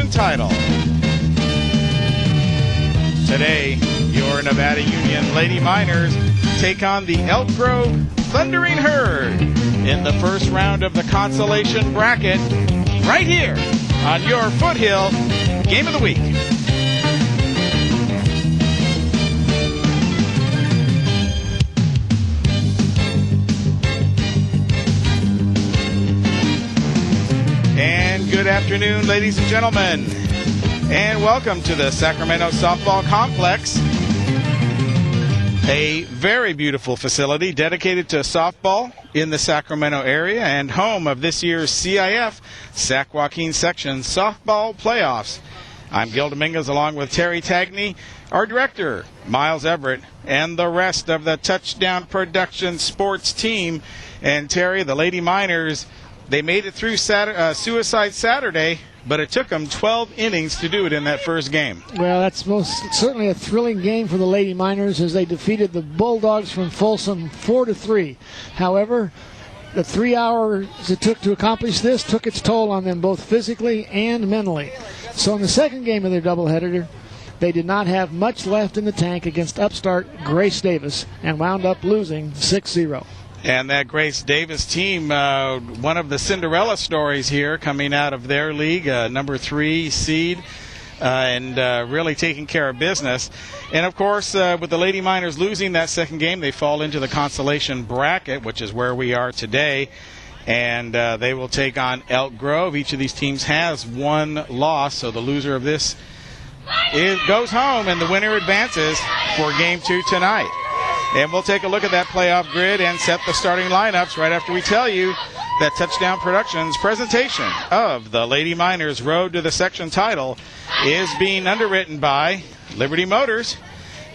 section title. Today, your Nevada Union Lady Miners take on the Elk Grove Thundering Herd in the first round of the consolation bracket right here on your Foothill Game of the Week. And good afternoon, ladies and gentlemen, and welcome to the Sacramento Softball Complex, a very beautiful facility dedicated to softball in the Sacramento area and home of this year's CIF Sac Joaquin Section Softball Playoffs. I'm Gil Dominguez along with Terry Tagney, our director, Miles Everett, and the rest of the Touchdown Production sports team. And Terry, the Lady Miners, they made it through Suicide Saturday, but it took them 12 innings to do it in that first game. Well, that's most certainly a thrilling game for the Lady Miners as they defeated the Bulldogs from Folsom 4-3. However, the 3 hours it took to accomplish this took its toll on them both physically and mentally. So in the second game of their doubleheader, they did not have much left in the tank against upstart Grace Davis and wound up losing 6-0. And that Grace Davis team, one of the Cinderella stories here coming out of their league, number 3 seed, and really taking care of business. And, of course, with the Lady Miners losing that second game, they fall into the consolation bracket, which is where we are today. And they will take on Elk Grove. Each of these teams has one loss, so the loser of this goes home, and the winner advances for Game 2 tonight. And we'll take a look at that playoff grid and set the starting lineups right after we tell you that Touchdown Productions presentation of the Lady Miners Road to the Section title is being underwritten by Liberty Motors.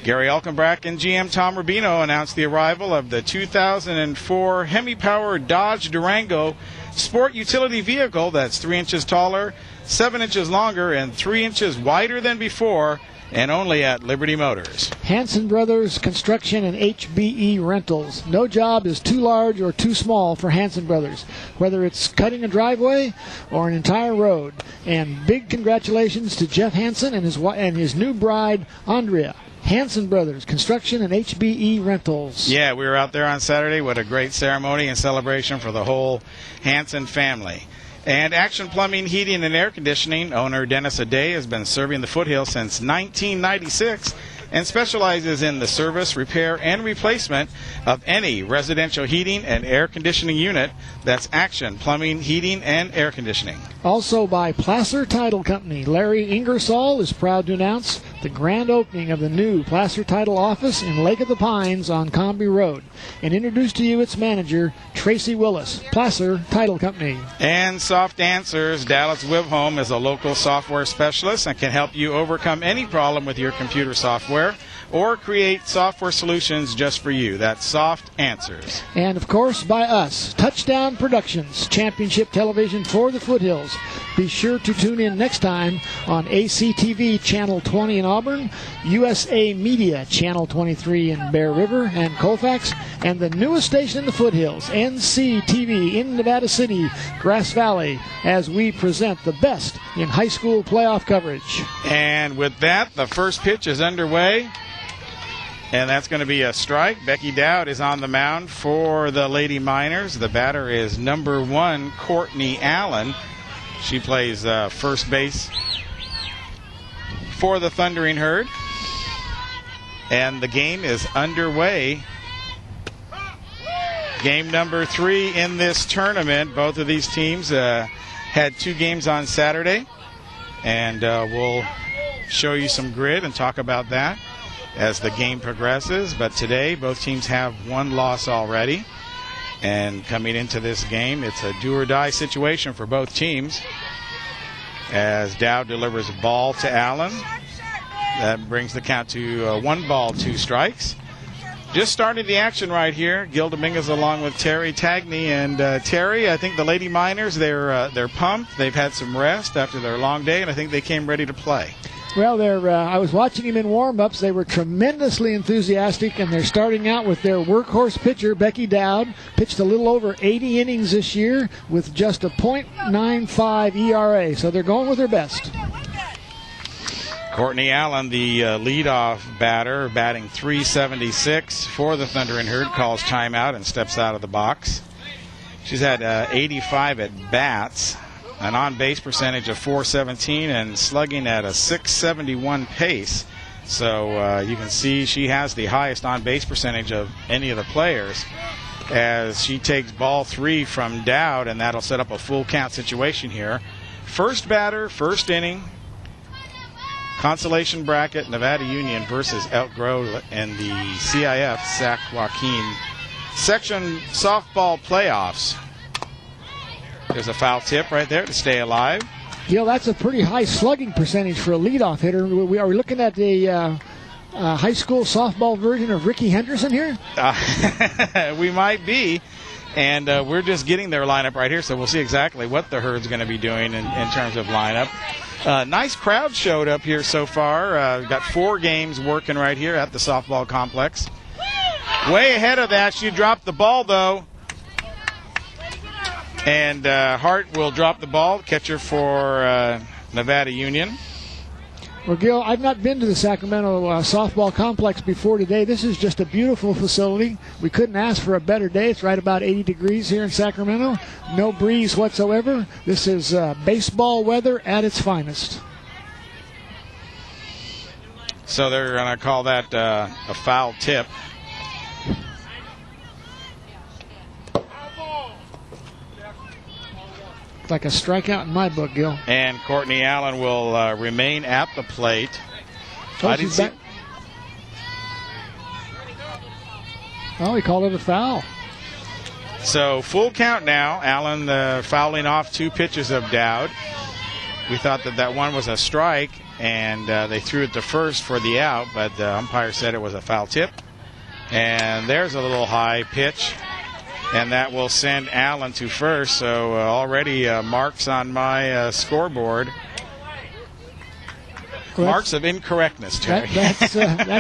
Gary Alkenbrack and GM Tom Rubino announced the arrival of the 2004 Hemi-powered Dodge Durango sport utility vehicle that's 3 inches taller, 7 inches longer, and 3 inches wider than before, and only at Liberty Motors. Hanson Brothers Construction and HBE Rentals. No job is too large or too small for Hanson Brothers, whether it's cutting a driveway or an entire road. And big congratulations to Jeff Hanson and his new bride, Andrea. Hanson Brothers Construction and HBE Rentals. Yeah, we were out there on Saturday. What a great ceremony and celebration for the whole Hanson family. And Action Plumbing, Heating, and Air Conditioning owner Dennis Aday has been serving the Foothill since 1996 and specializes in the service, repair, and replacement of any residential heating and air conditioning unit. That's Action Plumbing, Heating, and Air Conditioning. Also by Placer Title Company. Larry Ingersoll is proud to announce the grand opening of the new Placer Title office in Lake of the Pines on Comby Road, and introduce to you its manager, Tracy Willis, Placer Title Company. And Soft Answers, Dallas Wibholm is a local software specialist and can help you overcome any problem with your computer software or create software solutions just for you. That's Soft Answers. And, of course, by us, Touchdown Productions, championship television for the Foothills. Be sure to tune in next time on ACTV Channel 20 in Auburn, USA Media Channel 23 in Bear River and Colfax, and the newest station in the Foothills, NCTV in Nevada City, Grass Valley, as we present the best in high school playoff coverage. And with that, the first pitch is underway. And that's going to be a strike. Becky Dowd is on the mound for the Lady Miners. The batter is number 1, Courtney Allen. She plays first base for the Thundering Herd. And the game is underway. Game number 3 in this tournament. Both of these teams had 2 games on Saturday. And we'll show you some grid and talk about that as the game progresses. But today, both teams have 1 loss already. And coming into this game, it's a do-or-die situation for both teams. As Dowd delivers a ball to Allen. That brings the count to 1 ball, 2 strikes. Just starting the action right here. Gil Dominguez along with Terry Tagney. And Terry, I think the Lady Miners, they're pumped. They've had some rest after their long day, and I think they came ready to play. Well, I was watching him in warm-ups. They were tremendously enthusiastic, and they're starting out with their workhorse pitcher, Becky Dowd. Pitched a little over 80 innings this year with just a .95 ERA, so they're going with their best. Courtney Allen, the leadoff batter, batting .376 for the Thundering Herd, calls timeout and steps out of the box. She's had 85 at bats, an on-base percentage of .417, and slugging at a .671 pace. So you can see she has the highest on-base percentage of any of the players, as she takes ball 3 from Dowd, and that'll set up a full count situation here. First batter, first inning. Consolation bracket, Nevada Union versus Elk Grove in the CIF Sac Joaquin Section Softball Playoffs. There's a foul tip right there to stay alive. Gil, that's a pretty high slugging percentage for a leadoff hitter. Are we looking at a high school softball version of Ricky Henderson here? We might be. And we're just getting their lineup right here, so we'll see exactly what the Herd's going to be doing in terms of lineup. Nice crowd showed up here so far. Got 4 games working right here at the softball complex. Way ahead of that, she dropped the ball, though. And Hart will drop the ball, catcher for Nevada Union. Well, Gil, I've not been to the Sacramento softball complex before today. This is just a beautiful facility. We couldn't ask for a better day. It's right about 80 degrees here in Sacramento. No breeze whatsoever. This is baseball weather at its finest. So they're going to call that a foul tip. Like a strikeout in my book, Gil. And Courtney Allen will remain at the plate. Oh, he called it a foul. So full count now. Allen fouling off 2 pitches of Dowd. We thought that one was a strike, and they threw it to first for the out, but the umpire said it was a foul tip. And there's a little high pitch. And that will send Allen to first. So already marks on my scoreboard. Well, marks of incorrectness, Terry. That's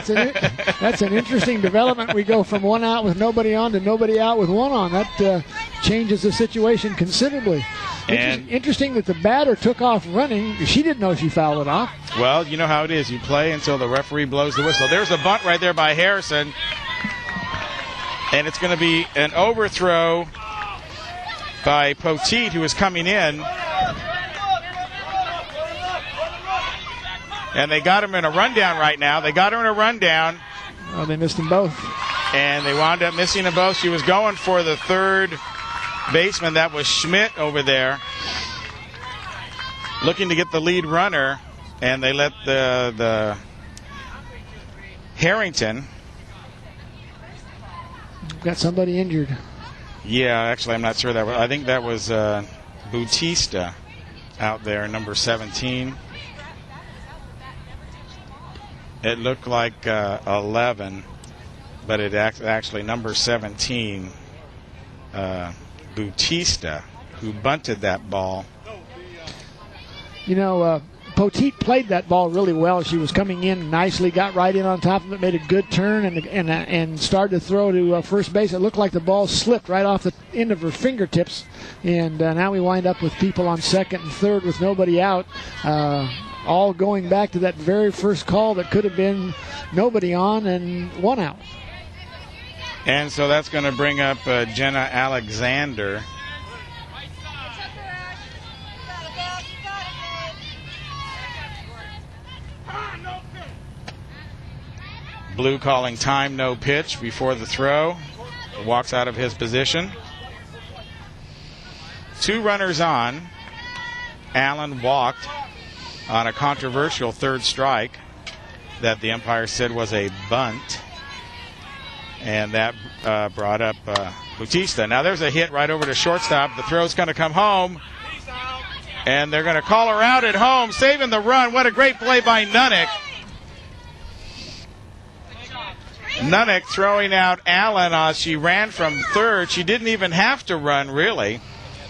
an interesting development. We go from 1 out with nobody on to nobody out with 1 on. That changes the situation considerably. And interesting that the batter took off running. She didn't know she fouled it off. Well, you know how it is. You play until the referee blows the whistle. There's a bunt right there by Harrison. And it's going to be an overthrow by Poteet, who is coming in. And they got him in a rundown right now. They got her in a rundown. Oh, they missed them both. And they wound up missing them both. She was going for the third baseman. That was Schmidt over there, looking to get the lead runner. And they let the Harrington. Got somebody injured. Yeah, actually, I'm not sure that was. I think that was Bautista out there, number 17. It looked like 11, but it actually number 17, Bautista, who bunted that ball. You know, Poteet played that ball really well. She was coming in nicely, got right in on top of it, made a good turn, and started to throw to first base. It looked like the ball slipped right off the end of her fingertips, and now we wind up with people on second and third with nobody out, all going back to that very first call that could have been nobody on and 1 out. And so that's going to bring up Jenna Alexander. Blue calling time, no pitch before the throw. Walks out of his position. 2 runners on. Allen walked on a controversial third strike that the umpire said was a bunt. And that brought up Bautista. Now there's a hit right over to shortstop. The throw's going to come home. And they're going to call her out at home, saving the run. What a great play by Nunnick. Nunnick throwing out Allen. She ran from third. She didn't even have to run, really.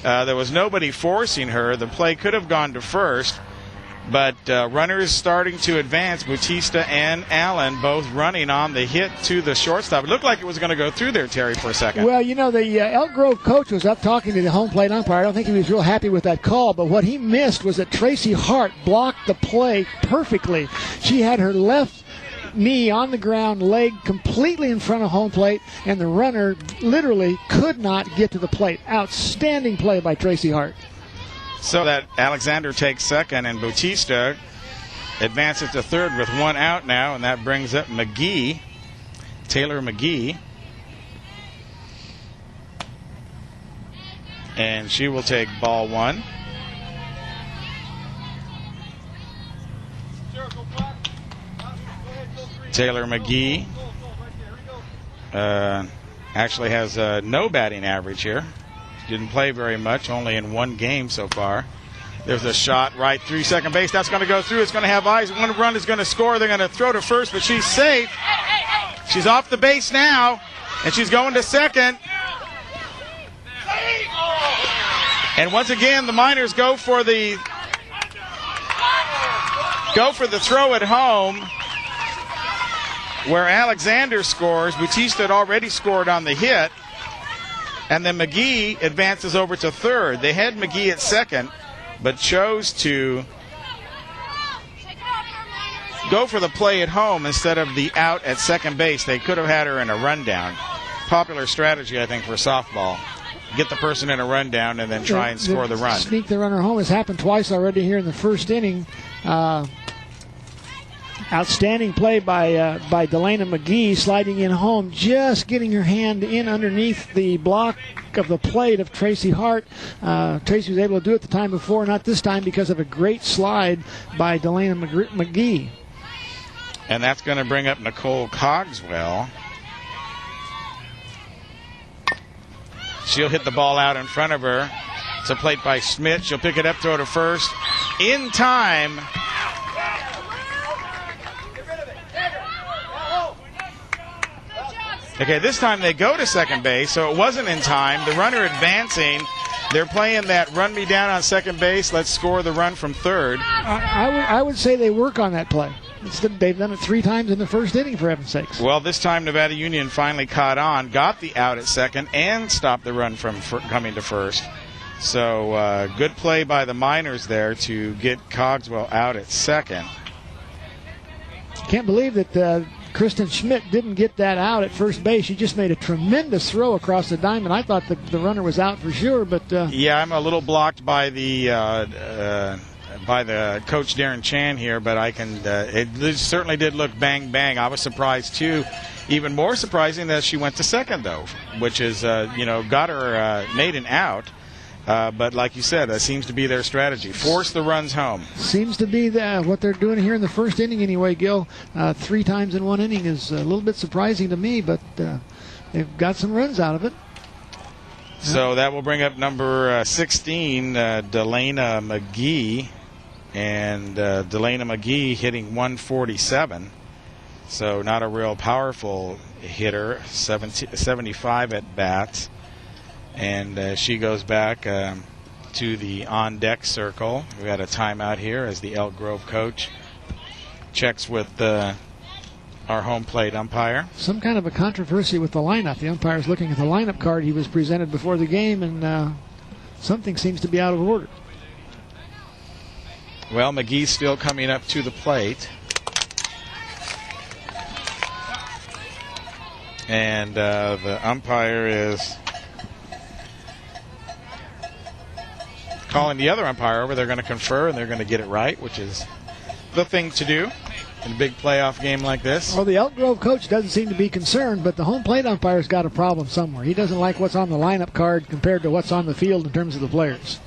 There was nobody forcing her. The play could have gone to first. But runners starting to advance. Bautista and Allen both running on the hit to the shortstop. It looked like it was going to go through there, Terry, for a second. Well, you know, the Elk Grove coach was up talking to the home plate umpire. I don't think he was real happy with that call, but what he missed was that Tracy Hart blocked the play perfectly. She had her left knee on the ground, leg completely in front of home plate, and the runner literally could not get to the plate. Outstanding play by Tracy Hart. So that Alexander takes second, and Bautista advances to third with one out now, and that brings up McGee, Taylor McGee. And she will take ball one. Taylor McGee actually has no batting average here. Didn't play very much, only in one game so far. There's a shot right through second base. That's going to go through. It's going to have eyes. One run is going to score. They're going to throw to first, but she's safe. She's off the base now, and she's going to second. And once again, the Miners go for the throw at home, where Alexander scores. Bautista had already scored on the hit. And then McGee advances over to third. They had McGee at second, but chose to go for the play at home instead of the out at second base. They could have had her in a rundown. Popular strategy, I think, for softball. Get the person in a rundown and then try and score the run. Sneak the runner home has happened twice already here in the first inning. Outstanding play by Delana McGee, sliding in home, just getting her hand in underneath the block of the plate of Tracy Hart. Tracy was able to do it the time before, not this time because of a great slide by Delana McGee. And that's going to bring up Nicole Cogswell. She'll hit the ball out in front of her. It's a plate by Schmidt. She'll pick it up, throw to first. In time. Okay, this time they go to second base, so it wasn't in time. The runner advancing. They're playing that run me down on second base, let's score the run from third. I would say they work on that play. They've done it 3 times in the first inning, for heaven's sakes. Well, this time Nevada Union finally caught on, got the out at second, and stopped the run from coming to first. So good play by the Miners there to get Cogswell out at second. Can't believe that Kristen Schmidt didn't get that out at first base. She just made a tremendous throw across the diamond. I thought the runner was out for sure, but yeah, I'm a little blocked by the coach Darren Chan here, but I can. It certainly did look bang bang. I was surprised too. Even more surprising that she went to second though, which is got her made an out. But like you said, that seems to be their strategy. Force the runs home. Seems to be what they're doing here in the first inning anyway, Gil. 3 times in one inning is a little bit surprising to me, but they've got some runs out of it. So that will bring up number 16, Delana McGee. And Delana McGee hitting 147. So not a real powerful hitter, 75 at bats. And she goes back to the on-deck circle. We've got a timeout here as the Elk Grove coach checks with our home plate umpire. Some kind of a controversy with the lineup. The umpire's looking at the lineup card he was presented before the game, and something seems to be out of order. Well, McGee's still coming up to the plate. And the umpire is calling the other umpire over. They're going to confer, and they're going to get it right, which is the thing to do in a big playoff game like this. Well, the Elk Grove coach doesn't seem to be concerned, but the home plate umpire's got a problem somewhere. He doesn't like what's on the lineup card compared to what's on the field in terms of the players.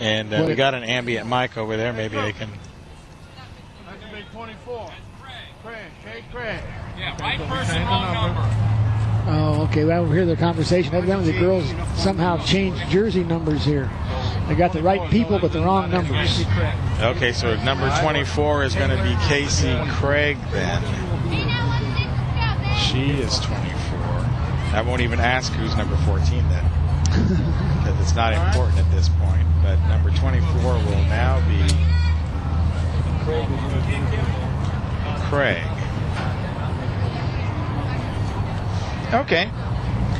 And we got an ambient mic over there. Maybe they can. That's a big 24. Craig. Yeah, right person, wrong number. Oh, okay. Well, we'll hear their conversation. Evidently, the girls somehow changed jersey numbers here. They got the right people, but the wrong numbers. Okay, so number 24 is going to be Casey Craig then. She is 24. I won't even ask who's number 14 then, because it's not important at this point. But number 24 will now be Craig. Okay.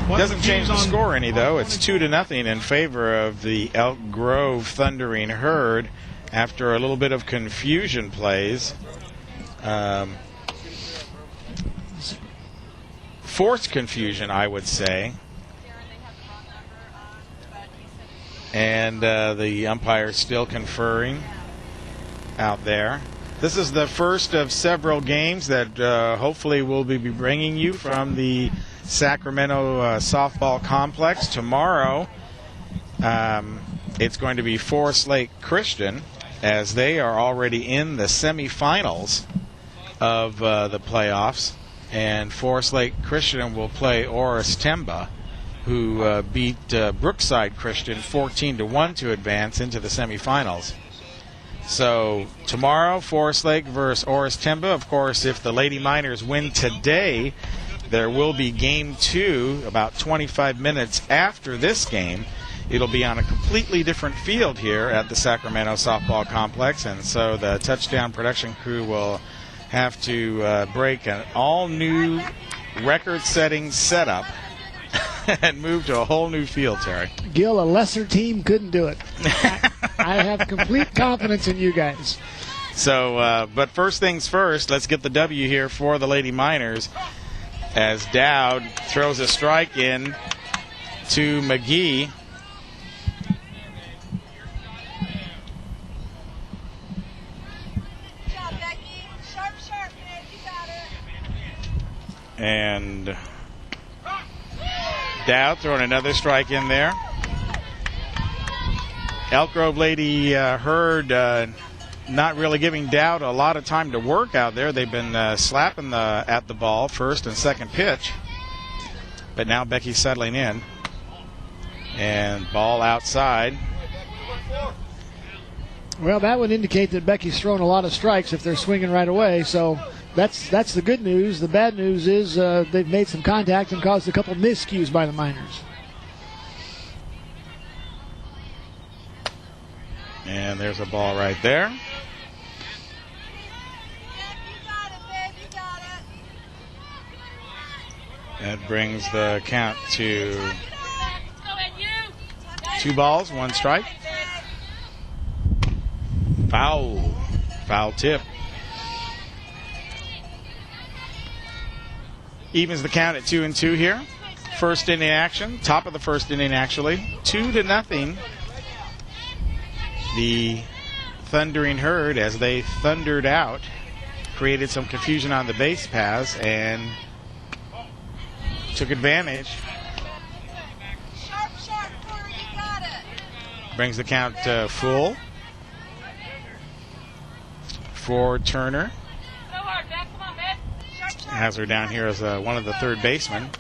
Doesn't change the score any, though. It's 2-0 in favor of the Elk Grove Thundering Herd after a little bit of confusion plays. Forced confusion, I would say. And the umpire still conferring out there. This is the first of several games that hopefully we'll be bringing you from the Sacramento softball complex. Tomorrow, it's going to be Forest Lake Christian, as they are already in the semifinals of the playoffs. And Forest Lake Christian will play Oris Temba, who beat Brookside Christian 14-1 to advance into the semifinals. So tomorrow, Forest Lake versus Oris Temba. Of course, if the Lady Miners win today, there will be game 2 about 25 minutes after this game. It'll be on a completely different field here at the Sacramento softball complex, and so the touchdown production crew will have to break an all-new record-setting setup and move to a whole new field, Terry. Gil, a lesser team couldn't do it. I have complete confidence in you guys. So, but first things first, let's get the W here for the Lady Miners as Dowd throws a strike in to McGee. And Dowd throwing another strike in there. Elk Grove Lady Herd not really giving Dowd a lot of time to work out there. They've been slapping at the ball first and second pitch. But now Becky's settling in. And ball outside. Well, that would indicate that Becky's throwing a lot of strikes if they're swinging right away. So that's the good news. The bad news is they've made some contact and caused a couple miscues by the Miners. And there's a ball right there. That brings the count to 2 balls, 1 strike. Foul tip. Evens the count at 2-2 here. First inning action, top of the first inning actually. 2-0. The Thundering Herd, as they thundered out, created some confusion on the base paths and took advantage. Brings the count full for Turner. Has her down here as one of the third basemen.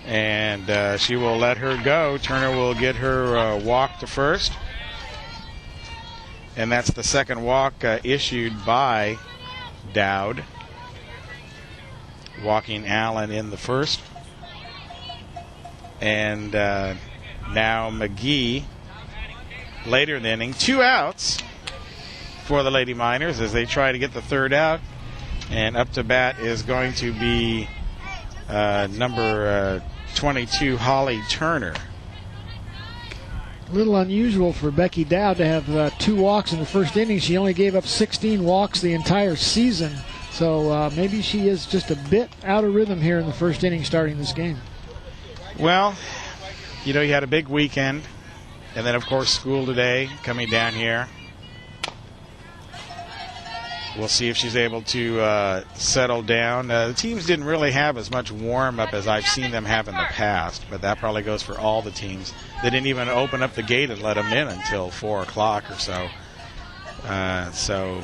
And she will let her go. Turner will get her walk to first. And that's the second walk issued by Dowd. Walking Allen in the first. And now McGee later in the inning. 2 outs for the Lady Miners as they try to get the third out. And up to bat is going to be number 22, Holly Turner. A little unusual for Becky Dowd to have 2 walks in the first inning. She only gave up 16 walks the entire season. So maybe she is just a bit out of rhythm here in the first inning starting this game. Well, you know, you had a big weekend. And then, of course, school today coming down here. We'll see if she's able to settle down. The teams didn't really have as much warm-up as I've seen them have in the past, but that probably goes for all the teams. They didn't even open up the gate and let them in until 4 o'clock or so. So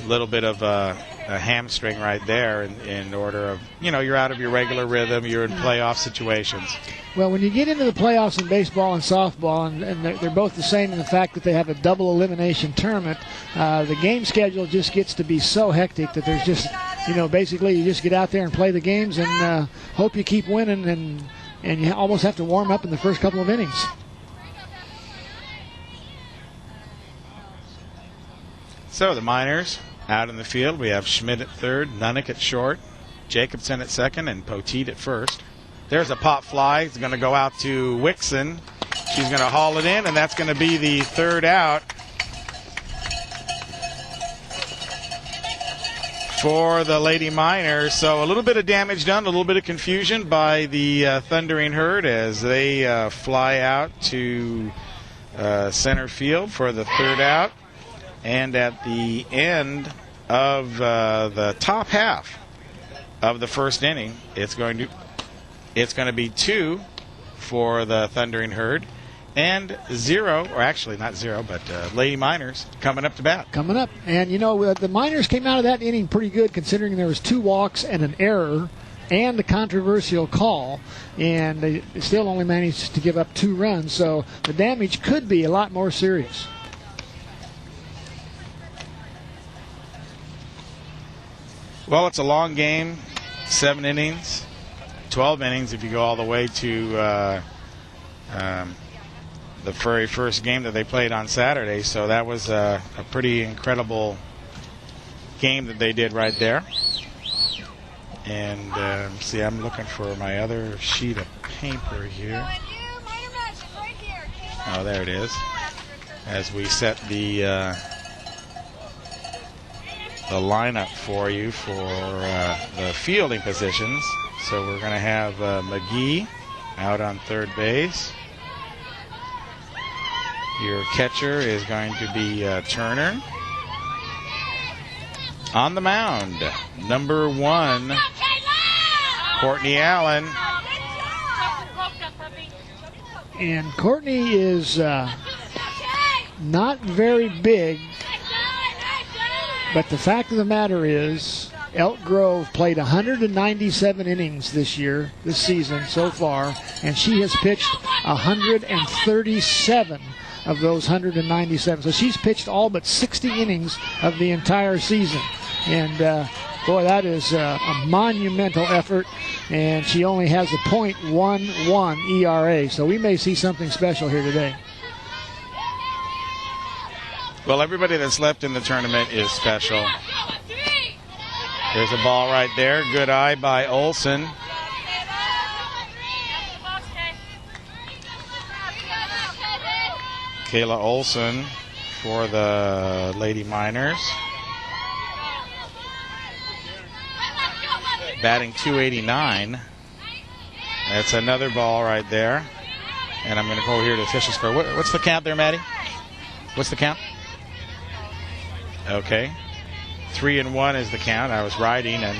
a little bit of a hamstring right there in order of, you know, you're out of your regular rhythm, you're in playoff situations. Well, when you get into the playoffs in baseball and softball, and they're both the same in the fact that they have a double elimination tournament, the game schedule just gets to be so hectic that there's just, you know, basically you just get out there and play the games and hope you keep winning, and you almost have to warm up in the first couple of innings. So the Miners out in the field. We have Schmidt at third, Nunnick at short, Jacobson at second, and Poteet at first. There's a pop fly. It's going to go out to Wixon. She's going to haul it in, and that's going to be the third out for the Lady Miners. So a little bit of damage done, a little bit of confusion by the Thundering Herd as they fly out to center field for the third out. And at the end of the top half of the first inning, it's going to be 2 for the Thundering Herd and 0, or actually not 0, but Lady Miners coming up to bat. Coming up. And, the Miners came out of that inning pretty good considering there was 2 walks and an error and a controversial call, and they still only managed to give up 2 runs, so the damage could be a lot more serious. Well, it's a long game, 7 innings, 12 innings if you go all the way to the very first game that they played on Saturday. So that was a pretty incredible game that they did right there. And see, I'm looking for my other sheet of paper here. Oh, there it is. As we set the lineup for you for the fielding positions. So we're going to have McGee out on third base. Your catcher is going to be Turner. On the mound, number 1, Courtney Allen. And Courtney is not very big, but the fact of the matter is Elk Grove played 197 innings this season so far, and she has pitched 137 of those 197. So she's pitched all but 60 innings of the entire season. And, boy, that is a monumental effort. And she only has a .11 ERA. So we may see something special here today. Well, everybody that's left in the tournament is special. There's a ball right there. Good eye by Olson. Kayla Olson for the Lady Miners. Batting .289. That's another ball right there. And I'm going to go here to official score. What's the count there, Maddie? What's the count? Okay. 3-1 is the count. I was riding and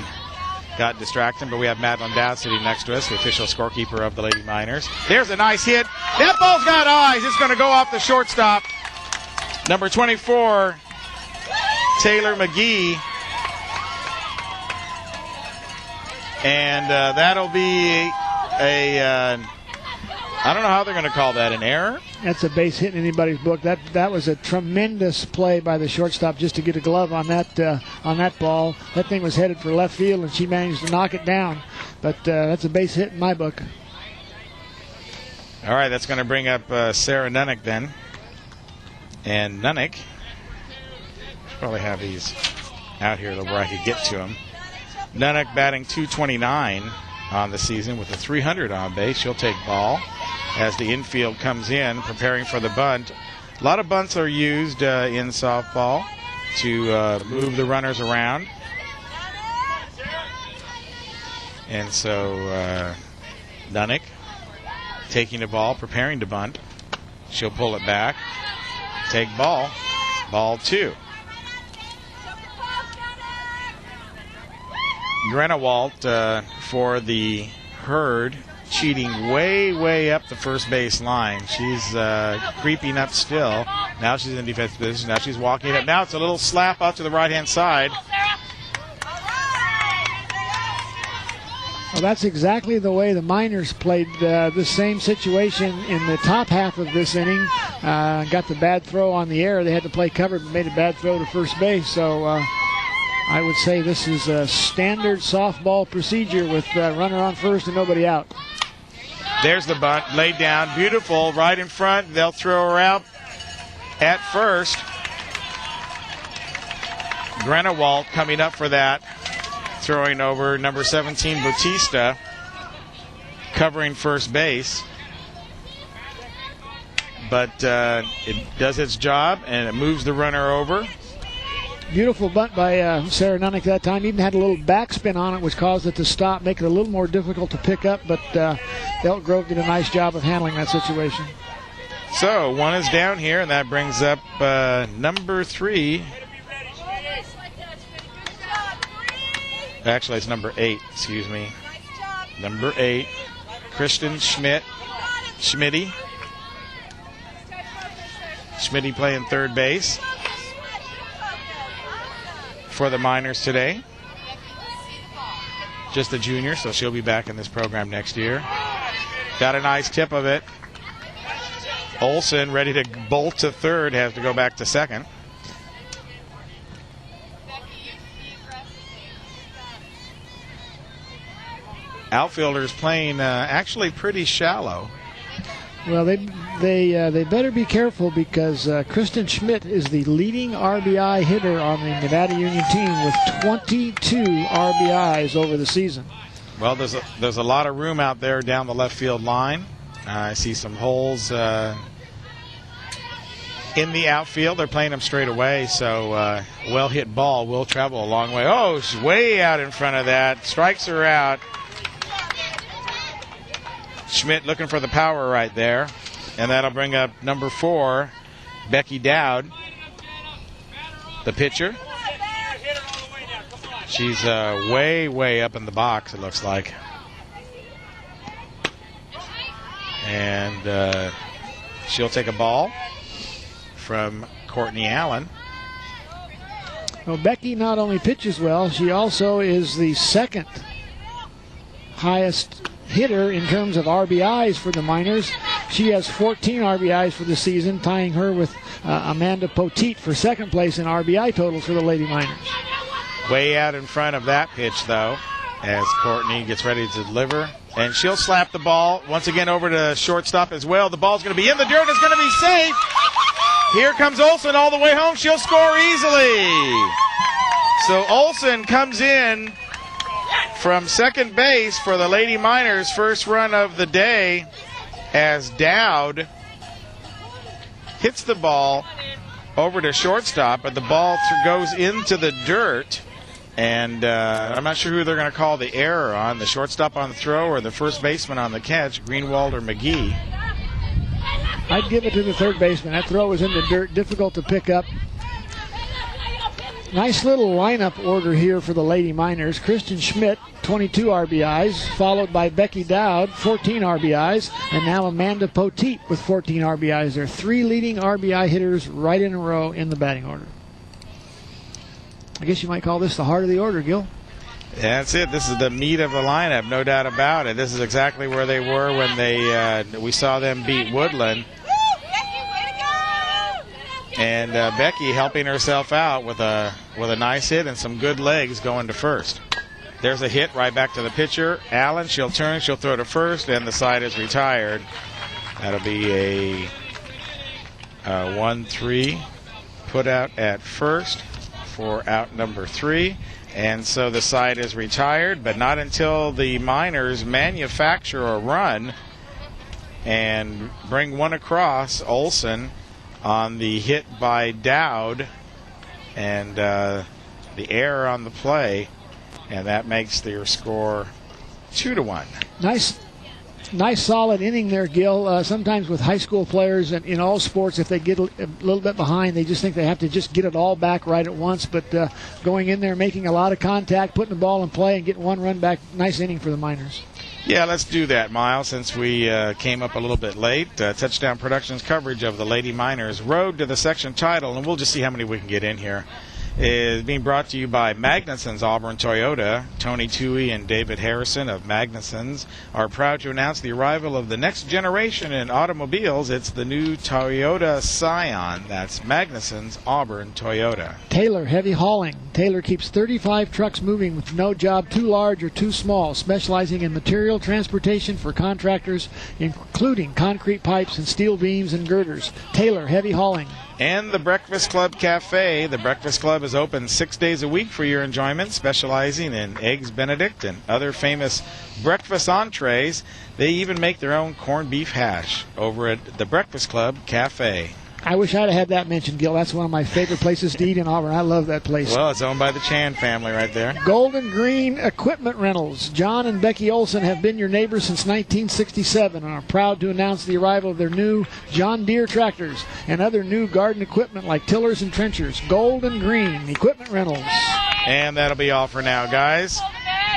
got distracted, but we have Madeline Dowd sitting next to us, the official scorekeeper of the Lady Miners. There's a nice hit. That ball's got eyes. It's going to go off the shortstop. Number 24, Taylor McGee. And that'll be I don't know how they're going to call that, an error? That's a base hit in anybody's book. That was a tremendous play by the shortstop just to get a glove on that ball. That thing was headed for left field, and she managed to knock it down. But that's a base hit in my book. All right, that's going to bring up Sarah Nunnick then. And Nunnick, should probably have these out here where I could get to them. Nunnick batting .229 on the season with a .300 on base. She'll take ball as the infield comes in, preparing for the bunt. A lot of bunts are used in softball to move the runners around. And so Nunnick taking the ball, preparing to bunt. She'll pull it back, take ball, ball 2. Grenewalt for the Herd, cheating way up the first base line. She's creeping up still. Now she's in defensive position. Now she's walking it up. Now it's a little slap out to the right-hand side. Well, that's exactly the way the Miners played the same situation in the top half of this inning. Got the bad throw on the air. They had to play cover, but made a bad throw to first base. So I would say this is a standard softball procedure with runner on first and nobody out. There's the bunt, laid down, beautiful, right in front. They'll throw her out at first. Grenewalt coming up for that, throwing over number 17, Bautista. covering first base. But it does its job, and it moves the runner over. Beautiful bunt by Sarah Nunnick that time. Even had a little backspin on it, which caused it to stop, make it a little more difficult to pick up. But Elk Grove did a nice job of handling that situation. So one is down here, and that brings up number 3. Actually, it's number 8. Excuse me. Number 8, Kristen Schmitty. Schmitty playing third base for the Miners today. Just a junior, so she'll be back in this program next year. Got a nice tip of it. Olson, ready to bolt to third, has to go back to second. Outfielders playing actually pretty shallow. Well, they better be careful because Kristen Schmidt is the leading RBI hitter on the Nevada Union team with 22 RBIs over the season. Well, there's a lot of room out there down the left field line. I see some holes in the outfield. They're playing them straight away, so well-hit ball will travel a long way. Oh, she's way out in front of that. Strikes her out. Schmidt looking for the power right there. And that'll bring up number 4, Becky Dowd, the pitcher. She's way up in the box, it looks like. And she'll take a ball from Courtney Allen. Well, Becky not only pitches well, she also is the second highest hitter in terms of RBIs for the Miners. She has 14 RBIs for the season, tying her with Amanda Poteet for second place in RBI totals for the Lady Miners. Way out in front of that pitch, though, as Courtney gets ready to deliver. And she'll slap the ball once again over to shortstop as well. The ball's going to be in the dirt. It's going to be safe. Here comes Olson all the way home. She'll score easily. So Olson comes in from second base for the Lady Miners' first run of the day as Dowd hits the ball over to shortstop, but the ball goes into the dirt. And I'm not sure who they're going to call the error on, the shortstop on the throw or the first baseman on the catch, Greenwald or McGee. I'd give it to the third baseman. That throw was in the dirt, difficult to pick up. Nice little lineup order here for the Lady Miners. Kristen Schmidt, 22 RBIs, followed by Becky Dowd, 14 RBIs, and now Amanda Poteet with 14 RBIs. There are 3 leading RBI hitters right in a row in the batting order. I guess you might call this the heart of the order, Gil. That's it. This is the meat of the lineup, no doubt about it. This is exactly where they were when we saw them beat Woodland. And Becky helping herself out with a nice hit and some good legs going to first. There's a hit right back to the pitcher. Allen, she'll turn, she'll throw to first, and the side is retired. That'll be a 1-3 put out at first for out number 3. And so the side is retired, but not until the Miners manufacture a run and bring one across. Olson on the hit by Dowd and the error on the play, and that makes their score 2-1. Nice solid inning there, Gil. Sometimes with high school players and in all sports, if they get a little bit behind, they just think they have to just get it all back right at once. But going in there, making a lot of contact, putting the ball in play, and getting one run back, nice inning for the Miners. Yeah, let's do that, Miles, since we came up a little bit late. Touchdown Productions coverage of the Lady Miners' road to the section title, and we'll just see how many we can get in here, is being brought to you by Magnuson's Auburn Toyota. Tony Toohey and David Harrison of Magnuson's are proud to announce the arrival of the next generation in automobiles. It's the new Toyota Scion. That's Magnuson's Auburn Toyota. Taylor Heavy Hauling. Taylor keeps 35 trucks moving with no job too large or too small, specializing in material transportation for contractors, including concrete pipes and steel beams and girders. Taylor Heavy Hauling. And the Breakfast Club Cafe. The Breakfast Club is is open 6 days a week for your enjoyment, specializing in Eggs Benedict and other famous breakfast entrees. They even make their own corned beef hash over at the Breakfast Club Cafe. I wish I'd have had that mentioned, Gil. That's one of my favorite places to eat in Auburn. I love that place. Well, it's owned by the Chan family right there. Golden Green Equipment Rentals. John and Becky Olson have been your neighbors since 1967 and are proud to announce the arrival of their new John Deere tractors and other new garden equipment like tillers and trenchers. Golden Green Equipment Rentals. And that'll be all for now, guys.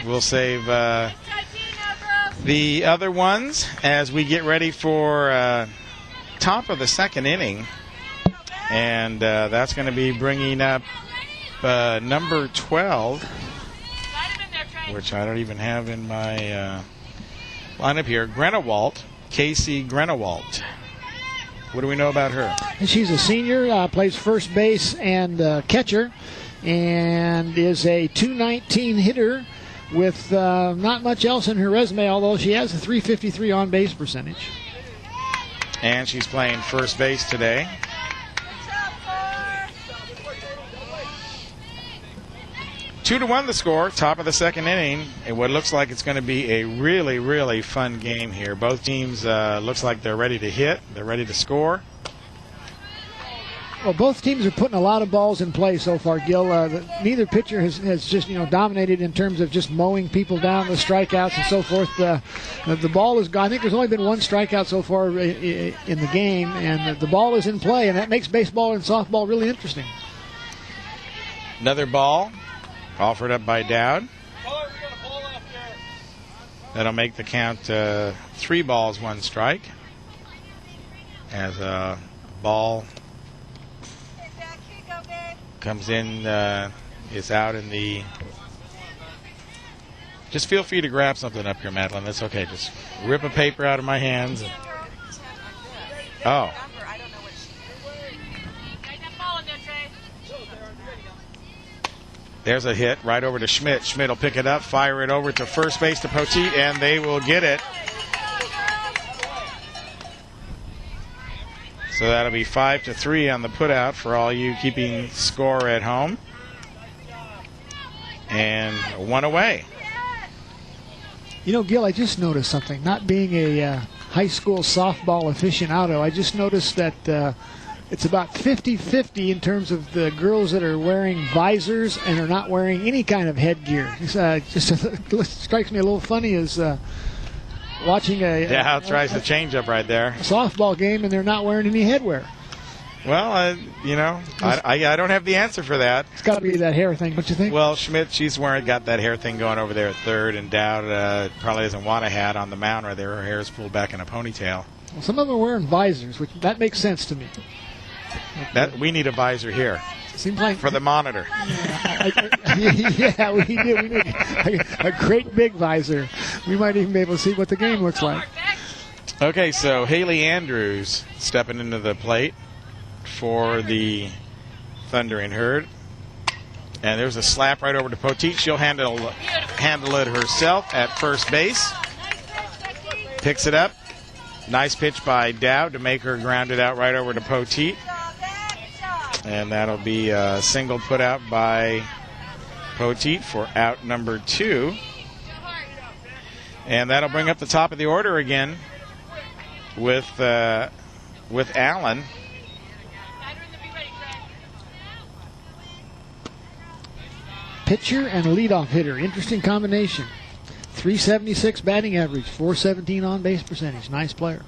We'll save the other ones as we get ready for top of the second inning. And that's going to be bringing up number 12, which I don't even have in my lineup here. Grenewalt, Casey Grenewalt. What do we know about her? She's a senior, plays first base and catcher, and is a .219 hitter with not much else in her resume, although she has a .353 on-base percentage. And she's playing first base today. 2-1 the score, top of the second inning, and what looks like it's going to be a really, really fun game here. Both teams looks like they're ready to hit, they're ready to score. Well, both teams are putting a lot of balls in play so far, Gil. Neither pitcher has just dominated in terms of just mowing people down with strikeouts and so forth. The ball is gone. I think there's only been one strikeout so far in the game, and the ball is in play, and that makes baseball and softball really interesting. Another ball offered up by Dowd. That'll make the count 3 balls, 1 strike. As a ball comes in, is out in the... Just feel free to grab something up here, Madeline. That's okay. Just rip a paper out of my hands. Oh. There's a hit right over to Schmidt. Schmidt will pick it up, fire it over to first base to Poteet, and they will get it. So that'll be 5-3 on the putout for all you keeping score at home. And 1 away. Gil, I just noticed something. Not being a high school softball aficionado, I just noticed that it's about 50-50 in terms of the girls that are wearing visors and are not wearing any kind of headgear. Just strikes me a little funny as watching a tries to change up right there. Softball game and they're not wearing any headwear. Well, I don't have the answer for that. It's got to be that hair thing, don't you think? Well, Schmidt, she's got that hair thing going over there at third, and Dowd probably doesn't want a hat on the mound right there. Her hair is pulled back in a ponytail. Well, some of them are wearing visors, which that makes sense to me. We need a visor here. Seems like for the monitor. Yeah, we need a great big visor. We might even be able to see what the game looks like. Okay, so Haley Andrews stepping into the plate for the Thundering Herd. And there's a slap right over to Poteet. She'll handle it herself at first base. Picks it up. Nice pitch by Dowd to make her ground it out right over to Poteet. And that'll be a single put out by Poteet for out number 2. And that'll bring up the top of the order again with Allen. Pitcher and leadoff hitter. Interesting combination. 376 batting average, 417 on base percentage. Nice player.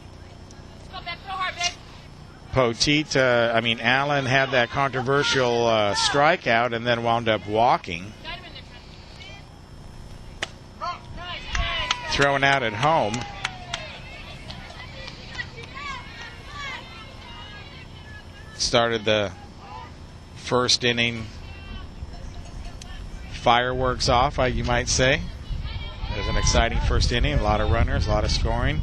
Poteet, Allen had that controversial strikeout and then wound up walking. Throwing out at home. Started the first inning fireworks off, you might say. It was an exciting first inning, a lot of runners, a lot of scoring.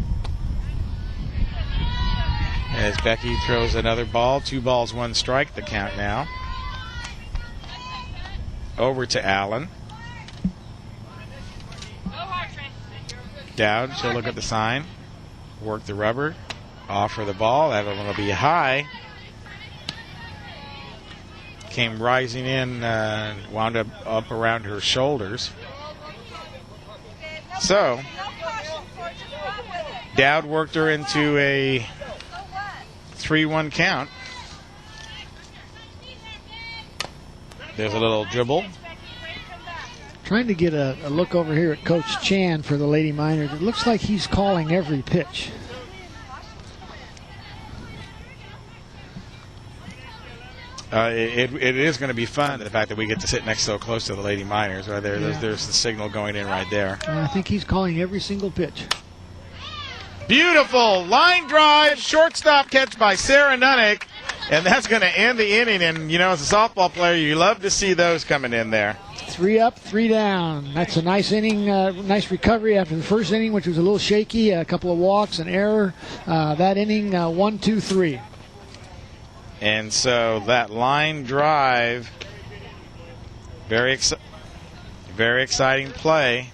As Becky throws another ball, 2 balls, 1 strike, the count now. Over to Allen. Dowd, she'll look at the sign, work the rubber, offer the ball. That'll be high. came rising in, wound up around her shoulders. So Dowd worked her into a 3-1 count. There's a little dribble. Trying to get a look over here at Coach Chan for the Lady Miners. It looks like he's calling every pitch. It is going to be fun, the fact that we get to sit next so close to the Lady Miners. Right there, Yeah. there's the signal going in right there. I think he's calling every single pitch. Beautiful line drive, shortstop catch by Sarah Nunnick, and that's going to end the inning. And, you know, as a softball player, you love to see those coming in there. 3 up, 3 down. That's a nice inning, nice recovery after the first inning, which was a little shaky, a couple of walks, an error. That inning, 1, 2, 3. And so that line drive, very exciting play.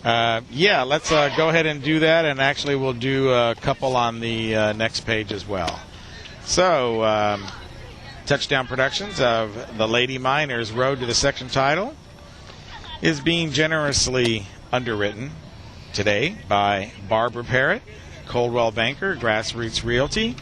Yeah, let's go ahead and do that, and actually we'll do a couple on the next page as well. So, Touchdown Productions of the Lady Miners' Road to the Section title is being generously underwritten today by Barbara Parrott, Coldwell Banker, Grassroots Realty.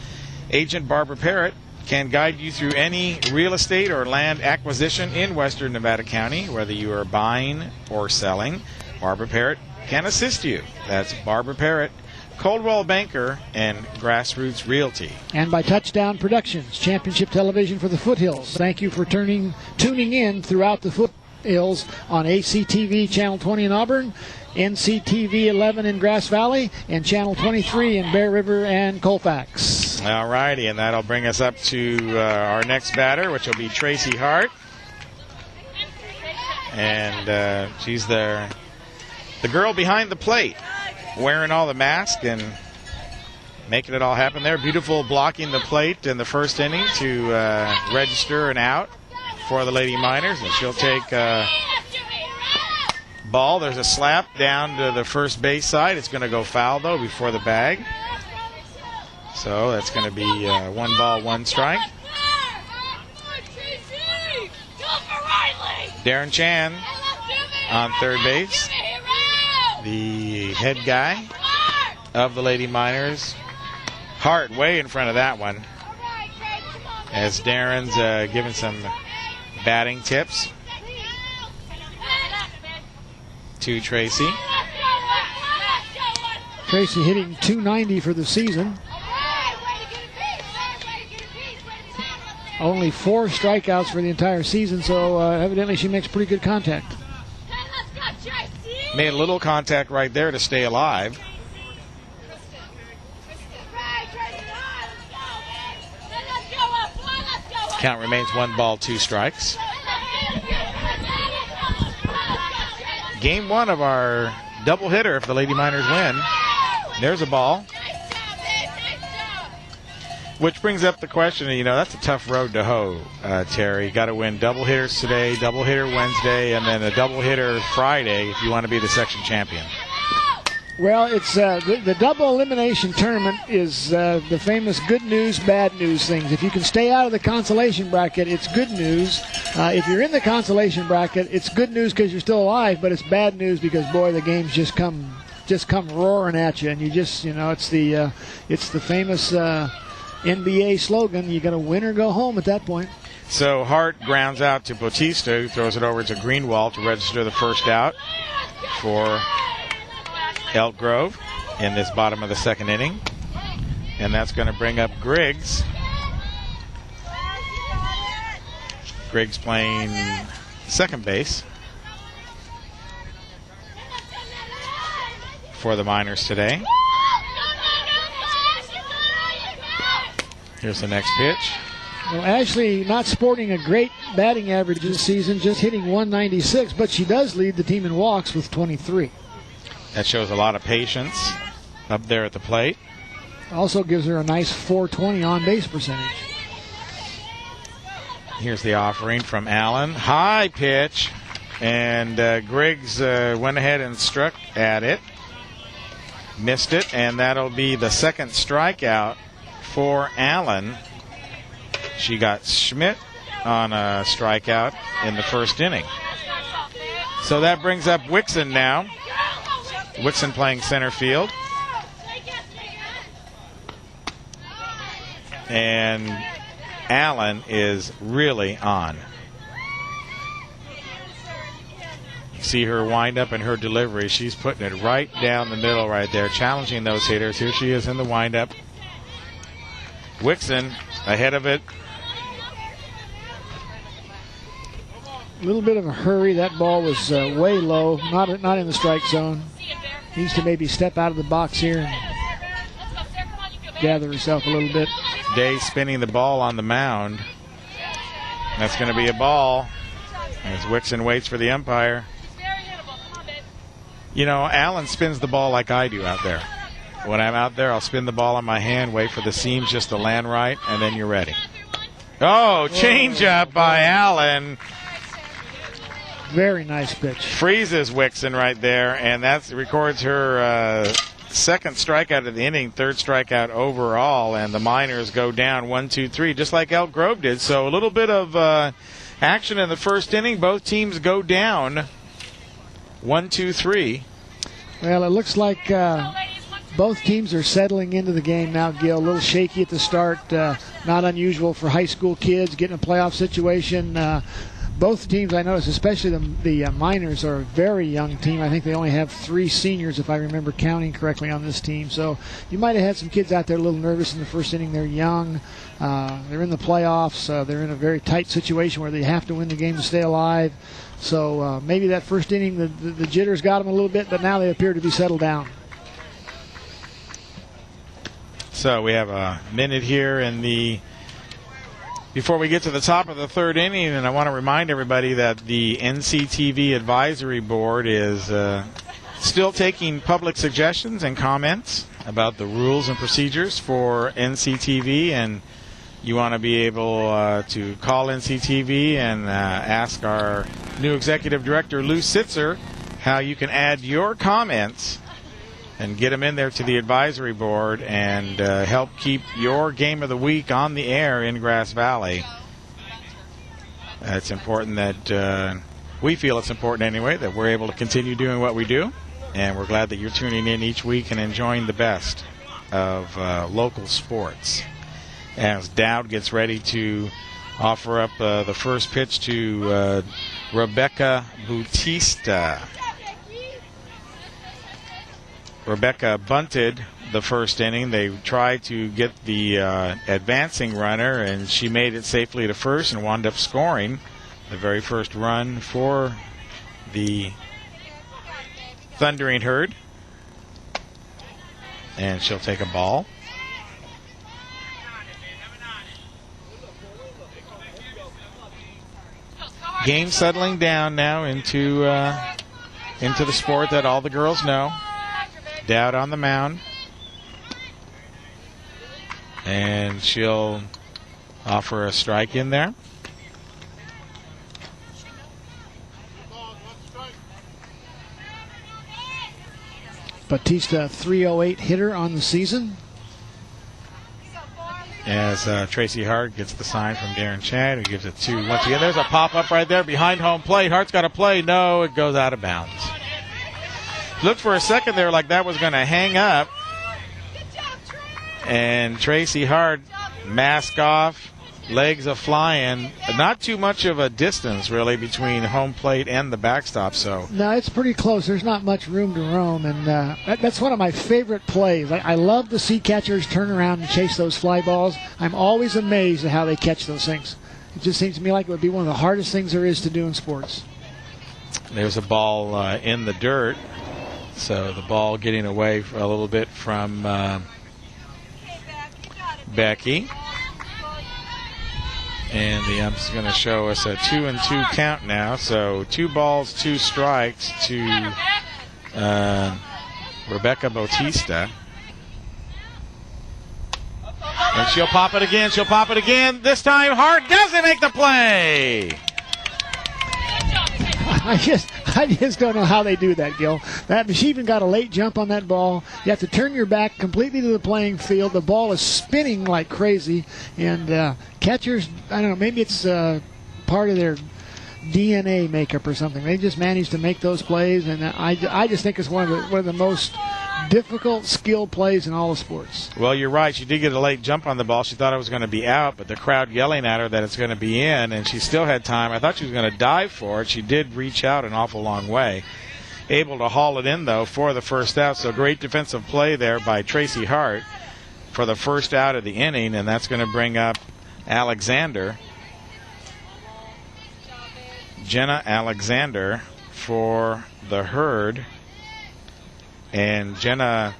Agent Barbara Parrott can guide you through any real estate or land acquisition in Western Nevada County, whether you are buying or selling. Barbara Parrott can assist you. That's Barbara Parrott, Coldwell Banker, and Grassroots Realty. And by Touchdown Productions, championship television for the Foothills. Thank you for tuning in throughout the Foothills on ACTV Channel 20 in Auburn, NCTV 11 in Grass Valley, and Channel 23 in Bear River and Colfax. All righty, and that'll bring us up to our next batter, which will be Tracy Hart. And she's the girl behind the plate, wearing all the masks and making it all happen there. Beautiful blocking the plate in the first inning to register an out for the Lady Miners. And she'll take ball. There's a slap down to the first base side. It's going to go foul, though, before the bag. So that's going to be 1 ball, 1 strike. Darren Chan on third base, the head guy of the Lady Miners. Hart way in front of that one, as Darren's giving some batting tips to Tracy. Tracy hitting .290 for the season. Only 4 strikeouts for the entire season, so evidently she makes pretty good contact. Made a little contact right there to stay alive. Count remains 1 ball, 2 strikes. Game 1 of our doubleheader if the Lady Miners win. There's a ball. Which brings up the question, you know, that's a tough road to hoe, Terry. Got to win double hitters today, double hitter Wednesday, and then a double hitter Friday if you want to be the section champion. Well, it's the double elimination tournament is the famous good news, bad news things. If you can stay out of the consolation bracket, it's good news. If you're in the consolation bracket, it's good news because you're still alive, but it's bad news because, boy, the games just come roaring at you, and you just, you know, it's the famous NBA slogan, you got to win or go home at that point. So Hart grounds out to Bautista, who throws it over to Greenwald to register the first out for Elk Grove in this bottom of the second inning. And that's going to bring up Griggs. Griggs playing second base for the Miners today. Here's the next pitch. Well, Ashley not sporting a great batting average this season, just hitting .196, but she does lead the team in walks with 23. That shows a lot of patience up there at the plate. Also gives her a nice .420 on-base percentage. Here's the offering from Allen. High pitch. And Griggs went ahead and struck at it. Missed it, and that'll be the second strikeout for Allen. She got Schmidt on a strikeout in the first inning. So that brings up Wixon now. Wixon playing center field. And Allen is really on. You see her wind up in her delivery. She's putting it right down the middle right there, challenging those hitters. Here she is in the windup. Wixon ahead of it. A little bit of a hurry. That ball was way low, not in the strike zone. Needs to maybe step out of the box here and gather herself a little bit. Day spinning the ball on the mound. That's going to be a ball as Wixon waits for the umpire. You know, Allen spins the ball like I do out there. When I'm out there, I'll spin the ball in my hand, wait for the seams just to land right, and then you're ready. Oh, change up by Allen. Very nice pitch. Freezes Wixon right there, and that records her second strikeout of the inning, third strikeout overall, and the Miners go down 1-2-3, just like Elk Grove did. So a little bit of action in the first inning. Both teams go down 1-2-3. Well, it looks like both teams are settling into the game now, Gil. A little shaky at the start. Not unusual for high school kids getting a playoff situation. Both teams, I noticed, especially the Miners, are a very young team. I think they only have 3 seniors, if I remember counting correctly, on this team. So you might have had some kids out there a little nervous in the first inning. They're young. They're in the playoffs. They're in a very tight situation where they have to win the game to stay alive. So maybe that first inning, the jitters got them a little bit, but now they appear to be settled down. So we have a minute here before we get to the top of the third inning, and I want to remind everybody that the NCTV Advisory Board is still taking public suggestions and comments about the rules and procedures for NCTV, and you want to be able to call NCTV and ask our new executive director, Lou Sitzer, how you can add your comments and get them in there to the advisory board and help keep your game of the week on the air in Grass Valley. It's important that we feel it's important anyway that we're able to continue doing what we do, and we're glad that you're tuning in each week and enjoying the best of local sports. As Dowd gets ready to offer up the first pitch to Rebecca Bautista. Rebecca bunted the first inning. They tried to get the advancing runner, and she made it safely to first and wound up scoring the very first run for the Thundering Herd. And she'll take a ball. Game settling down now into the sport that all the girls know. Dowd on the mound. And she'll offer a strike in there. Bautista, 308 hitter on the season. As Tracy Hart gets the sign from Darren Chad, who gives it to, once again, there's a pop-up right there behind home plate. Hart's got to play. No, it goes out of bounds. Looked for a second there like that was going to hang up. And Tracy Hart, mask off, legs a-flying. Not too much of a distance, really, between home plate and the backstop. So no, it's pretty close. There's not much room to roam, and that's one of my favorite plays. I love to see catchers turn around and chase those fly balls. I'm always amazed at how they catch those things. It just seems to me like it would be one of the hardest things there is to do in sports. There's a ball in the dirt. So the ball getting away a little bit from Becky. And the ump's going to show us a 2-2 count now. So 2 balls, 2 strikes to Rebecca Bautista. And she'll pop it again. She'll pop it again. This time Hart doesn't make the play. I just don't know how they do that, Gil. She even got a late jump on that ball. You have to turn your back completely to the playing field. The ball is spinning like crazy, and catchers, I don't know, maybe it's part of their DNA makeup or something. They just managed to make those plays, and I just think it's one of the most difficult, skilled plays in all of sports. Well, you're right. She did get a late jump on the ball. She thought it was going to be out, but the crowd yelling at her that it's going to be in, and she still had time. I thought she was going to dive for it. She did reach out an awful long way. Able to haul it in, though, for the first out. So great defensive play there by Tracy Hart for the first out of the inning, and that's going to bring up Alexander. Jenna Alexander for the Herd. And Jenna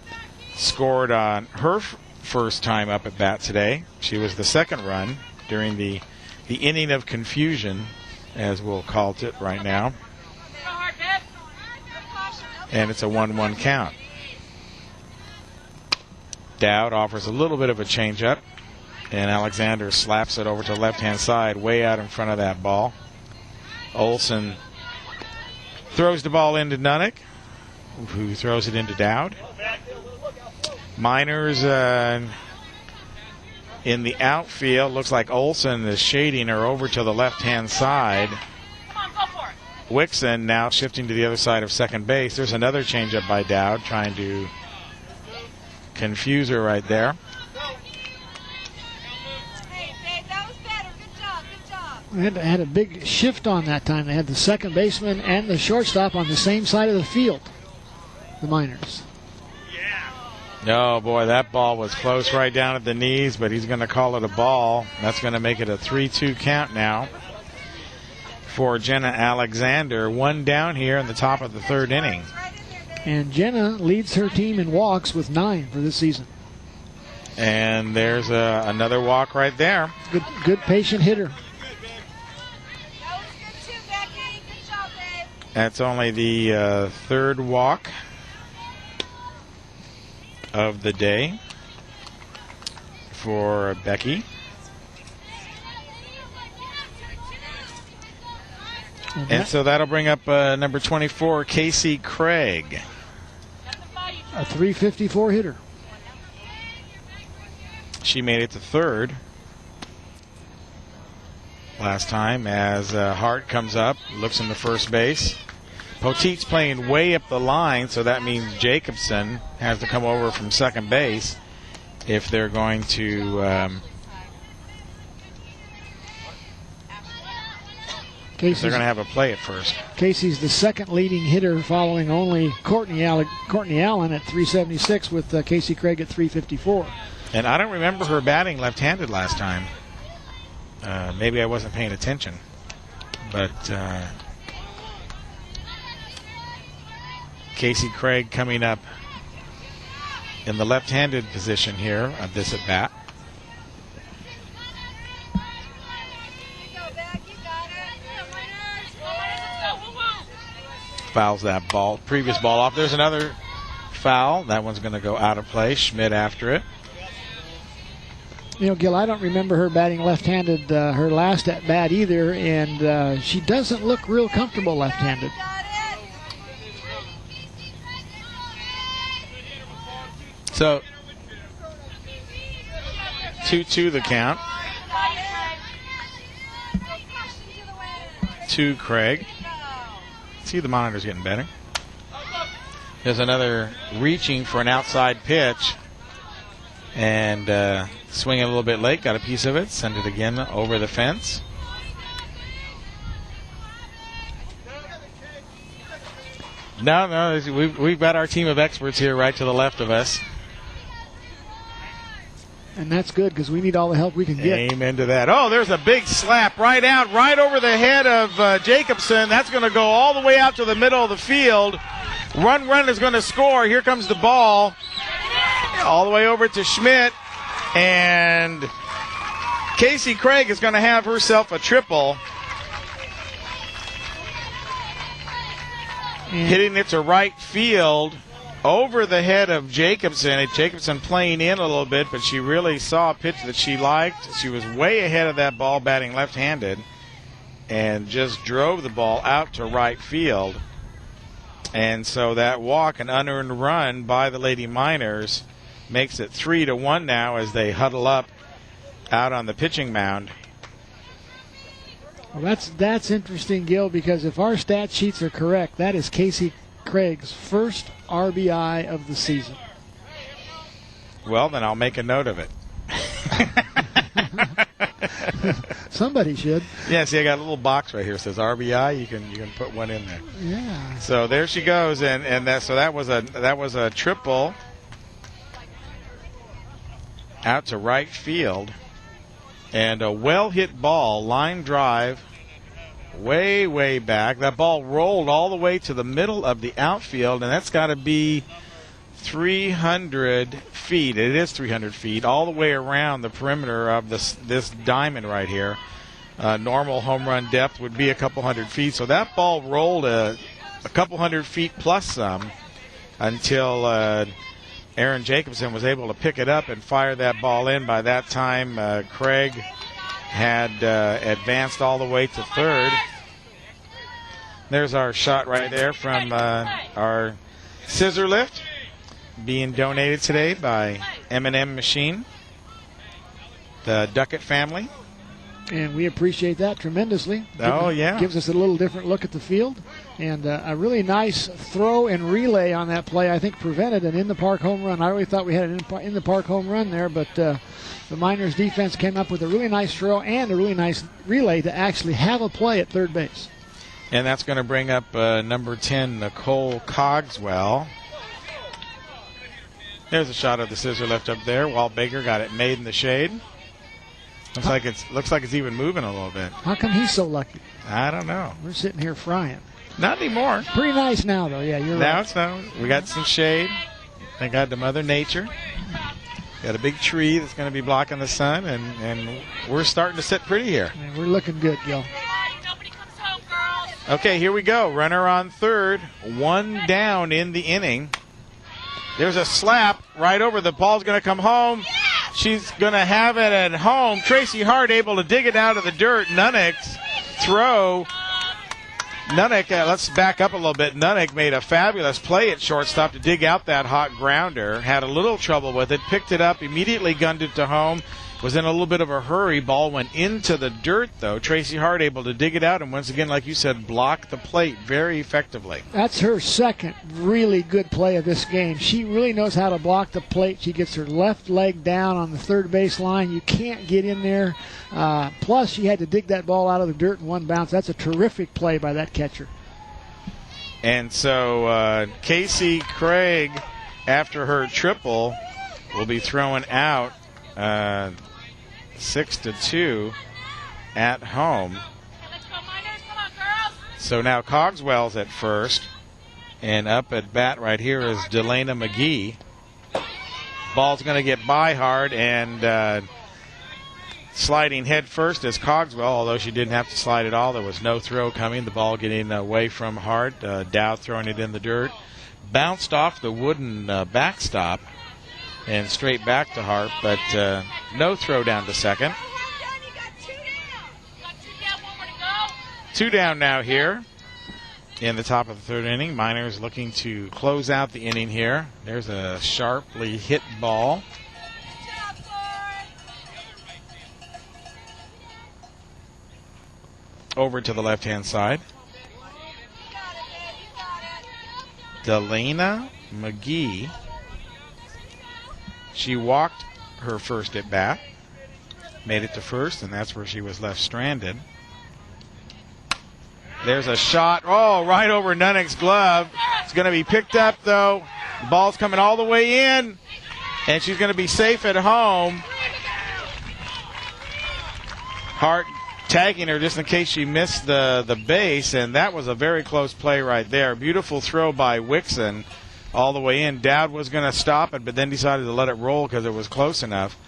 scored on her first time up at bat today. She was the second run during the inning of confusion, as we'll call it right now. And it's a 1-1 count. Dowd offers a little bit of a changeup, and Alexander slaps it over to the left-hand side, way out in front of that ball. Olson throws the ball into Nunnick, who throws it into Dowd. Miners in the outfield. Looks like Olson is shading her over to the left-hand side. Wixon now shifting to the other side of second base. There's another changeup by Dowd, trying to confuse her right there. They had a big shift on that time. They had the second baseman and the shortstop on the same side of the field, the Miners. Oh, boy, that ball was close right down at the knees, but he's going to call it a ball. That's going to make it a 3-2 count now for Jenna Alexander. One down here in the top of the third inning. And Jenna leads her team in walks with 9 for this season. And there's another walk right there. Good patient hitter. That's only the third walk of the day for Becky. And so that'll bring up number 24, Casey Craig. A .354 hitter. She made it to third last time as Hart comes up, looks into first base. Poteet's playing way up the line, so that means Jacobson has to come over from second base if they're going to they're going to have a play at first. Casey's the second leading hitter, following only Courtney Allen at .376 with Casey Craig at .354. And I don't remember her batting left-handed last time. Maybe I wasn't paying attention. But Casey Craig coming up in the left-handed position here of this at-bat. Fouls that ball, previous ball off. There's another foul. That one's going to go out of play. Schmidt after it. You know, Gil, I don't remember her batting left-handed her last at bat either, and she doesn't look real comfortable left-handed. So 2-2 the count. To Craig. See, the monitor's getting better. There's another reaching for an outside pitch. And swinging a little bit late, got a piece of it, send it again over the fence. No, we've got our team of experts here right to the left of us. And that's good because we need all the help we can get. Amen to that. Oh, there's a big slap right out, right over the head of Jacobson. That's going to go all the way out to the middle of the field. Run is going to score. Here comes the ball. All the way over to Schmidt. And Casey Craig is going to have herself a triple. Hitting it to right field over the head of Jacobson. Jacobson playing in a little bit, but she really saw a pitch that she liked. She was way ahead of that ball, batting left-handed, and just drove the ball out to right field. And so that walk, an unearned run by the Lady Miners, makes it 3-1 now as they huddle up out on the pitching mound. Well, that's interesting, Gil, because if our stat sheets are correct, that is Casey Craig's first RBI of the season. Well, then I'll make a note of it. Somebody should. Yeah, see, I got a little box right here that says RBI. You can put one in there. Yeah. So there she goes, and that was a triple out to right field, and a well-hit ball, line drive, way back. That ball rolled all the way to the middle of the outfield, and that's got to be 300 feet. It is 300 feet all the way around the perimeter of this diamond right here. Normal home run depth would be a couple hundred feet. So that ball rolled a couple hundred feet plus some until Aaron Jacobson was able to pick it up and fire that ball in. By that time, Craig had advanced all the way to third. There's our shot right there from our scissor lift, being donated today by M&M Machine, the Duckett family. And we appreciate that tremendously. Oh, yeah. Gives us a little different look at the field. And a really nice throw and relay on that play, I think, prevented an in-the-park home run. I really thought we had an in-the-park home run there, but the Miners defense came up with a really nice throw and a really nice relay to actually have a play at third base. And that's going to bring up number 10, Nicole Cogswell. There's a shot of the scissor lift up there. Walt Baker got it made in the shade. Looks like it's even moving a little bit. How come he's so lucky? I don't know. We're sitting here frying. Not anymore. Pretty nice now, though. Yeah, you're now right. It's no. We got some shade. Thank God to Mother Nature. Got a big tree that's going to be blocking the sun, and we're starting to sit pretty here. And we're looking good, Gil. Okay, here we go. Runner on third. One down in the inning. There's a slap right over. The ball's going to come home. She's going to have it at home. Tracy Hart able to dig it out of the dirt. Nunnick's throw. Nunnick, let's back up a little bit. Nunnick made a fabulous play at shortstop to dig out that hot grounder. Had a little trouble with it. Picked it up, immediately gunned it to home. Was in a little bit of a hurry. Ball went into the dirt, though. Tracy Hart able to dig it out, and once again, like you said, block the plate very effectively. That's her second really good play of this game. She really knows how to block the plate. She gets her left leg down on the third base line. You can't get in there. Plus, she had to dig that ball out of the dirt in one bounce. That's a terrific play by that catcher. And so Casey Craig, after her triple, will be throwing out 6-2 at home. So now Cogswell's at first, and up at bat right here is Delana McGee. Ball's going to get by Hart, and sliding head first is Cogswell, although she didn't have to slide at all. There was no throw coming. The ball getting away from Hart. Dow throwing it in the dirt. Bounced off the wooden backstop and straight back to Hart, but no throw down to second. Two down now here in the top of the third inning. Miners looking to close out the inning here. There's a sharply hit ball. Over to the left-hand side. Delana McGee. She walked her first at bat, made it to first, and that's where she was left stranded. There's a shot, right over Nunnick's glove. It's going to be picked up, though. The ball's coming all the way in, and she's going to be safe at home. Hart tagging her just in case she missed the base, and that was a very close play right there. Beautiful throw by Wixon. All the way in. Dowd was going to stop it, but then decided to let it roll because it was close enough.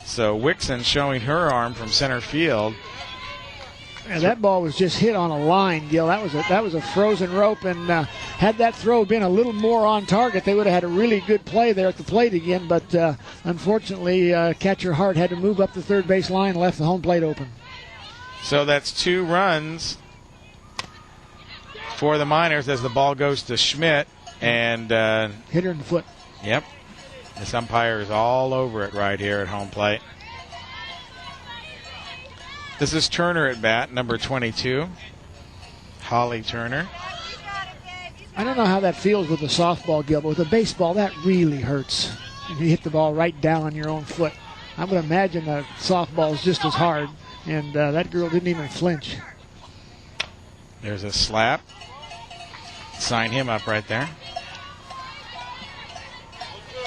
So Wixon showing her arm from center field. And that ball was just hit on a line, Gil. That was a frozen rope, and had that throw been a little more on target, they would have had a really good play there at the plate again. But unfortunately, catcher Hart had to move up the third base line and left the home plate open. So that's 2 runs for the Miners as the ball goes to Schmidt. And hit her in the foot. Yep. This umpire is all over it right here at home plate. This is Turner at bat, number 22. Holly Turner. I don't know how that feels with the softball, Gil, but with the baseball, that really hurts. If you hit the ball right down on your own foot. I would imagine the softball is just as hard, and that girl didn't even flinch. There's a slap. Sign him up right there.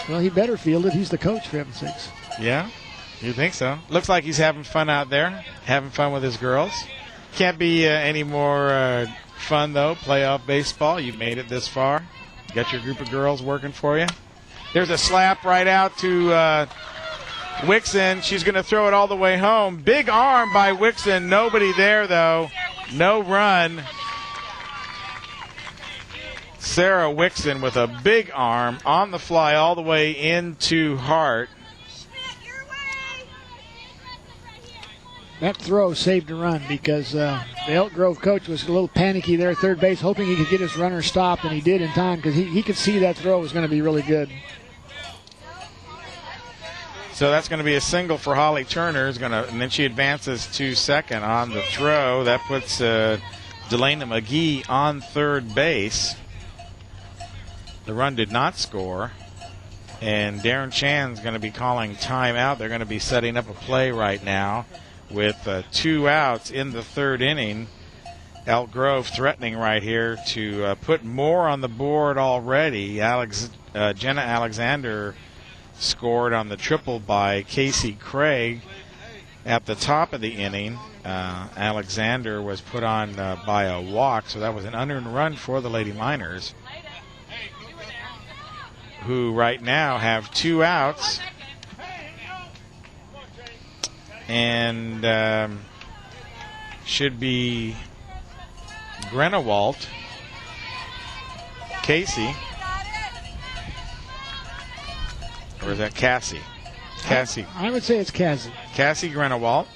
Well, he better field it. He's the coach, for heaven's sakes. Yeah, you think so. Looks like he's having fun out there, having fun with his girls. Can't be any more fun, though, playoff baseball. You've made it this far. Got your group of girls working for you. There's a slap right out to Wixon. She's going to throw it all the way home. Big arm by Wixon. Nobody there, though. No run. Sarah Wixon with a big arm on the fly all the way into Hart. That throw saved a run because the Elk Grove coach was a little panicky there at third base, hoping he could get his runner stopped, and he did in time because he could see that throw was going to be really good. So that's going to be a single for Holly Turner, and then she advances to second on the throw. That puts Delana McGee on third base. The run did not score, and Darren Chan's going to be calling timeout. They're going to be setting up a play right now with 2 outs in the third inning. Elk Grove threatening right here to put more on the board already. Jenna Alexander scored on the triple by Casey Craig at the top of the inning. Alexander was put on by a walk, so that was an unearned run for the Lady Miners, who right now have 2 outs. And should be Grenewalt, Casey, or is that Cassie? Cassie. I would say it's Cassie. Cassie Grenewalt.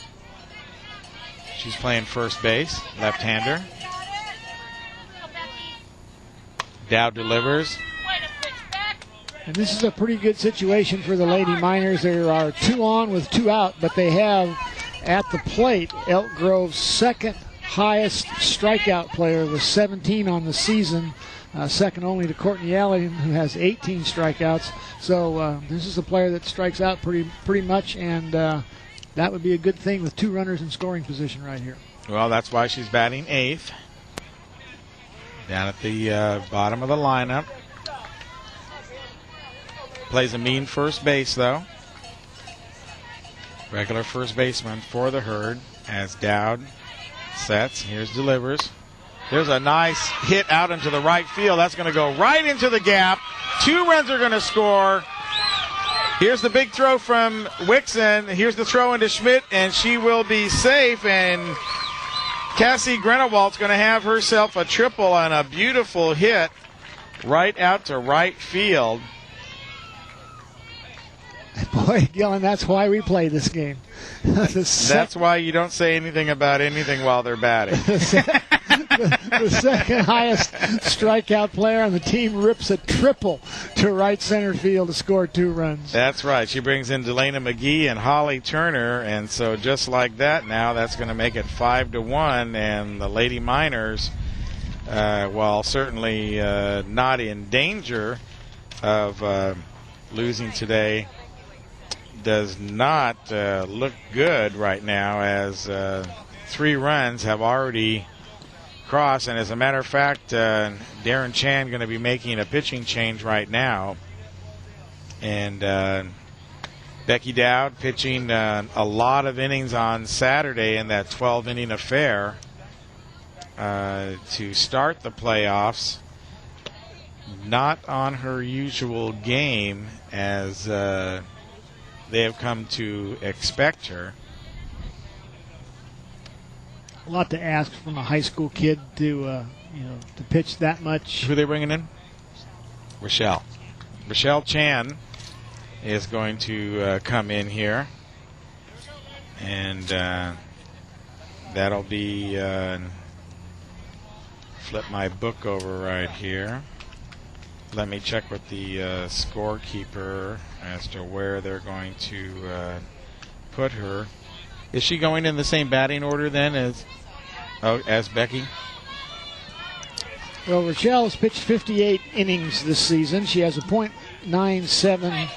She's playing first base, left-hander. Dow delivers. And this is a pretty good situation for the Lady Miners. There are 2 on with 2 out, but they have at the plate Elk Grove's second highest strikeout player with 17 on the season, second only to Courtney Allen, who has 18 strikeouts. So this is a player that strikes out pretty much, and that would be a good thing with 2 runners in scoring position right here. Well, that's why she's batting 8th. Down at the bottom of the lineup. Plays a mean first base, though. Regular first baseman for the Herd as Dowd sets. Here's delivers. There's a nice hit out into the right field. That's going to go right into the gap. 2 runs are going to score. Here's the big throw from Wixon. Here's the throw into Schmidt, and she will be safe. And Cassie Grenewalt's going to have herself a triple on a beautiful hit right out to right field. Boy, Gillen, that's why we play this game. That's why you don't say anything about anything while they're batting. The second highest strikeout player on the team rips a triple to right center field to score 2 runs. That's right. She brings in Delana McGee and Holly Turner, and so just like that now, that's going to make it 5-1, and the Lady Miners, while certainly not in danger of losing today, does not look good right now, as 3 runs have already crossed. And as a matter of fact, Darren Chan going to be making a pitching change right now. And Becky Dowd pitching a lot of innings on Saturday in that 12-inning affair to start the playoffs. Not on her usual game, as they have come to expect her. A lot to ask from a high school kid to pitch that much. Who are they bringing in? Rochelle Chan is going to come in here, and that'll be flip my book over right here. Let me check with the scorekeeper as to where they're going to put her. Is she going in the same batting order then as Becky? Well, Rochelle's pitched 58 innings this season. She has a .97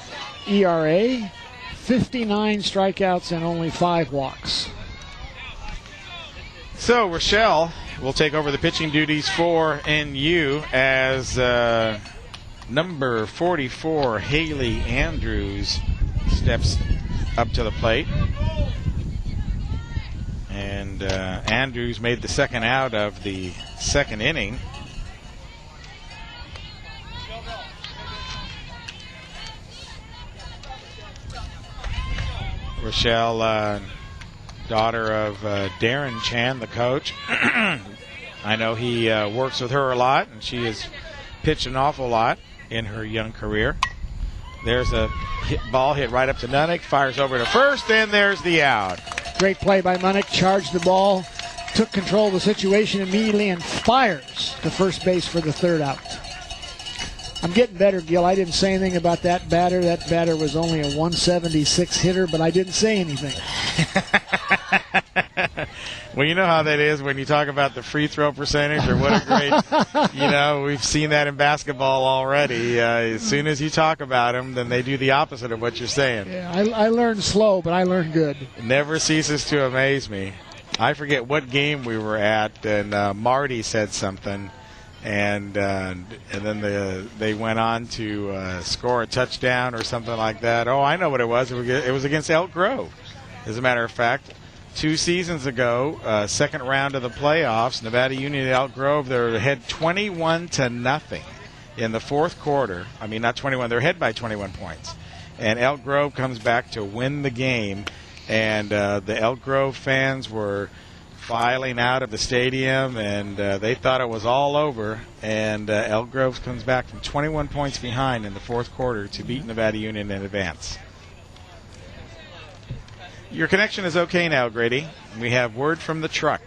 ERA, 59 strikeouts, and only 5 walks. So Rochelle will take over the pitching duties for NU as number 44, Haley Andrews, steps up to the plate. And Andrews made the second out of the second inning. Rochelle, daughter of Darren Chan, the coach. I know he works with her a lot, and she has pitched an awful lot in her young career. There's a ball hit right up to Nunnick, fires over to first, and there's the out. Great play by Munnick, charged the ball, took control of the situation immediately, and fires to first base for the third out. I'm getting better, Gil. I didn't say anything about that batter. That batter was only a 176 hitter, but I didn't say anything. Well, you know how that is when you talk about the free throw percentage or what a great, we've seen that in basketball already. As soon as you talk about them, then they do the opposite of what you're saying. Yeah, I learned slow, but I learned good. It never ceases to amaze me. I forget what game we were at, and Marty said something, and then they went on to score a touchdown or something like that. Oh, I know what it was. It was against Elk Grove, as a matter of fact. 2 seasons ago, second round of the playoffs, Nevada Union and Elk Grove, they're ahead 21-0 in the fourth quarter. I mean, not 21, they're ahead by 21 points. And Elk Grove comes back to win the game, and the Elk Grove fans were filing out of the stadium, and they thought it was all over. And Elk Grove comes back from 21 points behind in the fourth quarter to beat Nevada Union in advance. Your connection is okay now, Grady. We have word from the truck.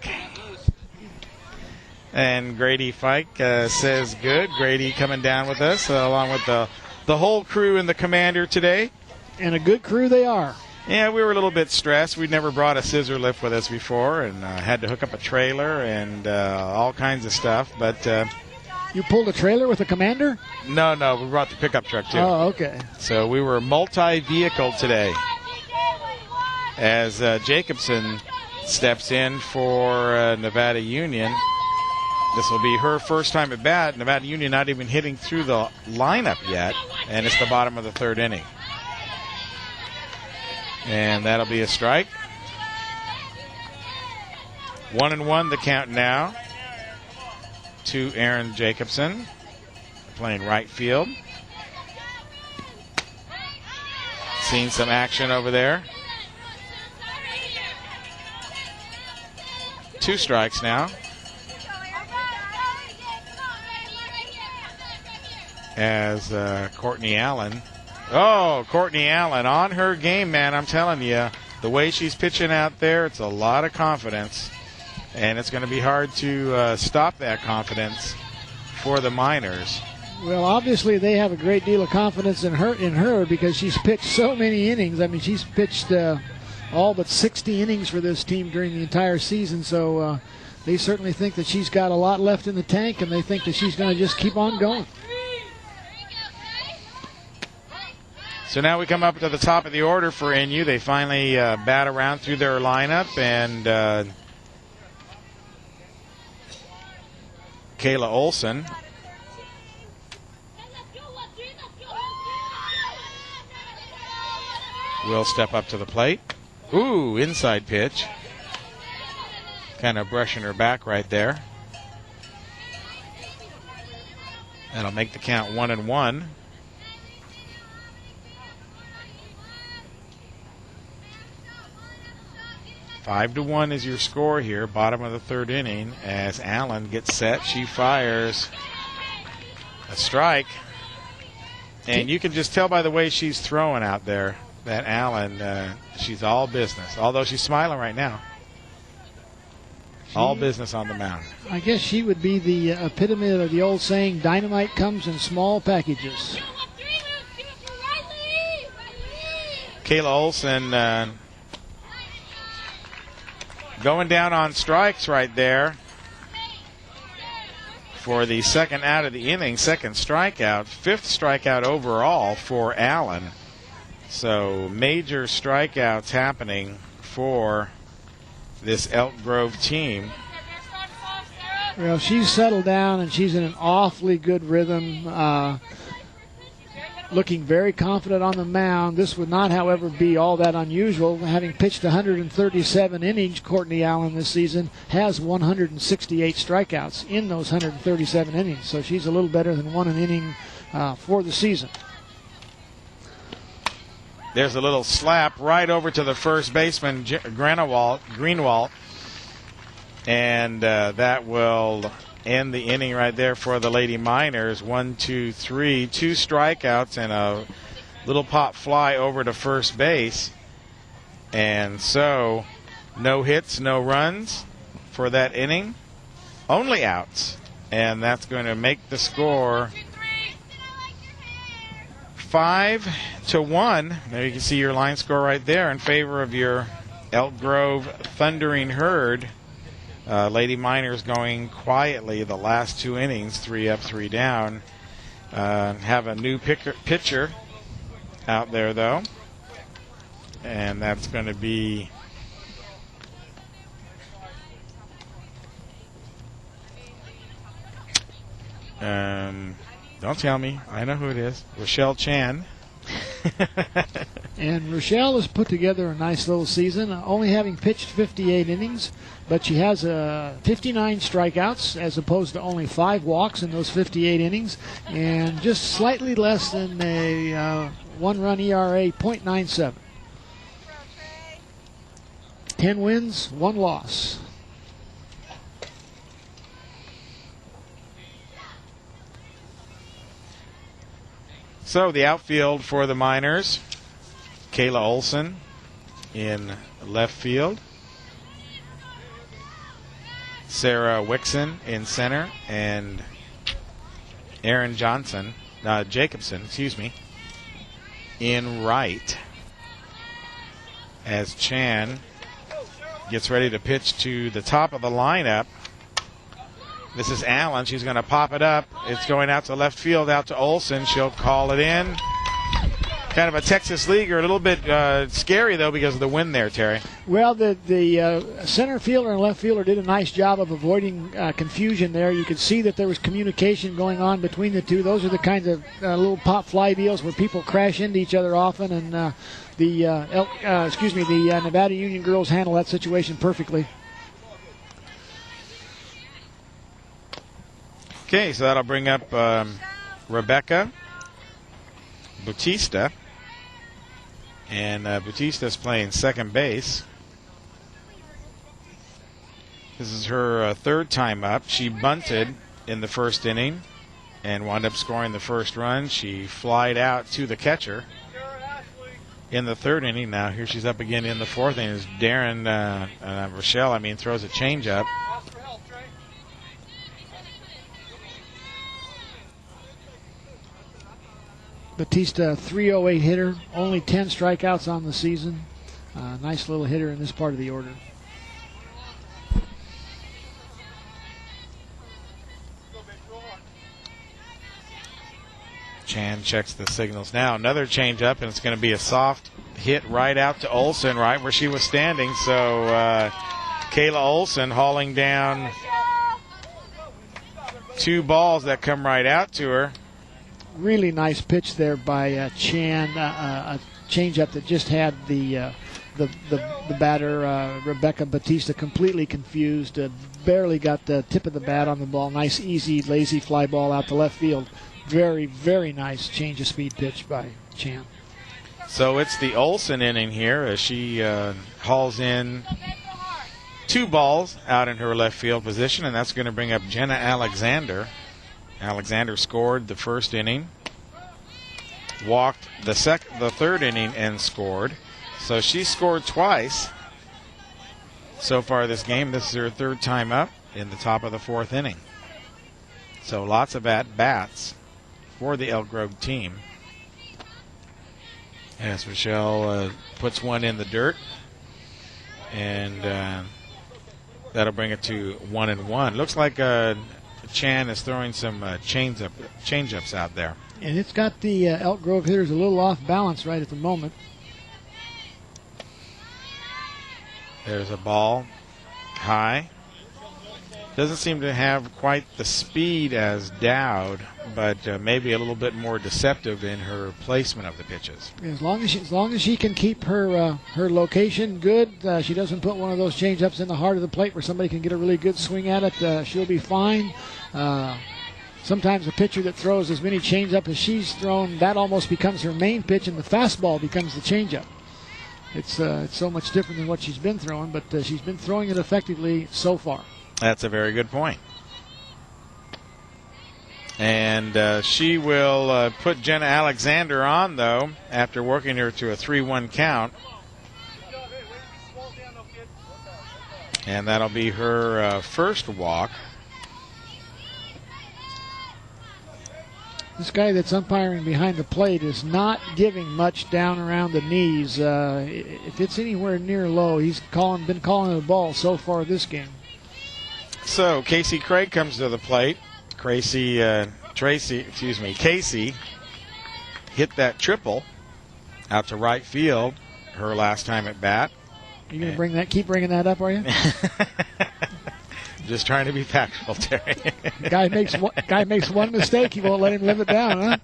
And Grady Fike says good. Grady coming down with us along with the whole crew and the commander today. And a good crew they are. Yeah, we were a little bit stressed. We'd never brought a scissor lift with us before and had to hook up a trailer and all kinds of stuff. But you pulled a trailer with the commander? No, we brought the pickup truck too. Oh, okay. So we were multi-vehicle today. As Jacobson steps in for Nevada Union. This will be her first time at bat. Nevada Union not even hitting through the lineup yet, and it's the bottom of the third inning. And that'll be a strike. 1-1 the count now to Aaron Jacobson, playing right field. Seen some action over there. 2 strikes now. As Courtney Allen. Oh, Courtney Allen on her game, man. I'm telling you, the way she's pitching out there, it's a lot of confidence. And it's going to be hard to stop that confidence for the Miners. Well, obviously they have a great deal of confidence in her because she's pitched so many innings. I mean, she's pitched all but 60 innings for this team during the entire season, so they certainly think that she's got a lot left in the tank, and they think that she's going to just keep on going. So now we come up to the top of the order for NU. They finally bat around through their lineup, and Kayla Olson will step up to the plate. Ooh, inside pitch. Kind of brushing her back right there. That'll make the count 1-1. Five to 1 is your score here, bottom of the third inning. As Allen gets set, she fires a strike. And you can just tell by the way she's throwing out there that Allen, she's all business. Although she's smiling right now. All business on the mound. I guess she would be the epitome of the old saying, dynamite comes in small packages. Kayla Olson going down on strikes right there for the second out of the inning, second strikeout, fifth strikeout overall for Allen. So major strikeouts happening for this Elk Grove team. Well, she's settled down and she's in an awfully good rhythm, looking very confident on the mound. This would not, however, be all that unusual. Having pitched 137 innings, Courtney Allen this season has 168 strikeouts in those 137 innings. So she's a little better than an inning for the season. There's a little slap right over to the first baseman, Greenwald. And that will end the inning right there for the Lady Miners. 1, 2, 3, 2 strikeouts and a little pop fly over to first base. And so no hits, no runs for that inning. Only outs. And that's going to make the score 5-1. There you can see your line score right there in favor of your Elk Grove Thundering Herd. Lady Miners going quietly the last 2 innings, 3 up, 3 down. Have a new pitcher out there, though. And that's going to be don't tell me. I know who it is. Rochelle Chan. And Rochelle has put together a nice little season, only having pitched 58 innings, but she has 59 strikeouts as opposed to only 5 walks in those 58 innings, and just slightly less than a 1-run ERA, .97. 10 wins, 1 loss. So the outfield for the Miners, Kayla Olson in left field, Sarah Wixon in center, and Aaron Jacobson, in right, as Chan gets ready to pitch to the top of the lineup. This is Allen. She's going to pop it up. It's going out to left field, out to Olson. She'll call it in. Kind of a Texas leaguer. A little bit scary, though, because of the wind there, Terry. Well, the center fielder and left fielder did a nice job of avoiding confusion there. You could see that there was communication going on between the two. Those are the kinds of little pop fly deals where people crash into each other often, and the Nevada Union girls handle that situation perfectly. Okay, so that'll bring up Rebecca Bautista. And Bautista's playing second base. This is her third time up. She bunted in the first inning and wound up scoring the first run. She flied out to the catcher in the third inning. Now here she's up again in the fourth inning. As Rochelle throws a changeup. Batista, 308 hitter, only 10 strikeouts on the season. Nice little hitter in this part of the order. Chan checks the signals now. Another changeup, and it's going to be a soft hit right out to Olson, right where she was standing. So Kayla Olson hauling down 2 balls that come right out to her. Really nice pitch there by Chan, a changeup that just had the batter, Rebecca Batista, completely confused. Barely got the tip of the bat on the ball. Nice, easy, lazy fly ball out to left field. Very, very nice change of speed pitch by Chan. So it's the Olson inning here as she hauls in 2 balls out in her left field position, and that's going to bring up Jenna Alexander. Alexander scored the first inning, walked the third inning, and scored. So she scored twice so far this game. This is her third time up in the top of the fourth inning. So lots of at-bats for the Elk Grove team. As Michelle puts one in the dirt. And That'll bring it to 1-1. Looks like Chan is throwing some change-ups out there. And it's got the Elk Grove hitters a little off balance right at the moment. There's a ball high. Doesn't seem to have quite the speed as Dowd, but maybe a little bit more deceptive in her placement of the pitches. As long as she can keep her location good, she doesn't put one of those change-ups in the heart of the plate where somebody can get a really good swing at it, she'll be fine. Sometimes a pitcher that throws as many change-up as she's thrown, that almost becomes her main pitch, and the fastball becomes the change-up. It's so much different than what she's been throwing, but she's been throwing it effectively so far. That's a very good point. And she will put Jenna Alexander on, though, after working her to a 3-1 count. And that'll be her first walk. This guy that's umpiring behind the plate is not giving much down around the knees. If it's anywhere near low, he's been calling the ball so far this game. So Casey Craig comes to the plate. Casey hit that triple out to right field her last time at bat. Are you going to keep bringing that up, are you? Just trying to be factual, Terry. Guy makes one mistake, he won't let him live it down, huh?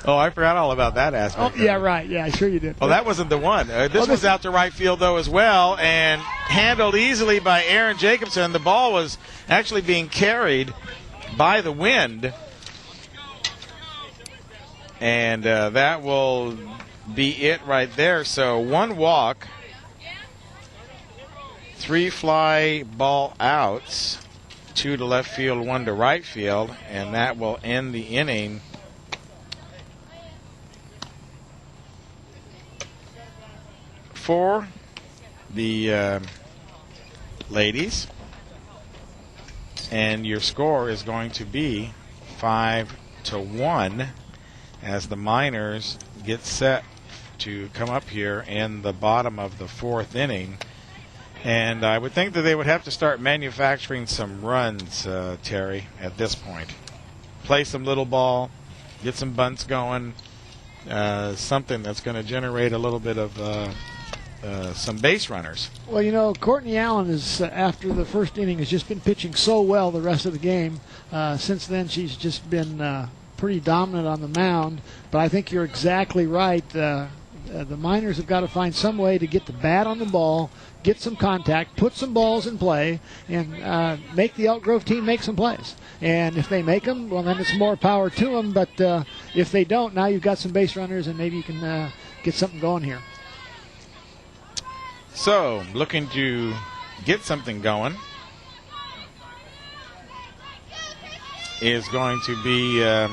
Oh, I forgot all about that aspect. Oh, yeah, right. Yeah, sure you did. Oh, that wasn't the one. This was out to right field, though, as well, and handled easily by Aaron Jacobson. The ball was actually being carried by the wind, and that will be it right there. So 1 walk, 3 fly ball outs, 2 to left field, 1 to right field, and that will end the inning. For the ladies, and your score is going to be 5-1 as the Miners get set to come up here in the bottom of the 4th inning. And I would think that they would have to start manufacturing some runs, Terry, at this point. Play some little ball, get some bunts going, something that's going to generate a little bit of some base runners. Well, Courtney Allen is, after the first inning, has just been pitching so well the rest of the game. Since then, she's just been pretty dominant on the mound. But I think you're exactly right. The Miners have got to find some way to get the bat on the ball, get some contact, put some balls in play, and make the Elk Grove team make some plays. And if they make them, well, then it's more power to them. But if they don't, now you've got some base runners, and maybe you can get something going here. So, looking to get something going is going to be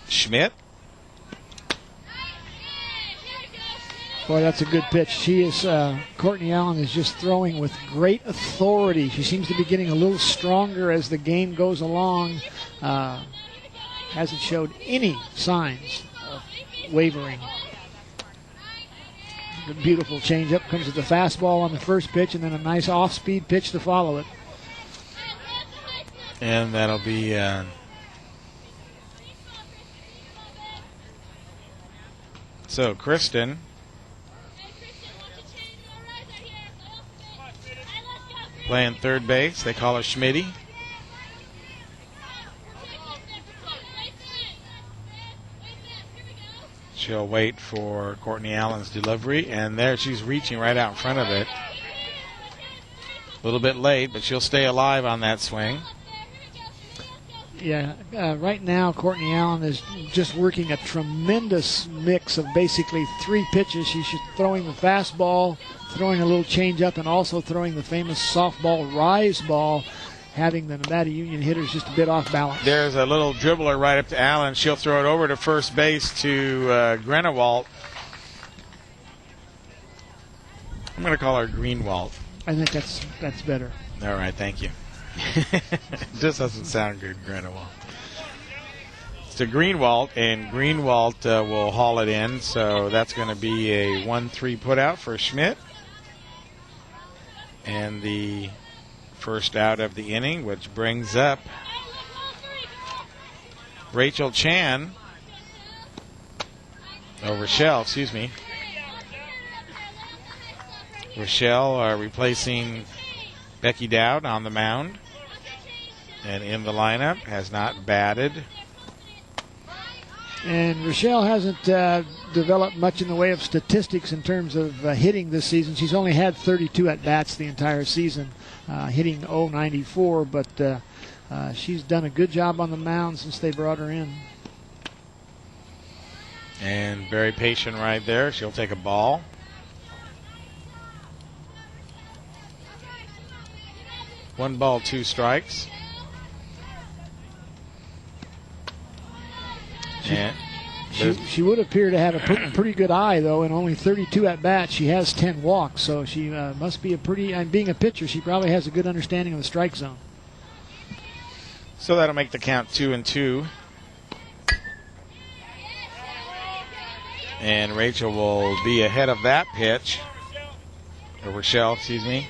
Schmidt. Boy, that's a good pitch. Courtney Allen is just throwing with great authority. She seems to be getting a little stronger as the game goes along. Hasn't showed any signs of wavering. The beautiful changeup comes with the fastball on the first pitch, and then a nice off-speed pitch to follow it. And that'll be so Kristen playing third base. They call her Schmitty. She'll wait for Courtney Allen's delivery, and there she's reaching right out in front of it. A little bit late, but she'll stay alive on that swing. Yeah, right now Courtney Allen is just working a tremendous mix of basically 3 pitches. She's throwing the fastball, throwing a little changeup, and also throwing the famous softball rise ball, having the Nevada Union hitters just a bit off balance. There's a little dribbler right up to Allen. She'll throw it over to first base to Grenewalt. I'm going to call her Greenwalt. I think that's better. All right, thank you. Just doesn't sound good, Grenewalt. It's to Greenwalt, and Greenwalt will haul it in, so that's going to be a 1-3 put out for Schmidt. And the first out of the inning, which brings up Rachel Chan. Oh, Rochelle, excuse me. Rochelle replacing Becky Dowd on the mound. And in the lineup, has not batted. And Rochelle hasn't developed much in the way of statistics in terms of hitting this season. She's only had 32 at-bats the entire season, hitting .094, but she's done a good job on the mound since they brought her in. And very patient right there. She'll take a ball. One ball, two strikes. She would appear to have a pretty good eye, though, in only 32 at-bats. She has 10 walks, so she must be being a pitcher, she probably has a good understanding of the strike zone. So that'll make the count 2-2. And Rachel will be ahead of that pitch. Or Rochelle, excuse me.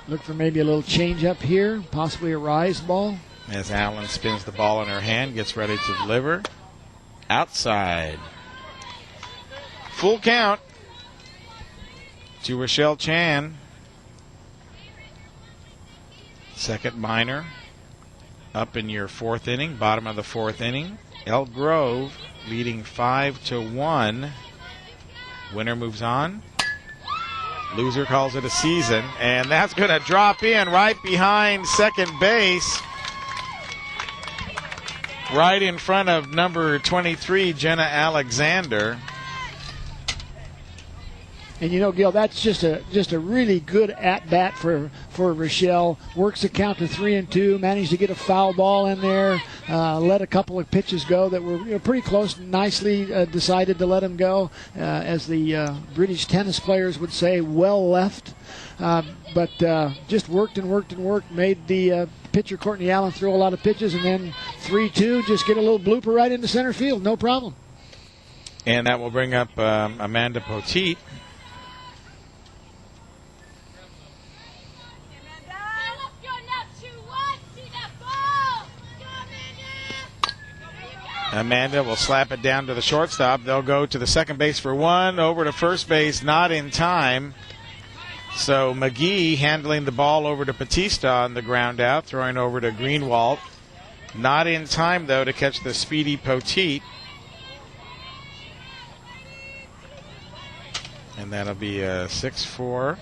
Look for maybe a little change up here, possibly a rise ball. As Allen spins the ball in her hand, gets ready to deliver. Outside. Full count to Rochelle Chan. Second minor up in your fourth inning, bottom of the fourth inning. Elk Grove leading 5-1. Winner moves on. Loser calls it a season, and that's going to drop in right behind second base, right in front of number 23, Jenna Alexander. And you know, Gil, that's just a really good at bat for Rochelle. Works the count to 3-2. Managed to get a foul ball in there. Let a couple of pitches go that were pretty close. Nicely decided to let them go, as the British tennis players would say, well left. But just worked and worked and worked. Made the pitcher Courtney Allen throw a lot of pitches, and then 3-2. Just get a little blooper right into center field. No problem. And that will bring up Amanda Poteet. Amanda will slap it down to the shortstop. They'll go to the second base for one, over to first base, not in time. So McGee handling the ball over to Batista on the ground out, throwing over to Greenwald. Not in time, though, to catch the speedy Poteet. And that'll be a 6-4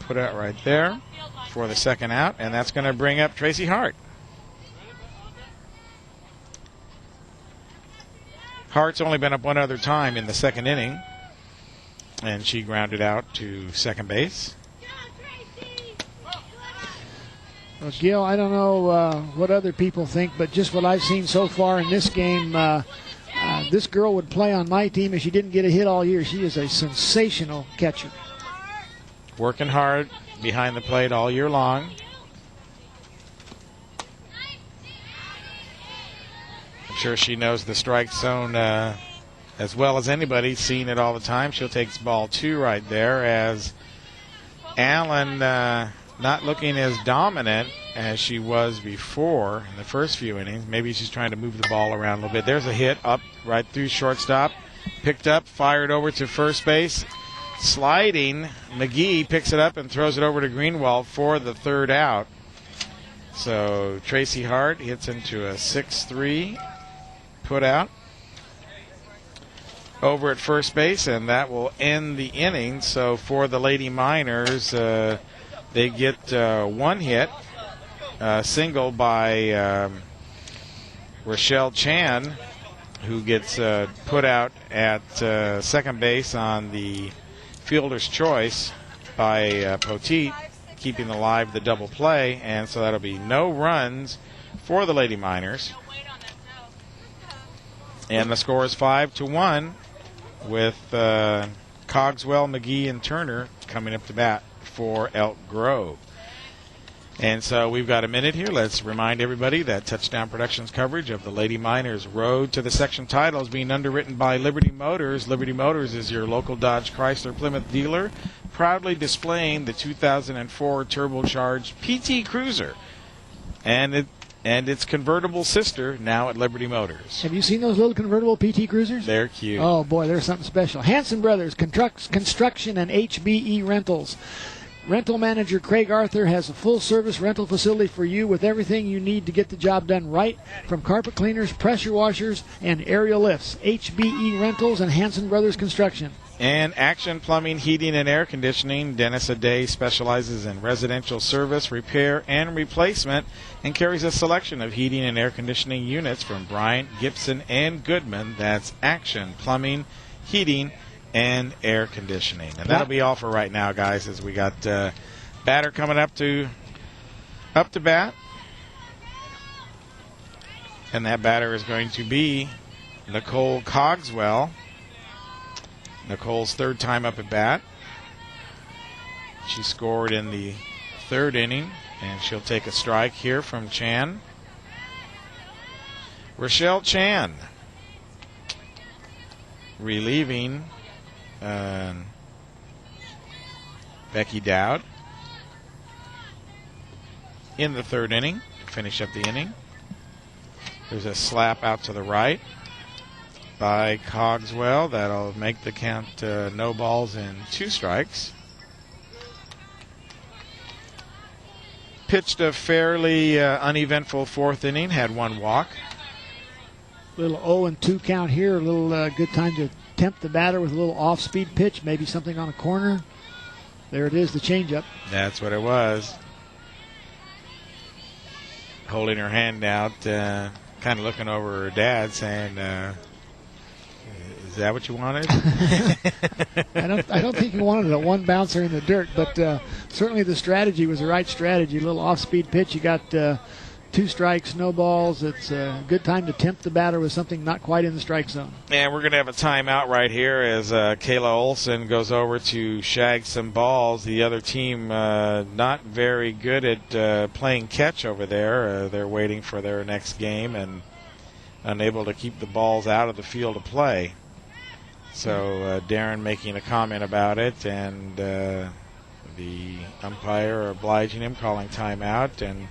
put out right there for the second out. And that's going to bring up Tracy Hart. Hart's only been up one other time in the second inning, and she grounded out to second base. Well, Gil, I don't know what other people think, but just what I've seen so far in this game, this girl would play on my team if she didn't get a hit all year. She is a sensational catcher. Working hard behind the plate all year long. I'm sure she knows the strike zone as well as anybody, seeing it all the time. She'll take ball two right there, as Allen not looking as dominant as she was before in the first few innings. Maybe she's trying to move the ball around a little bit. There's a hit up right through shortstop. Picked up, fired over to first base. Sliding, McGee picks it up and throws it over to Greenwald for the third out. So Tracy Hart hits into a 6-3 put out over at first base, and that will end the inning. So for the Lady Miners, they get one hit, single by Rochelle Chan, who gets put out at second base on the fielder's choice by Poteet, keeping alive the double play, and so that'll be no runs for the Lady Miners. And the score is 5-1 with Cogswell, McGee, and Turner coming up to bat for Elk Grove. And so we've got a minute here. Let's remind everybody that Touchdown Productions coverage of the Lady Miners Road to the Section title is being underwritten by Liberty Motors. Liberty Motors is your local Dodge Chrysler Plymouth dealer, proudly displaying the 2004 turbocharged PT Cruiser and its convertible sister now at Liberty Motors. Have you seen those little convertible PT Cruisers? They're cute. Oh, boy, they're something special. Hanson Brothers, Construction and HBE Rentals. Rental manager Craig Arthur has a full-service rental facility for you with everything you need to get the job done right, from carpet cleaners, pressure washers, and aerial lifts. HBE Rentals and Hanson Brothers Construction. And Action Plumbing, Heating, and Air Conditioning. Dennis Aday specializes in residential service, repair, and replacement, and carries a selection of heating and air conditioning units from Bryant, Gibson, and Goodman. That's Action Plumbing, Heating, and Air Conditioning. And that'll be all for right now, guys, as we got batter coming up to bat. And that batter is going to be Nicole Cogswell. Nicole's third time up at bat. She scored in the third inning, and she'll take a strike here from Chan. Rochelle Chan relieving Becky Dowd in the third inning to finish up the inning. There's a slap out to the right by Cogswell. That'll make the count no balls and 2 strikes. Pitched a fairly uneventful fourth inning, had 1 walk. Little 0-2 count here. A little good time to tempt the batter with a little off-speed pitch, maybe something on a corner. There it is, the changeup. That's what it was. Holding her hand out, kind of looking over her dad, saying, "Is that what you wanted?" I don't think he wanted a one bouncer in the dirt, but certainly the strategy was the right strategy. A little off-speed pitch. You got 2 strikes, no balls. It's a good time to tempt the batter with something not quite in the strike zone. And we're going to have a timeout right here as Kayla Olson goes over to shag some balls. The other team not very good at playing catch over there. They're waiting for their next game and unable to keep the balls out of the field of play. So Darren making a comment about it, and the umpire obliging him, calling timeout. And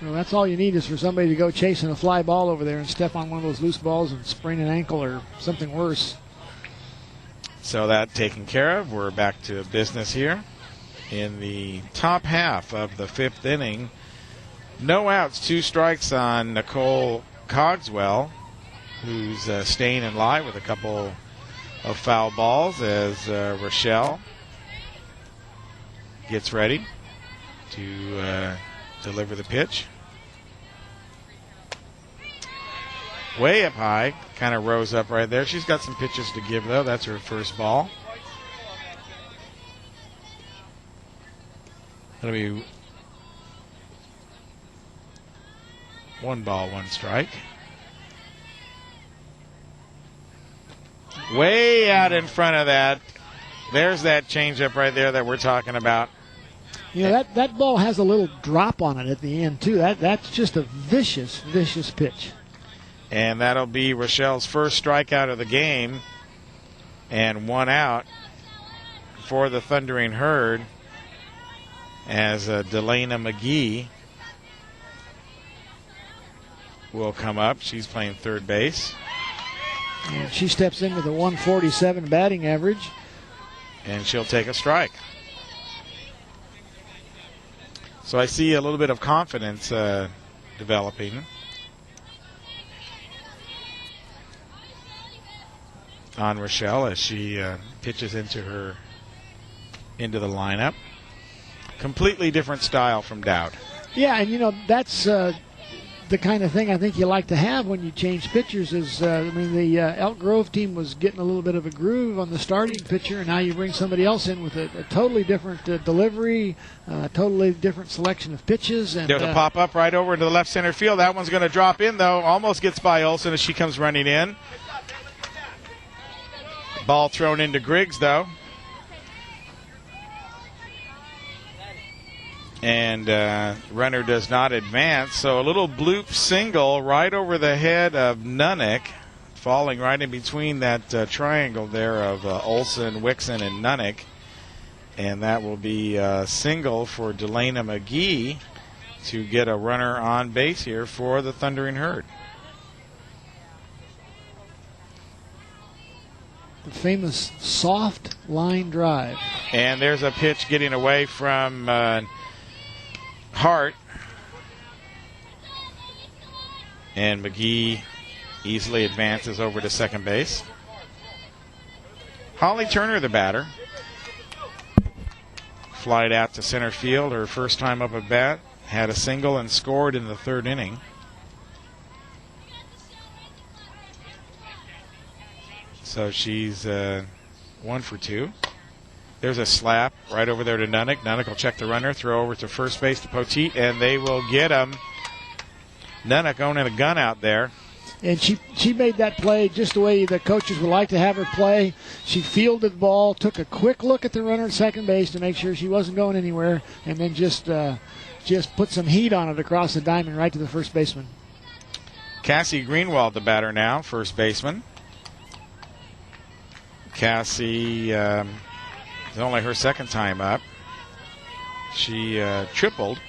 well, that's all you need is for somebody to go chasing a fly ball over there and step on one of those loose balls and sprain an ankle or something worse. So that taken care of. We're back to business here in the top half of the 5th inning. No outs, 2 strikes on Nicole Cogswell, who's staying in line with a couple of foul balls as Rochelle gets ready to deliver the pitch. Way up high, kind of rose up right there. She's got some pitches to give, though. That's her first ball. That'll be 1 ball, 1 strike. Way out in front of that. There's that changeup right there that we're talking about. You know, that ball has a little drop on it at the end, too. That's just a vicious, vicious pitch. And that'll be Rochelle's first strikeout of the game, and 1 out for the Thundering Herd as Delana McGee will come up. She's playing third base. And she steps in with a 147 batting average. And she'll take a strike. So I see a little bit of confidence developing on Rochelle as she pitches into the lineup. Completely different style from Dowd. Yeah, and you know, that's the kind of thing I think you like to have when you change pitchers is, the Elk Grove team was getting a little bit of a groove on the starting pitcher, and now you bring somebody else in with a totally different delivery, totally different selection of pitches. And there's a pop up right over into the left center field. That one's going to drop in, though. Almost gets by Olson as she comes running in. Ball thrown into Griggs, though. And runner does not advance. So a little bloop single right over the head of Nunnick, falling right in between that triangle there of Olson, Wixon, and Nunnick. And that will be a single for Delana McGee to get a runner on base here for the Thundering Herd. The famous soft line drive. And there's a pitch getting away from Hart. And McGee easily advances over to second base. Holly Turner, the batter. Flied out to center field, her first time up at bat. Had a single and scored in the third inning. So she's 1 for 2. There's a slap right over there to Nunnick. Nunnick will check the runner, throw over to first base to Poteet, and they will get him. Nunnick owning a gun out there. And she made that play just the way the coaches would like to have her play. She fielded the ball, took a quick look at the runner at second base to make sure she wasn't going anywhere, and then just put some heat on it across the diamond right to the first baseman. Cassie Greenwald, the batter now, first baseman. Cassie is only her second time up. She tripled.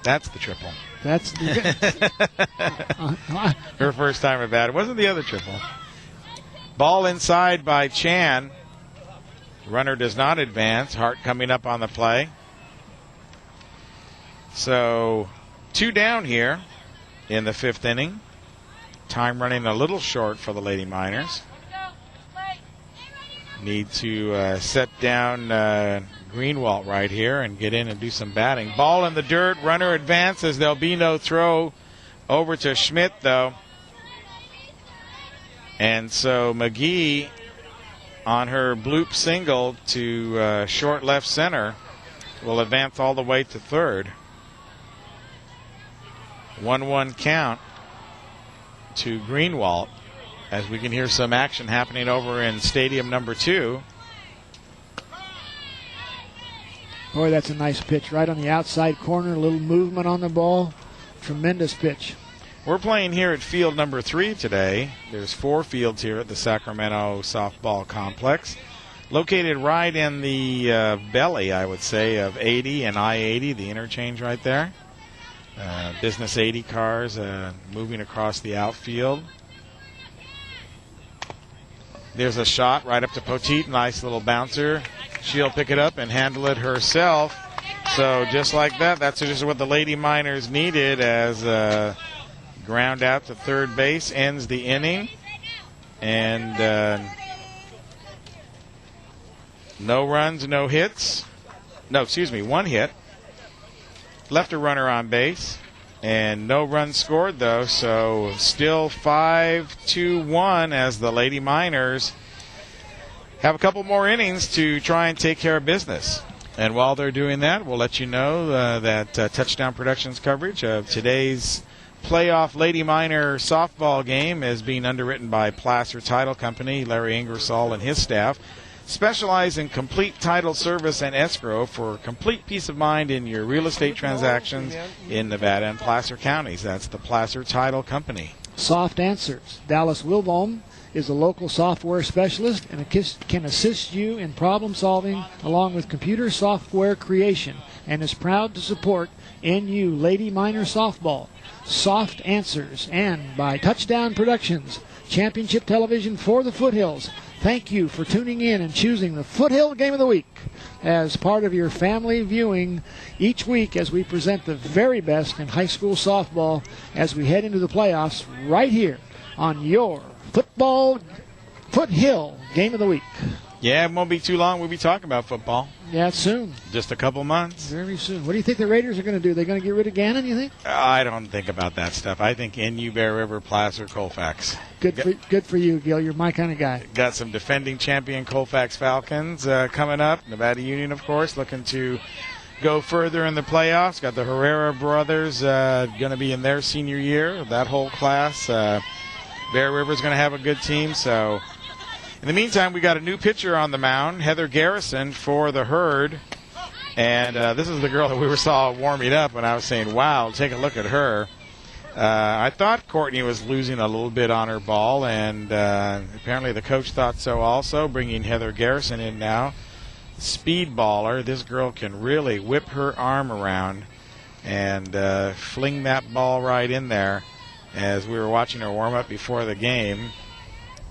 That's the triple. That's her first time at bat. It wasn't the other triple. Ball inside by Chan. Runner does not advance. Hart coming up on the play. So 2 down here in the 5th inning. Time running a little short for the Lady Miners. Need to set down Greenwald right here and get in and do some batting. Ball in the dirt. Runner advances. There'll be no throw over to Schmidt, though. And so McGee on her bloop single to short left center will advance all the way to third. 1-1 count to Greenwald, as we can hear some action happening over in stadium number 2. Boy, that's a nice pitch. Right on the outside corner, a little movement on the ball. Tremendous pitch. We're playing here at field number 3 today. There's 4 fields here at the Sacramento Softball Complex. Located right in the belly, I would say, of 80 and I-80, the interchange right there. Business 80 cars moving across the outfield. There's a shot right up to Poteet. Nice little bouncer. She'll pick it up and handle it herself. So just like that, that's just what the Lady Miners needed, as ground out to third base ends the inning. And no runs, no hits. No, excuse me, 1 hit. Left a runner on base. And no runs scored, though, so still 5-2-1 as the Lady Miners have a couple more innings to try and take care of business. And while they're doing that, we'll let you know that Touchdown Productions coverage of today's playoff Lady Miner softball game is being underwritten by Placer Title Company. Larry Ingersoll and his staff specialize in complete title service and escrow for complete peace of mind in your real estate transactions in Nevada and Placer counties. That's the Placer Title Company. Soft Answers. Dallas Wilbaum is a local software specialist and can assist you in problem solving along with computer software creation, and is proud to support NU Lady Miner Softball. Soft Answers, and by Touchdown Productions, championship television for the Foothills. Thank you for tuning in and choosing the Foothill Game of the Week as part of your family viewing each week as we present the very best in high school softball as we head into the playoffs right here on your Foothill Game of the Week. Yeah, it won't be too long. We'll be talking about football. Yeah, soon. Just a couple months. Very soon. What do you think the Raiders are going to do? They're going to get rid of Gannon, you think? I don't think about that stuff. I think NU, Bear River, Placer, Colfax. Good for you, Gil. You're my kind of guy. Got some defending champion Colfax Falcons coming up. Nevada Union, of course, looking to go further in the playoffs. Got the Herrera brothers going to be in their senior year. That whole class. Bear River's going to have a good team, so... In the meantime, we got a new pitcher on the mound, Heather Garrison for the Herd. And this is the girl that we saw warming up, and I was saying, wow, take a look at her. I thought Courtney was losing a little bit on her ball, and apparently the coach thought so also, bringing Heather Garrison in now. Speed baller. This girl can really whip her arm around and fling that ball right in there as we were watching her warm up before the game.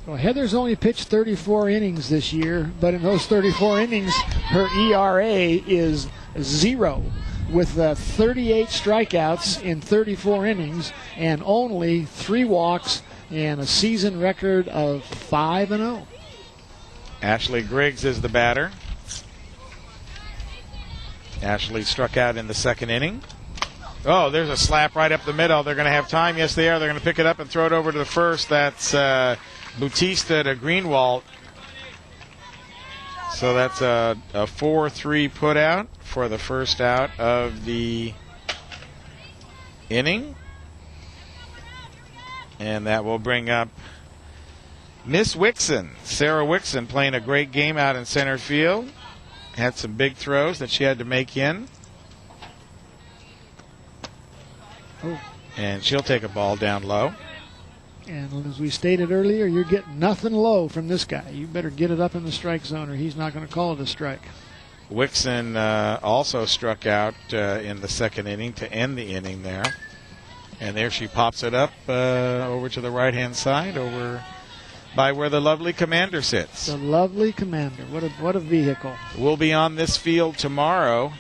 Well, Heather's only pitched 34 innings this year, but in those 34 innings, her ERA is 0, with 38 strikeouts in 34 innings and only 3 walks and a season record of 5-0. Ashley Griggs is the batter. Ashley struck out in the second inning. Oh, there's a slap right up the middle. They're going to have time. Yes, they are. They're going to pick it up and throw it over to the first. That's Bautista to Greenwald. So that's a 4-3 put out for the first out of the inning. And that will bring up Miss Wixon. Sarah Wixon playing a great game out in center field. Had some big throws that she had to make in. Oh. And she'll take a ball down low. And as we stated earlier, you're getting nothing low from this guy. You better get it up in the strike zone or he's not going to call it a strike. Wixon also struck out in the second inning to end the inning there. And there she pops it up over to the right-hand side, over by where the lovely Commander sits. The lovely Commander. What a vehicle. We'll be on this field tomorrow.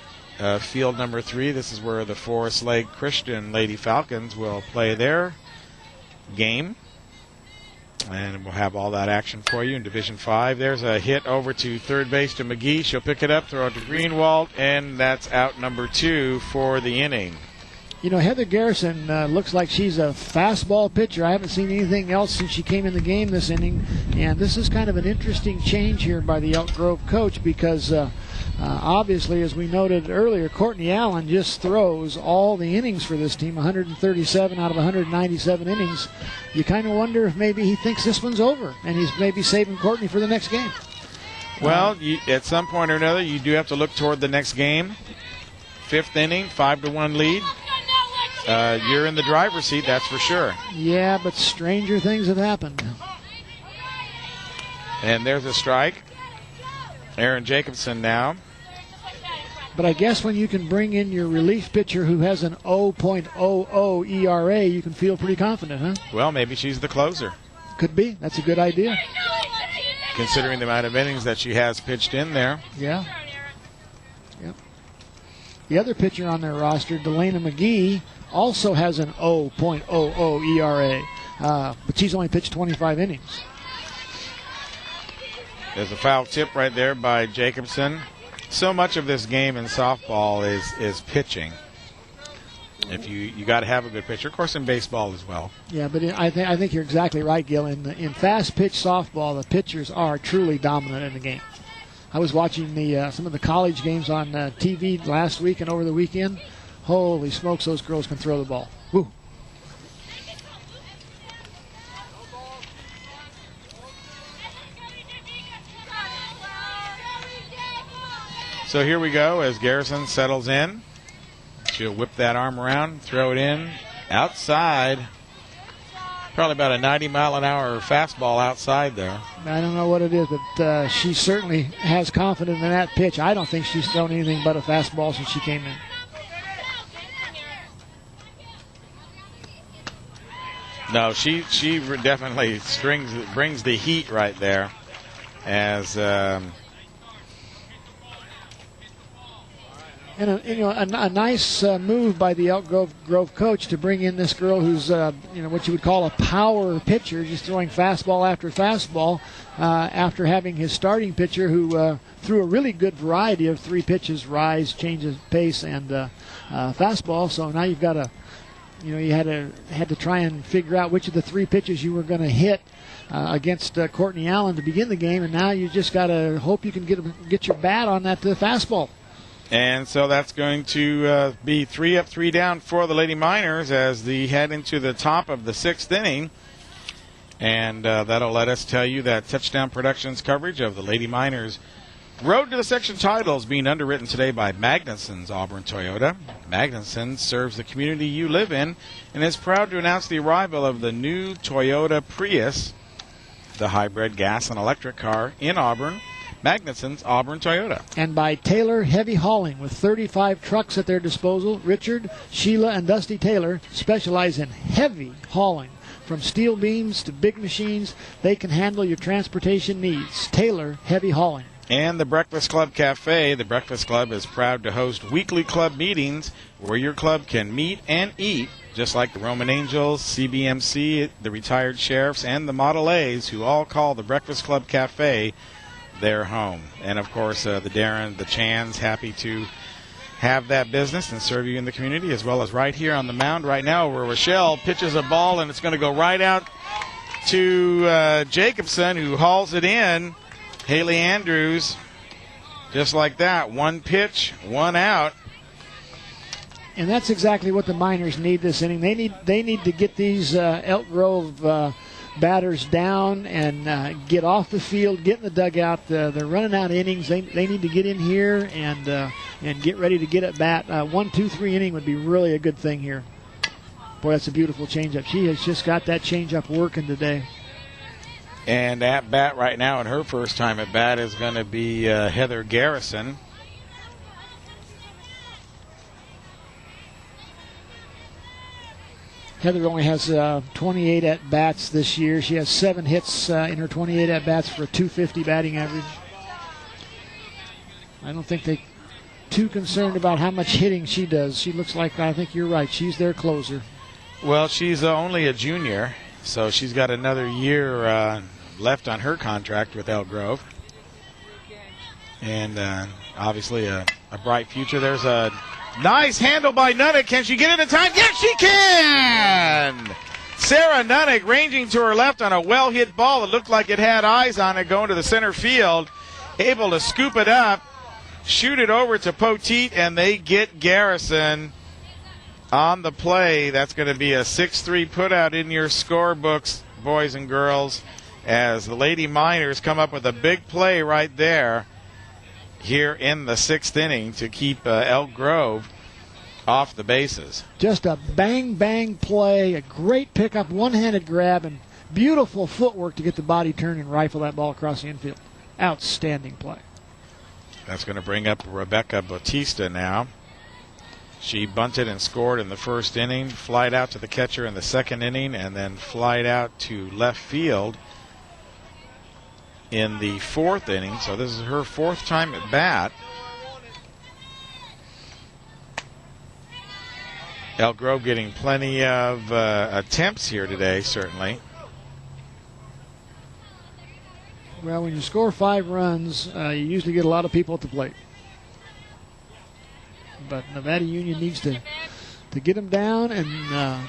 Field number 3. This is where the Forest Lake Christian Lady Falcons will play their game. And we'll have all that action for you in Division 5. There's a hit over to third base to McGee. She'll pick it up, throw it to Greenwald, and that's out number 2 for the inning. You know, Heather Garrison looks like she's a fastball pitcher. I haven't seen anything else since she came in the game this inning. And this is kind of an interesting change here by the Elk Grove coach because obviously, as we noted earlier, Courtney Allen just throws all the innings for this team, 137 out of 197 innings. You kind of wonder if maybe he thinks this one's over and he's maybe saving Courtney for the next game. Well, at some point or another, you do have to look toward the next game. 5th inning, 5-1 lead. You're in the driver's seat, that's for sure. Yeah, but stranger things have happened. And there's a strike. Aaron Jacobson now. But I guess when you can bring in your relief pitcher who has an 0.00 ERA, you can feel pretty confident, huh? Well, maybe she's the closer. Could be. That's a good idea. Considering the amount of innings that she has pitched in there. Yeah. Yep. The other pitcher on their roster, Delana McGee, also has an 0.00 ERA, but she's only pitched 25 innings. There's a foul tip right there by Jacobson. So much of this game in softball is pitching. If you got to have a good pitcher, of course, in baseball as well. Yeah, but I think you're exactly right, Gil. In fast pitch softball, the pitchers are truly dominant in the game. I was watching some of the college games on TV last week and over the weekend. Holy smokes, those girls can throw the ball. Woo. So here we go as Garrison settles in. She'll whip that arm around, throw it in, outside. Probably about a 90-mile-an-hour fastball outside there. I don't know what it is, but she certainly has confidence in that pitch. I don't think she's thrown anything but a fastball since she came in. No, she definitely brings the heat right there as And a nice move by the Elk Grove coach to bring in this girl who's what you would call a power pitcher, just throwing fastball after fastball, after having his starting pitcher who threw a really good variety of 3 pitches: rise, change of pace, and fastball. So now you've got you had to try and figure out which of the 3 pitches you were going to hit against Courtney Allen to begin the game, and now you just got to hope you can get your bat on that fastball. And so that's going to be 3 up, 3 down for the Lady Miners as they head into the top of the 6th inning. And that'll let us tell you that Touchdown Productions coverage of the Lady Miners Road to the Section title is being underwritten today by Magnuson's Auburn Toyota. Magnuson serves the community you live in and is proud to announce the arrival of the new Toyota Prius, the hybrid gas and electric car in Auburn. Magnuson's Auburn Toyota. And by Taylor Heavy Hauling. With 35 trucks at their disposal, Richard, Sheila, and Dusty Taylor specialize in heavy hauling. From steel beams to big machines, they can handle your transportation needs. Taylor Heavy Hauling. And the Breakfast Club Cafe. The Breakfast Club is proud to host weekly club meetings where your club can meet and eat, just like the Roman Angels, CBMC, the retired sheriffs, and the Model A's, who all call the Breakfast Club Cafe their home. And, of course, the Darren, the Chans, happy to have that business and serve you in the community, as well as right here on the mound right now where Rochelle pitches a ball, and it's going to go right out to Jacobson, who hauls it in. Haley Andrews, just like that, one pitch, one out. And that's exactly what the Miners need this inning. They need to get these Elk Grove batters down and get off the field, get in the dugout. They're running out of innings. They need to get in here and get ready to get at bat. 1-2-3 inning would be really a good thing here. Boy, that's a beautiful changeup. She has just got that changeup working today. And at bat right now, in her first time at bat, is going to be Heather Garrison. Heather only has 28 at-bats this year. She has 7 hits in her 28 at-bats for a .250 batting average. I don't think they're too concerned about how much hitting she does. She looks like, I think you're right, she's their closer. Well, she's only a junior, so she's got another year left on her contract with Elk Grove. And obviously a bright future. There's a nice handle by Nunnick. Can she get it in time? Yes, she can! Sarah Nunnick ranging to her left on a well-hit ball. It looked like it had eyes on it going to the center field. Able to scoop it up, shoot it over to Poteet, and they get Garrison on the play. That's going to be a 6-3 putout in your scorebooks, boys and girls, as the Lady Miners come up with a big play right there here in the 6th inning to keep Elk Grove off the bases. Just a bang play, a great pickup, one-handed grab, and beautiful footwork to get the body turned and rifle that ball across the infield. Outstanding play. That's going to bring up Rebecca Bautista now. She bunted and scored in the 1st inning, flied out to the catcher in the 2nd inning, and then flied out to left field in the 4th inning. So this is her 4th time at bat. Elk Grove getting plenty of attempts here today, certainly. Well, when you score 5 runs, you usually get a lot of people at the plate. But Nevada Union needs to get them down and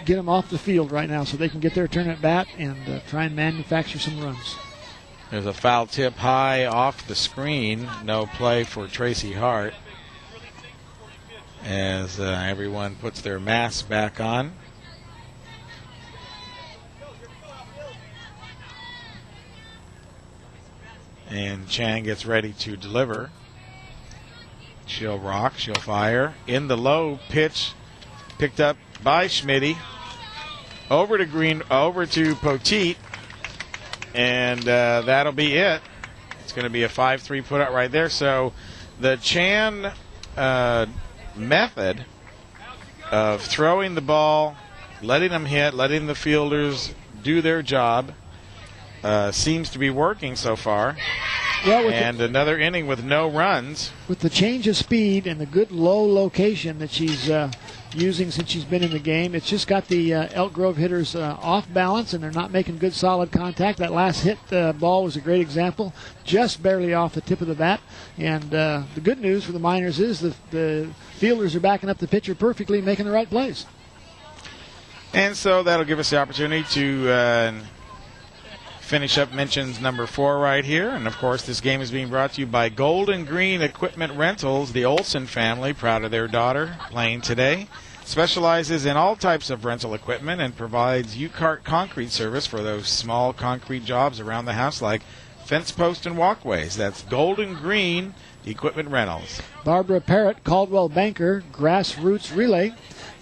get them off the field right now so they can get their turn at bat and try and manufacture some runs. There's a foul tip high off the screen. No play for Tracy Hart as everyone puts their masks back on. And Chan gets ready to deliver. She'll rock, she'll fire. In the low pitch, picked up by Schmitty. Over to Poteet. And that'll be it. It's going to be a 5-3 put out right there. So the Chan method of throwing the ball, letting them hit, letting the fielders do their job seems to be working so far. Well, and another inning with no runs. With the change of speed and the good low location that she's using since she's been in the game, it's just got the Elk Grove hitters off balance, and they're not making good solid contact. That last hit ball was a great example, just barely off the tip of the bat. And the good news for the Miners is the fielders are backing up the pitcher perfectly, making the right plays. And so that'll give us the opportunity to finish up mentions number 4 right here. And of course, this game is being brought to you by Golden Green Equipment Rentals. The Olson family, proud of their daughter playing today, specializes in all types of rental equipment and provides U-Cart concrete service for those small concrete jobs around the house, like fence post and walkways. That's Golden Green Equipment Rentals. Barbara Parrott, Caldwell Banker, Grassroots Relay.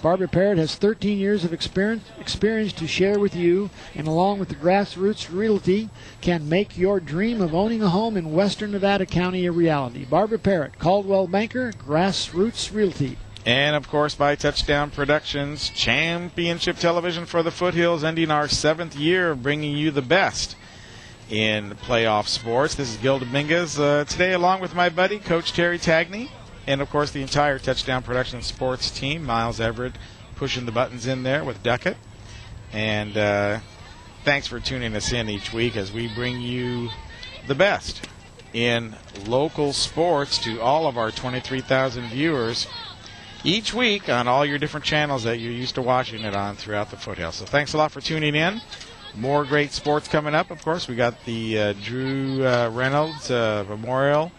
Barbara Parrott has 13 years of experience to share with you, and along with the Grassroots Realty, can make your dream of owning a home in western Nevada County a reality. Barbara Parrott, Caldwell Banker, Grassroots Realty. And, of course, by Touchdown Productions, championship television for the Foothills, ending our 7th year of bringing you the best in playoff sports. This is Gil Dominguez today, along with my buddy, Coach Terry Tagney, and, of course, the entire Touchdown Productions sports team. Miles Everett pushing the buttons in there with Duckett. And thanks for tuning us in each week as we bring you the best in local sports to all of our 23,000 viewers each week on all your different channels that you're used to watching it on throughout the Foothills. So thanks a lot for tuning in. More great sports coming up. Of course, we got the Drew Reynolds Memorial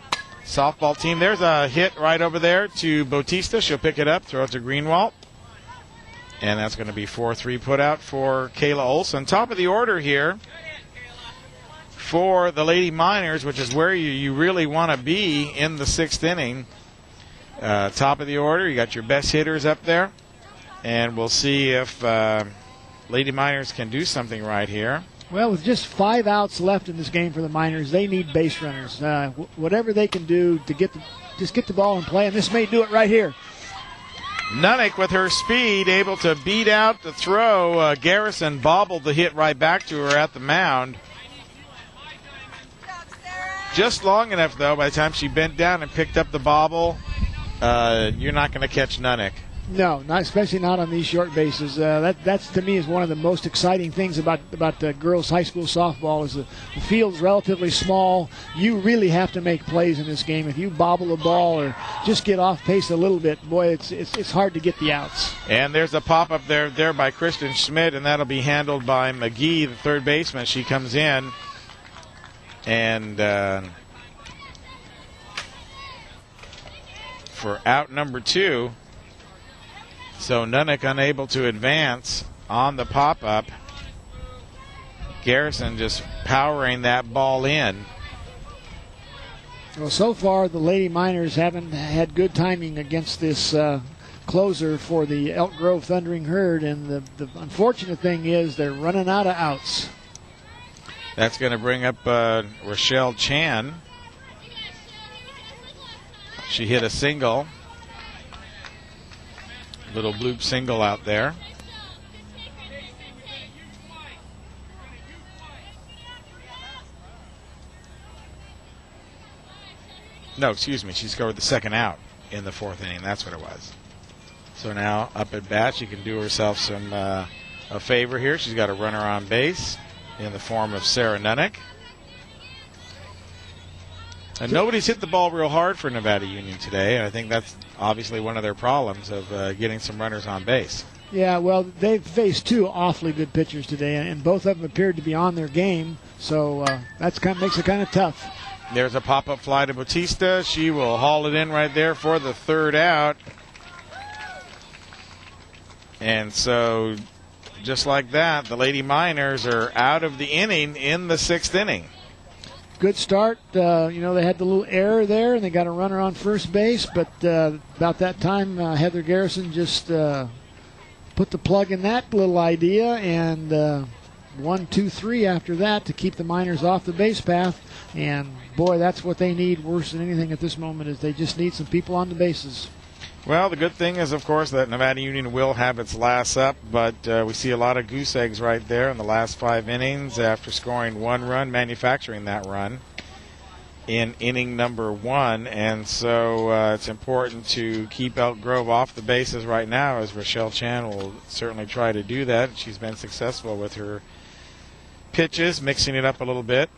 softball team. There's a hit right over there to Bautista. She'll pick it up, throw it to Greenwald. And that's going to be 4-3 put out for Kayla Olson. Top of the order here for the Lady Miners, which is where you really want to be in the 6th inning. Top of the order, you got your best hitters up there. And we'll see if Lady Miners can do something right here. Well, with just 5 outs left in this game for the Miners, they need base runners. Whatever they can do to get the ball in play, and this may do it right here. Nunnick with her speed, able to beat out the throw. Garrison bobbled the hit right back to her at the mound. Just long enough, though, by the time she bent down and picked up the bobble, you're not going to catch Nunnick. No, not especially not on these short bases. That's to me is one of the most exciting things about girls high school softball is the field's relatively small. You really have to make plays in this game. If you bobble a ball or just get off pace a little bit, boy, it's hard to get the outs. And there's a pop up there by Kristen Schmidt, and that'll be handled by McGee, the third baseman. She comes in and for out number 2. So Nunnick unable to advance on the pop-up. Garrison just powering that ball in. Well, so far the Lady Miners haven't had good timing against this closer for the Elk Grove Thundering Herd, and the unfortunate thing is they're running out of outs. That's going to bring up Rochelle Chan. She hit a single. Little bloop single out there. No, excuse me. She scored the second out in the 4th inning. That's what it was. So now up at bat, she can do herself some a favor here. She's got a runner on base in the form of Sarah Nunnick. And nobody's hit the ball real hard for Nevada Union today, and I think that's obviously one of their problems of getting some runners on base. Yeah, well, they've faced 2 awfully good pitchers today, and both of them appeared to be on their game, so that makes it kind of tough. There's a pop-up fly to Bautista. She will haul it in right there for the 3rd out. And so, just like that, the Lady Miners are out of the inning in the 6th inning. Good start. They had the little error there, and they got a runner on first base. But about that time, Heather Garrison just put the plug in that little idea, and 1, 2, 3 after that to keep the Miners off the base path. And boy, that's what they need worse than anything at this moment. Is they just need some people on the bases. Well, the good thing is, of course, that Nevada Union will have its last up, but we see a lot of goose eggs right there in the last 5 innings after scoring 1 run, manufacturing that run in inning number 1. And so it's important to keep Elk Grove off the bases right now, as Rochelle Chan will certainly try to do that. She's been successful with her pitches, mixing it up a little bit.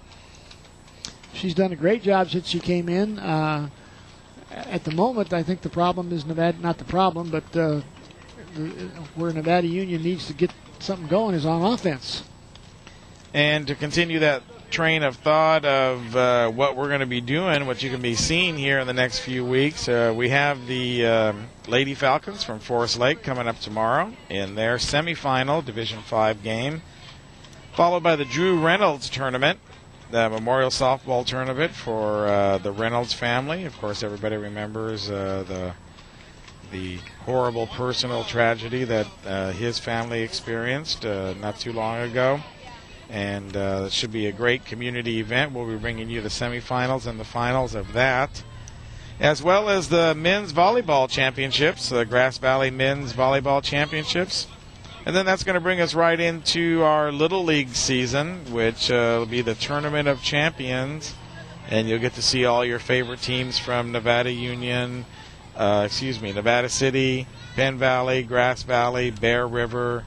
She's done a great job since she came in. At the moment, I think the problem is Nevada, not the problem, but where Nevada Union needs to get something going is on offense. And to continue that train of thought of what we're going to be doing, what you can be seeing here in the next few weeks, we have the Lady Falcons from Forest Lake coming up tomorrow in their semifinal Division 5 game, followed by the Drew Reynolds tournament, Memorial Softball Tournament for the Reynolds family. Of course, everybody remembers the horrible personal tragedy that his family experienced not too long ago. And it should be a great community event. We'll be bringing you the semifinals and the finals of that, as well as the men's volleyball championships, the Grass Valley Men's Volleyball Championships. And then that's going to bring us right into our Little League season, which will be the Tournament of Champions. And you'll get to see all your favorite teams from Nevada Union, Nevada City, Penn Valley, Grass Valley, Bear River,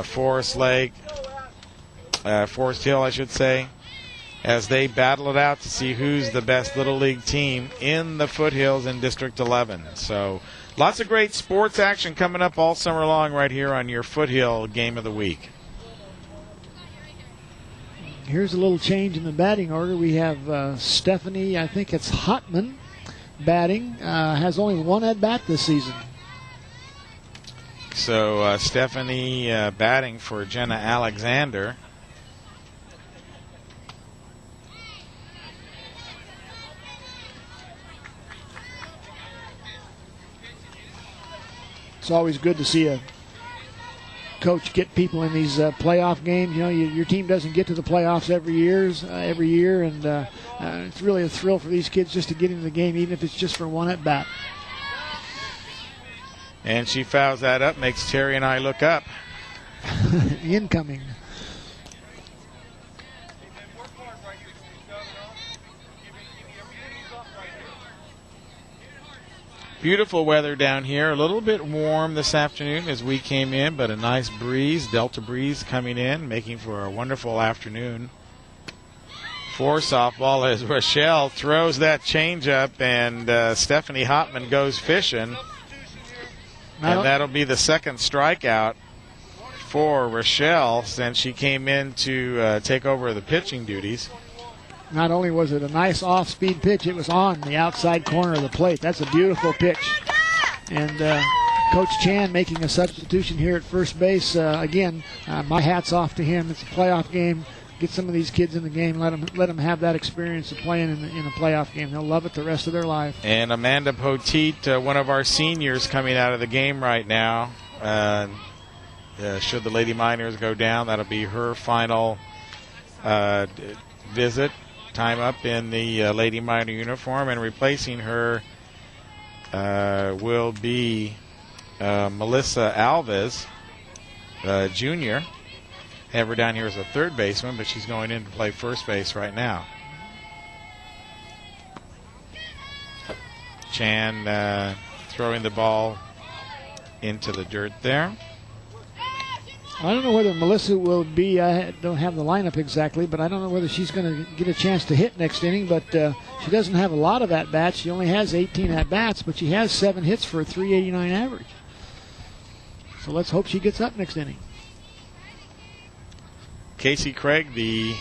Forest Lake, Forest Hill, I should say, as they battle it out to see who's the best Little League team in the Foothills in District 11. So lots of great sports action coming up all summer long right here on your Foothill Game of the Week. Here's a little change in the batting order. We have Stephanie, I think it's Hotman, batting. Has only one at-bat this season. So Stephanie batting for Jenna Alexander. It's always good to see a coach get people in these playoff games. You know, your team doesn't get to the playoffs every year, and it's really a thrill for these kids just to get into the game, even if it's just for one at bat. And she fouls that up, makes Terry and I look up. Incoming. Beautiful weather down here. A little bit warm this afternoon as we came in, but a nice breeze, Delta breeze coming in, making for a wonderful afternoon for softball as Rochelle throws that changeup and Stephanie Hotman goes fishing. And that'll be the second strikeout for Rochelle since she came in to take over the pitching duties. Not only was it a nice off-speed pitch, it was on the outside corner of the plate. That's a beautiful pitch. And Coach Chan making a substitution here at first base. Again, my hat's off to him. It's a playoff game. Get some of these kids in the game. Let them have that experience of playing in a playoff game. They'll love it the rest of their life. And Amanda Poteet, one of our seniors coming out of the game right now. Should the Lady Miners go down, that'll be her final visit. Time up in the Lady Miner uniform, and replacing her will be Melissa Alves, junior. Have her down here as a third baseman, but she's going in to play first base right now. Chan throwing the ball into the dirt there. I don't know whether Melissa will be, I don't have the lineup exactly, but I don't know whether she's going to get a chance to hit next inning, but she doesn't have a lot of at-bats. She only has 18 at-bats, but she has 7 hits for a .389 average. So let's hope she gets up next inning. Casey Craig, the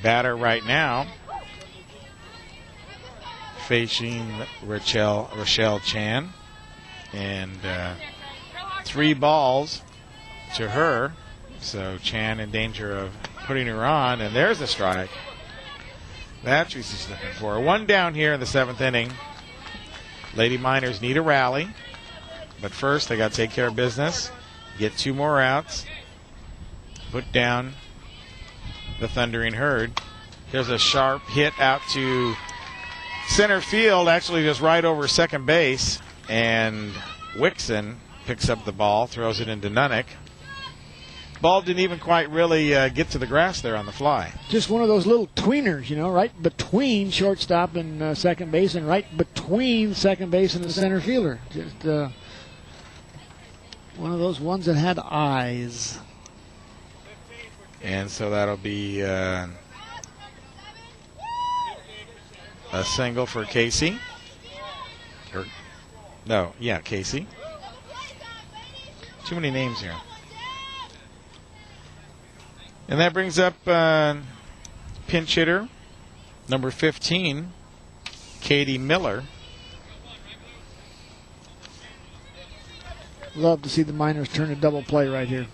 batter right now, facing Rochelle Chan, and 3 balls to her, so Chan in danger of putting her on, and there's a strike. That's what she's looking for. 1 down here in the 7th inning. Lady Miners need a rally, but first they got to take care of business, get 2 more outs, put down the Thundering Herd. There's a sharp hit out to center field, actually just right over second base, and Wixon picks up the ball, throws it into Nunnick. Ball didn't even quite really get to the grass there on the fly. Just one of those little tweeners, you know, right between shortstop and second base, and right between second base and the center fielder. Just one of those ones that had eyes. And so that'll be a single for Casey. Casey. Too many names here. And that brings up pinch hitter number 15, Katie Miller. Love to see the Miners turn a double play right here.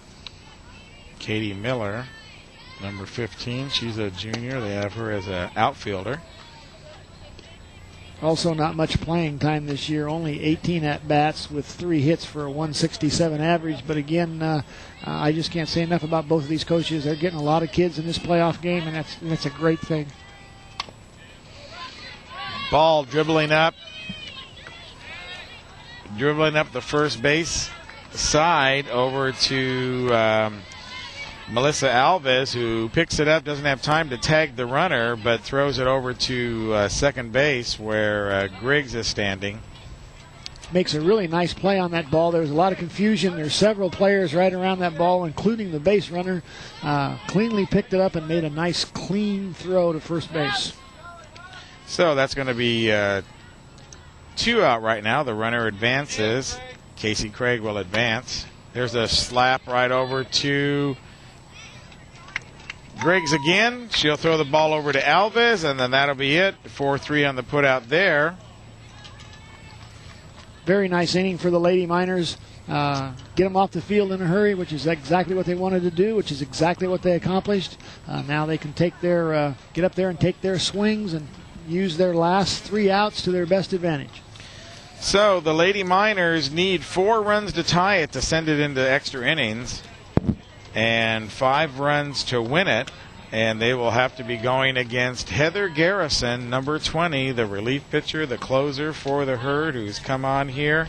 Katie Miller Number 15, she's a junior. They have her as an outfielder. Also not much playing time this year, only 18 at-bats with 3 hits for a 167 average. But again, I just can't say enough about both of these coaches. They're getting a lot of kids in this playoff game, and that's a great thing. Ball dribbling up the first base side over to Melissa Alves, who picks it up, doesn't have time to tag the runner, but throws it over to second base where Griggs is standing. Makes a really nice play on that ball. There was a lot of confusion. There's several players right around that ball, including the base runner. Cleanly picked it up and made a nice clean throw to first base. So that's going to be 2 out right now. The runner advances. Casey Craig will advance. There's a slap right over to Griggs again. She'll throw the ball over to Alves, and then that'll be it. 4-3 on the put out there. Very nice inning for the Lady Miners. Get them off the field in a hurry, which is exactly what they wanted to do, which is exactly what they accomplished. Now they can take their get up there and take their swings and use their last 3 outs to their best advantage. So the Lady Miners need 4 runs to tie it to send it into extra innings, and 5 runs to win it, and they will have to be going against Heather Garrison, number 20, the relief pitcher, the closer for the Herd, who's come on here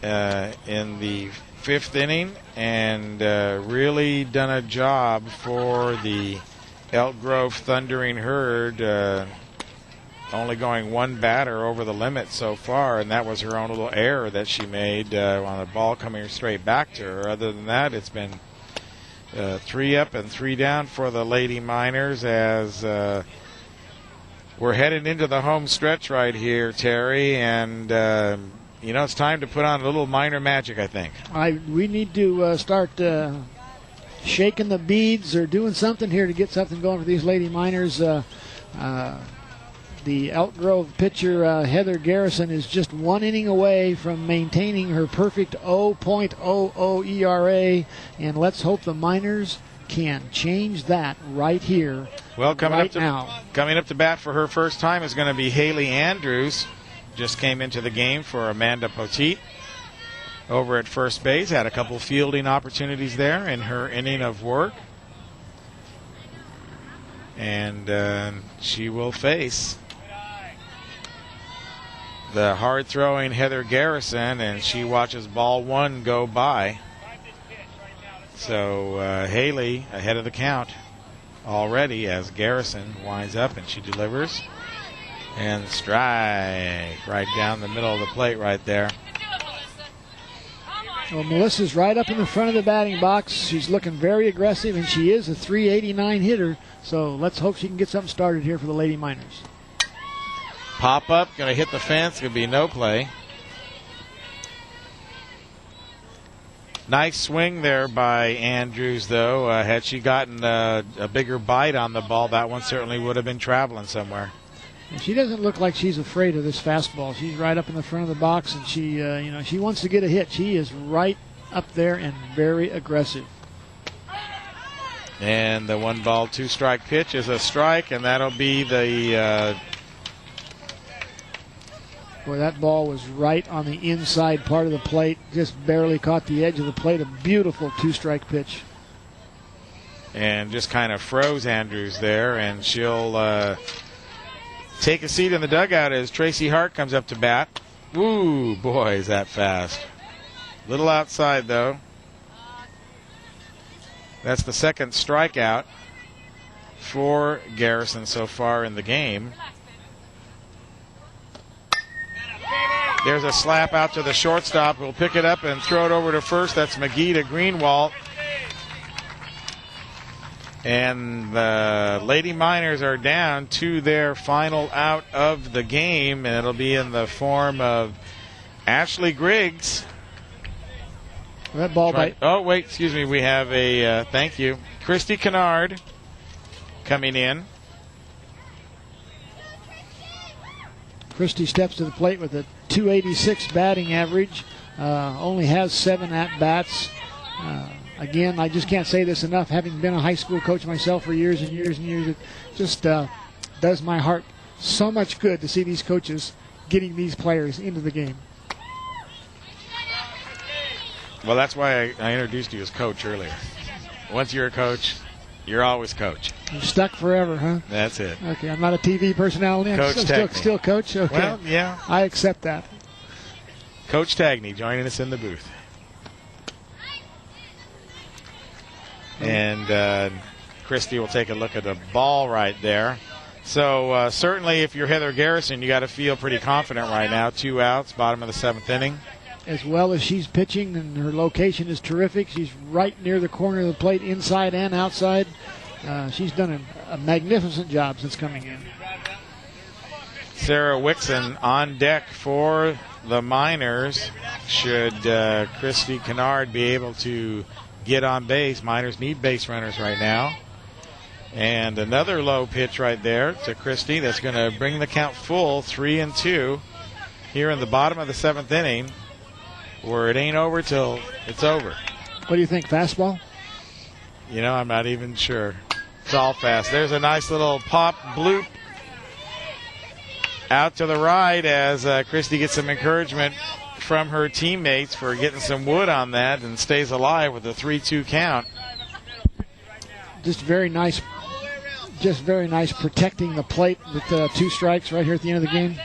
in the 5th inning and really done a job for the Elk Grove Thundering Herd, only going 1 batter over the limit so far, and that was her own little error that she made on the ball coming straight back to her. Other than that, it's been 3 up and 3 down for the Lady Miners as we're headed into the home stretch right here, Terry, and it's time to put on a little minor magic, I think. We need to start shaking the beads or doing something here to get something going for these Lady Miners. The Elk Grove pitcher, Heather Garrison, is just 1 inning away from maintaining her perfect 0.00 ERA, and let's hope the Miners can change that right here, coming up to bat for her first time is going to be Haley Andrews. Just came into the game for Amanda Poteet over at first base. Had a couple fielding opportunities there in her inning of work. And she will face the hard-throwing Heather Garrison, and she watches ball 1 go by. So Haley ahead of the count already as Garrison winds up, and she delivers. And strike right down the middle of the plate right there. Well, Melissa's right up in the front of the batting box. She's looking very aggressive, and she is a .389 hitter. So let's hope she can get something started here for the Lady Miners. Pop up, going to hit the fence, going to be no play. Nice swing there by Andrews, though. Had she gotten a bigger bite on the ball, that one certainly would have been traveling somewhere. And she doesn't look like she's afraid of this fastball. She's right up in the front of the box, and she wants to get a hit. She is right up there and very aggressive. And the 1-ball, 2-strike pitch is a strike, and that'll be the... Boy, that ball was right on the inside part of the plate. Just barely caught the edge of the plate. A beautiful 2-strike pitch. And just kind of froze Andrews there, and she'll take a seat in the dugout as Tracy Hart comes up to bat. Ooh, boy, is that fast. Little outside, though. That's the 2nd strikeout for Garrison so far in the game. There's a slap out to the shortstop. We'll pick it up and throw it over to first. That's McGee to Greenwald. And the Lady Miners are down to their final out of the game, and it'll be in the form of Ashley Griggs. That ball by... Oh, wait, excuse me. We have a, thank you, Christy Kennard coming in. Christie steps to the plate with a .286 batting average. Only has 7 at-bats. again, I just can't say this enough. Having been a high school coach myself for years and years and years, it just does my heart so much good to see these coaches getting these players into the game. Well, that's why I introduced you as coach earlier. Once you're a coach, you're always coach. You're stuck forever, huh? That's it. Okay, I'm not a TV personality. I'm Coach still coach? Okay. Well, yeah. I accept that. Coach Tagney joining us in the booth. And Christy will take a look at the ball right there. So certainly if you're Heather Garrison, you got to feel pretty confident right now. 2 outs, bottom of the 7th inning. As well as she's pitching, and her location is terrific. She's right near the corner of the plate, inside and outside. She's done a magnificent job since coming in. Sarah Wixon on deck for the Miners. Should Christy Kennard be able to get on base? Miners need base runners right now. And another low pitch right there to Christy that's going to bring the count full, 3-2 here in the bottom of the 7th inning, where it ain't over till it's over. What do you think, fastball? You know, I'm not even sure. It's all fast. There's a nice little pop bloop out to the right as Christy gets some encouragement from her teammates for getting some wood on that and stays alive with a 3-2 count. Just very nice protecting the plate with 2 strikes right here at the end of the game.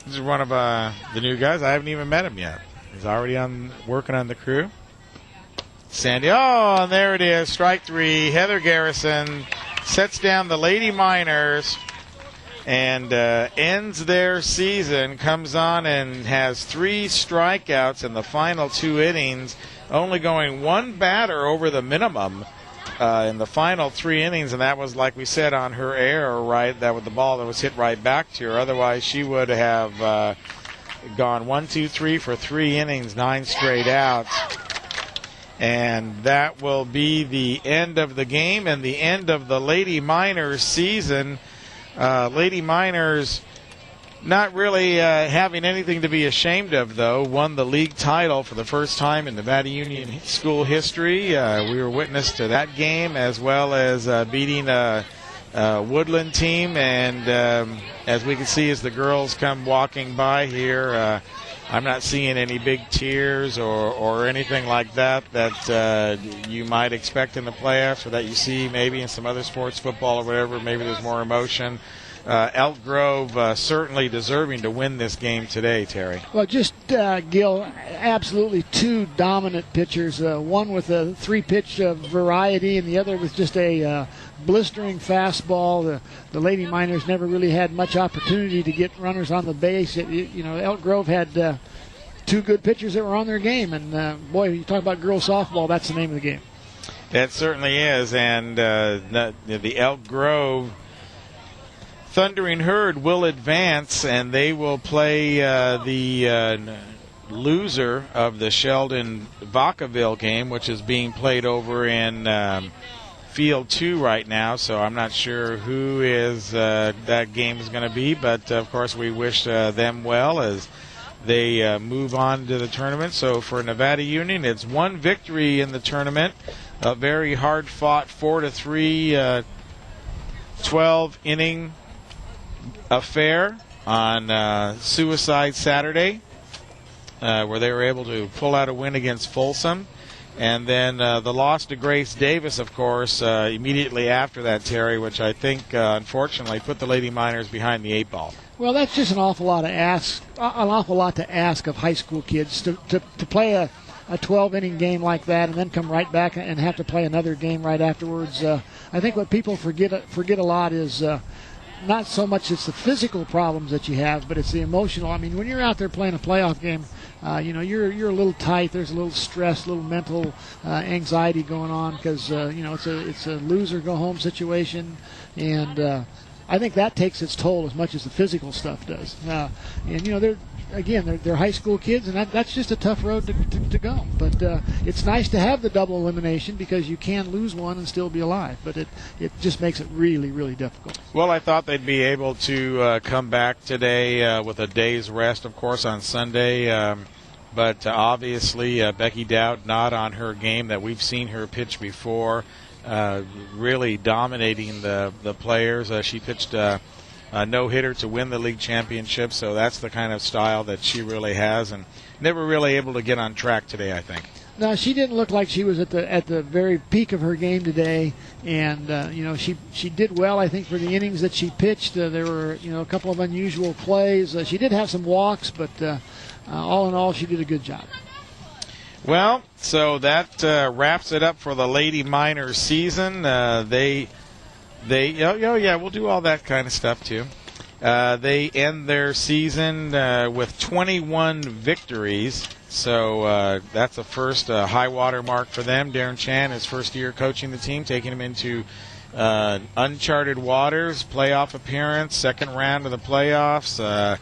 This is one of the new guys. I haven't even met him yet. He's already working on the crew. Sandy, and there it is, strike 3. Heather Garrison sets down the Lady Miners and ends their season, comes on and has 3 strikeouts in the final 2 innings, only going 1 batter over the minimum in the final 3 innings, and that was, like we said, on her error, right? That was the ball that was hit right back to her. Otherwise, she would have gone 1, 2, 3 for 3 innings, 9 straight outs. And that will be the end of the game and the end of the Lady Miners season. Lady Miners not really having anything to be ashamed of, though. Won the league title for the first time in Nevada Union school history. We were witness to that game, as well as beating a Woodland team. And as we can see as the girls come walking by here, I'm not seeing any big tears or anything like that you might expect in the playoffs, or that you see maybe in some other sports, football or whatever. Maybe there's more emotion. Elk Grove certainly deserving to win this game today, Terry. Well, just, Gil, absolutely 2 dominant pitchers, one with a 3-pitch variety and the other with just a blistering fastball. The Lady Miners never really had much opportunity to get runners on the base. Elk Grove had 2 good pitchers that were on their game, and boy, you talk about girls softball, that's the name of the game. That certainly is, and the Elk Grove Thundering Herd will advance, and they will play the loser of the Sheldon-Vacaville game, which is being played over in Field 2 right now, so I'm not sure who is that game is going to be, but of course we wish them well as they move on to the tournament. So for Nevada Union, it's 1 victory in the tournament, a very hard-fought 4-3 12-inning affair on Suicide Saturday, where they were able to pull out a win against Folsom. And then the loss to Grace Davis, of course, immediately after that, Terry, which I think, unfortunately, put the Lady Miners behind the 8 ball. Well, that's just an awful lot to ask of high school kids to play a 12-inning game like that and then come right back and have to play another game right afterwards. I think what people forget a lot is not so much it's the physical problems that you have, but it's the emotional. I mean, when you're out there playing a playoff game, you're a little tight. There's a little stress, a little mental anxiety going on because it's a loser go home situation, and I think that takes its toll as much as the physical stuff does. They're high school kids, and that's just a tough road to go. But it's nice to have the double elimination because you can lose one and still be alive. But it just makes it really, really difficult. Well, I thought they'd be able to come back today with a day's rest, of course, on Sunday. But obviously, Becky Dowd not on her game that we've seen her pitch before, really dominating the players. She pitched a no-hitter to win the league championship, so that's the kind of style that she really has, and never really able to get on track today, I think. No, she didn't look like she was at the very peak of her game today, and she did well, I think, for the innings that she pitched. There were a couple of unusual plays. She did have some walks, but all in all, she did a good job. Well, so that wraps it up for the Lady Miners season. We'll do all that kind of stuff too. They end their season with 21 victories. So that's the first high water mark for them. Darren Chan, his first year coaching the team, taking them into uncharted waters, playoff appearance, second round of the playoffs,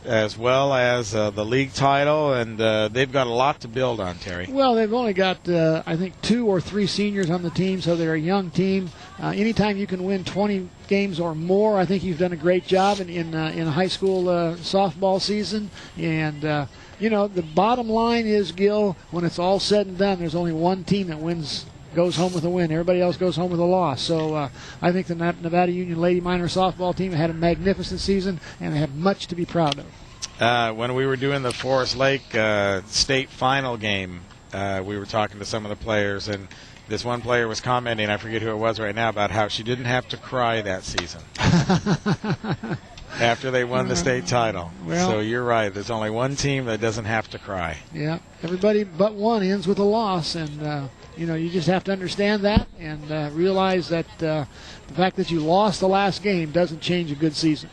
as well as the league title. And they've got a lot to build on, Terry. Well, they've only got, I think, 2 or 3 seniors on the team, so they're a young team. Anytime you can win 20 games or more, I think you've done a great job in a high school softball season. And the bottom line is, Gil, when it's all said and done, there's only one team that goes home with a win. Everybody else goes home with a loss. So I think the Nevada Union Lady Minor softball team had a magnificent season, and they have much to be proud of. When we were doing the Forest Lake state final game, we were talking to some of the players, and this one player was commenting, I forget who it was right now, about how she didn't have to cry that season. After they won the state title. Well, so you're right. There's only one team that doesn't have to cry. Yeah, everybody but one ends with a loss, and you just have to understand that and realize that the fact that you lost the last game doesn't change a good season.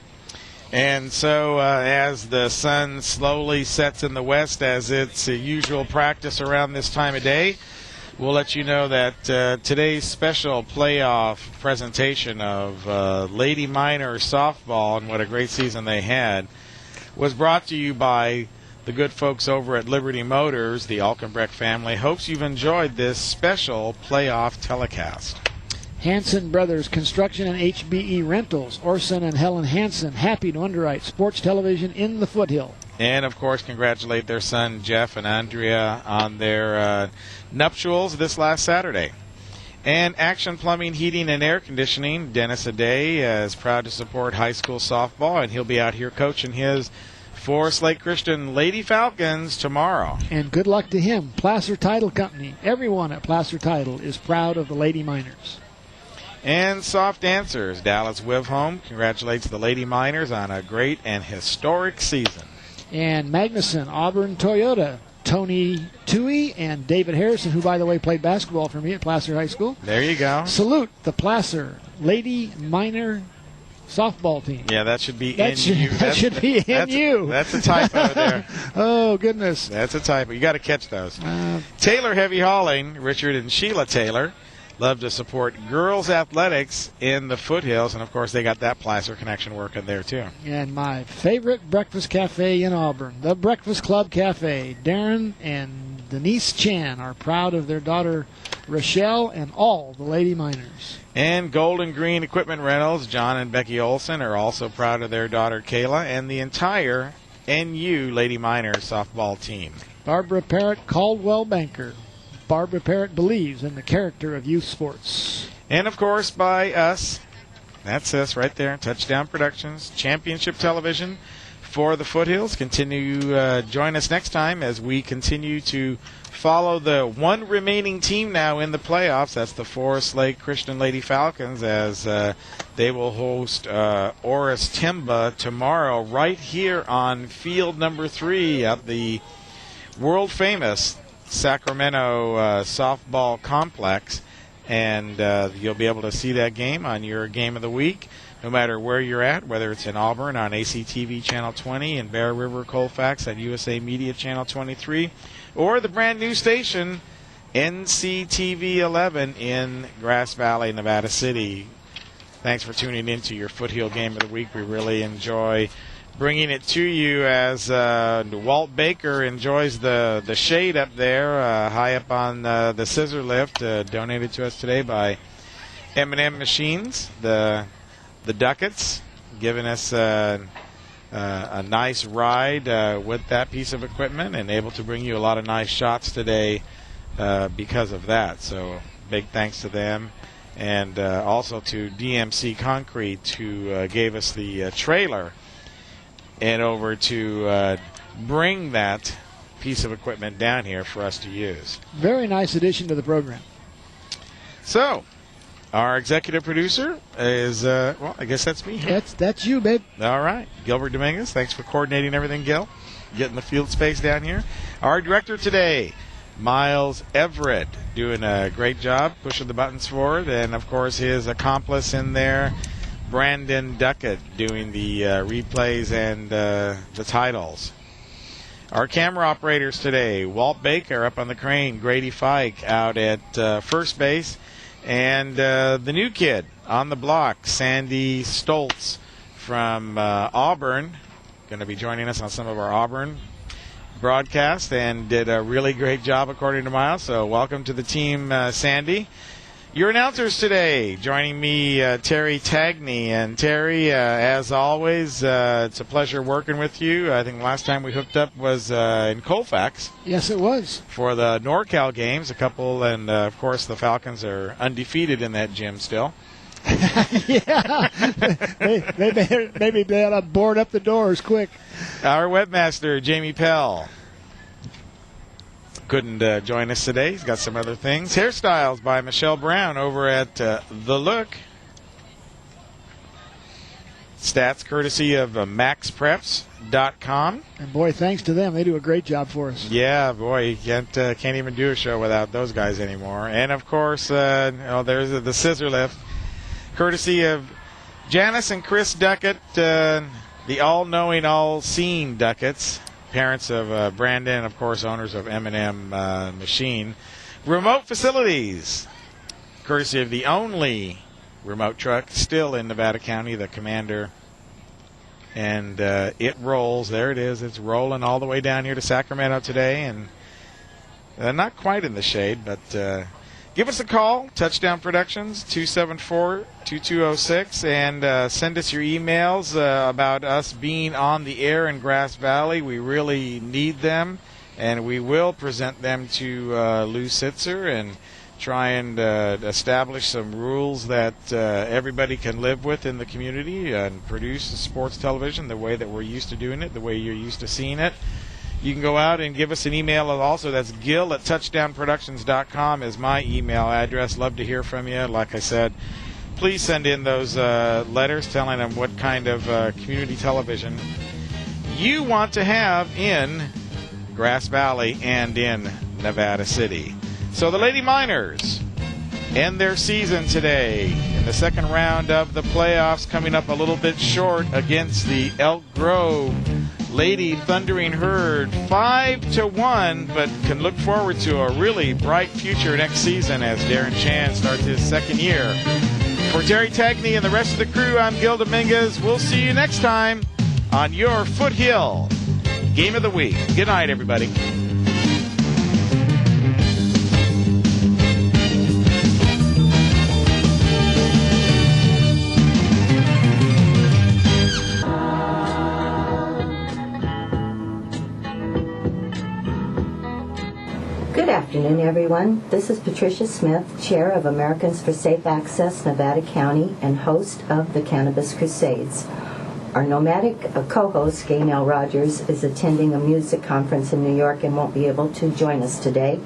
And so as the sun slowly sets in the west, as it's a usual practice around this time of day, we'll let you know that today's special playoff presentation of Lady Minor softball, and what a great season they had, was brought to you by the good folks over at Liberty Motors. The Alkenbrecht family hopes you've enjoyed this special playoff telecast. Hanson Brothers Construction and HBE Rentals. Orson and Helen Hanson, happy to underwrite sports television in the Foothill. And, of course, congratulate their son Jeff and Andrea on their nuptials this last Saturday. And Action Plumbing, Heating, and Air Conditioning. Dennis Aday is proud to support high school softball, and he'll be out here coaching his Forest Lake Christian Lady Falcons tomorrow. And good luck to him. Placer Title Company. Everyone at Placer Title is proud of the Lady Miners. And Soft Answers. Dallas Wivholm congratulates the Lady Miners on a great and historic season. And Magnuson, Auburn Toyota, Tony Toohey, and David Harrison, who, by the way, played basketball for me at Placer High School. There you go. Salute the Placer Lady Minor softball team. Yeah, that should be that should be NU. That's a typo there. Oh, goodness. That's a typo. You got to catch those. Taylor Heavy Hauling, Richard and Sheila Taylor, love to support girls athletics in the Foothills, and of course they got that Placer connection working there too. And my favorite breakfast cafe in Auburn, the Breakfast Club Cafe. Darren and Denise Chan are proud of their daughter Rochelle and all the Lady Miners. And Golden Green Equipment Rentals, John and Becky Olson are also proud of their daughter Kayla and the entire NU Lady Miners softball team. Barbara Parrott, Caldwell Banker. Barbara Parrott believes in the character of youth sports. And, of course, by us, that's us right there, Touchdown Productions, Championship Television for the Foothills. Join us next time as we continue to follow the one remaining team now in the playoffs. That's the Forest Lake Christian Lady Falcons, as they will host Oris Timba tomorrow right here on field number 3 at the world-famous Sacramento softball complex, and you'll be able to see that game on your game of the week no matter where you're at, whether it's in Auburn on ACTV Channel 20, in Bear River Colfax at USA Media Channel 23, or the brand new station NCTV 11 in Grass Valley, Nevada City. Thanks for tuning in to your Foothill Game of the Week. We really enjoy bringing it to you as Walt Baker enjoys the shade up there, high up on the scissor lift, donated to us today by M&M Machines, the Ducats, giving us a a nice ride with that piece of equipment and able to bring you a lot of nice shots today because of that. So big thanks to them. And also to DMC Concrete, who gave us the trailer and over to bring that piece of equipment down here for us to use. Very nice addition to the program. So, our executive producer is, well, I guess that's me. That's you, babe. All right. Gilbert Dominguez, thanks for coordinating everything, Gil. Getting the field space down here. Our director today, Miles Everett, doing a great job pushing the buttons forward. And, of course, his accomplice in there, Brandon Duckett, doing the replays and the titles. Our camera operators today, Walt Baker up on the crane, Grady Fike out at first base, and the new kid on the block, Sandy Stoltz from Auburn, going to be joining us on some of our Auburn broadcast and did a really great job according to Miles. So welcome to the team, Sandy. Your announcers today, joining me, Terry Tagney. And Terry, as always, it's a pleasure working with you. I think last time we hooked up was in Colfax. Yes, it was. For the NorCal games, a couple, and of course the Falcons are undefeated in that gym still. Yeah, maybe they ought to board up the doors quick. Our webmaster, Jamie Pell, couldn't join us today. He's got some other things. Hairstyles by Michelle Brown over at The Look. Stats courtesy of MaxPreps.com. And boy, thanks to them, they do a great job for us. Yeah, boy, you can't even do a show without those guys anymore. And of course, there's the scissor lift, courtesy of Janice and Chris Duckett, the all-knowing, all-seeing Ducketts, parents of Brandon, of course, owners of M&M Machine. Remote facilities, courtesy of the only remote truck still in Nevada County, the Commander. And it rolls. There it is. It's rolling all the way down here to Sacramento today. And not quite in the shade, but give us a call, Touchdown Productions, 274-2206, and send us your emails about us being on the air in Grass Valley. We really need them, and we will present them to Lou Sitzer and try and establish some rules that everybody can live with in the community and produce sports television the way that we're used to doing it, the way you're used to seeing it. You can go out and give us an email also. That's gil@touchdownproductions.com is my email address. Love to hear from you. Like I said, please send in those letters telling them what kind of community television you want to have in Grass Valley and in Nevada City. So the Lady Miners end their season today in the second round of the playoffs, coming up a little bit short against the Elk Grove Lady Thundering Herd, 5-1, but can look forward to a really bright future next season as Darren Chan starts his second year. For Terry Tagney and the rest of the crew, I'm Gil Dominguez. We'll see you next time on your Foothill Game of the Week. Good night, everybody. Good afternoon, everyone. This is Patricia Smith, Chair of Americans for Safe Access, Nevada County, and host of the Cannabis Crusades. Our nomadic co-host, Gaynell Rogers, is attending a music conference in New York and won't be able to join us today,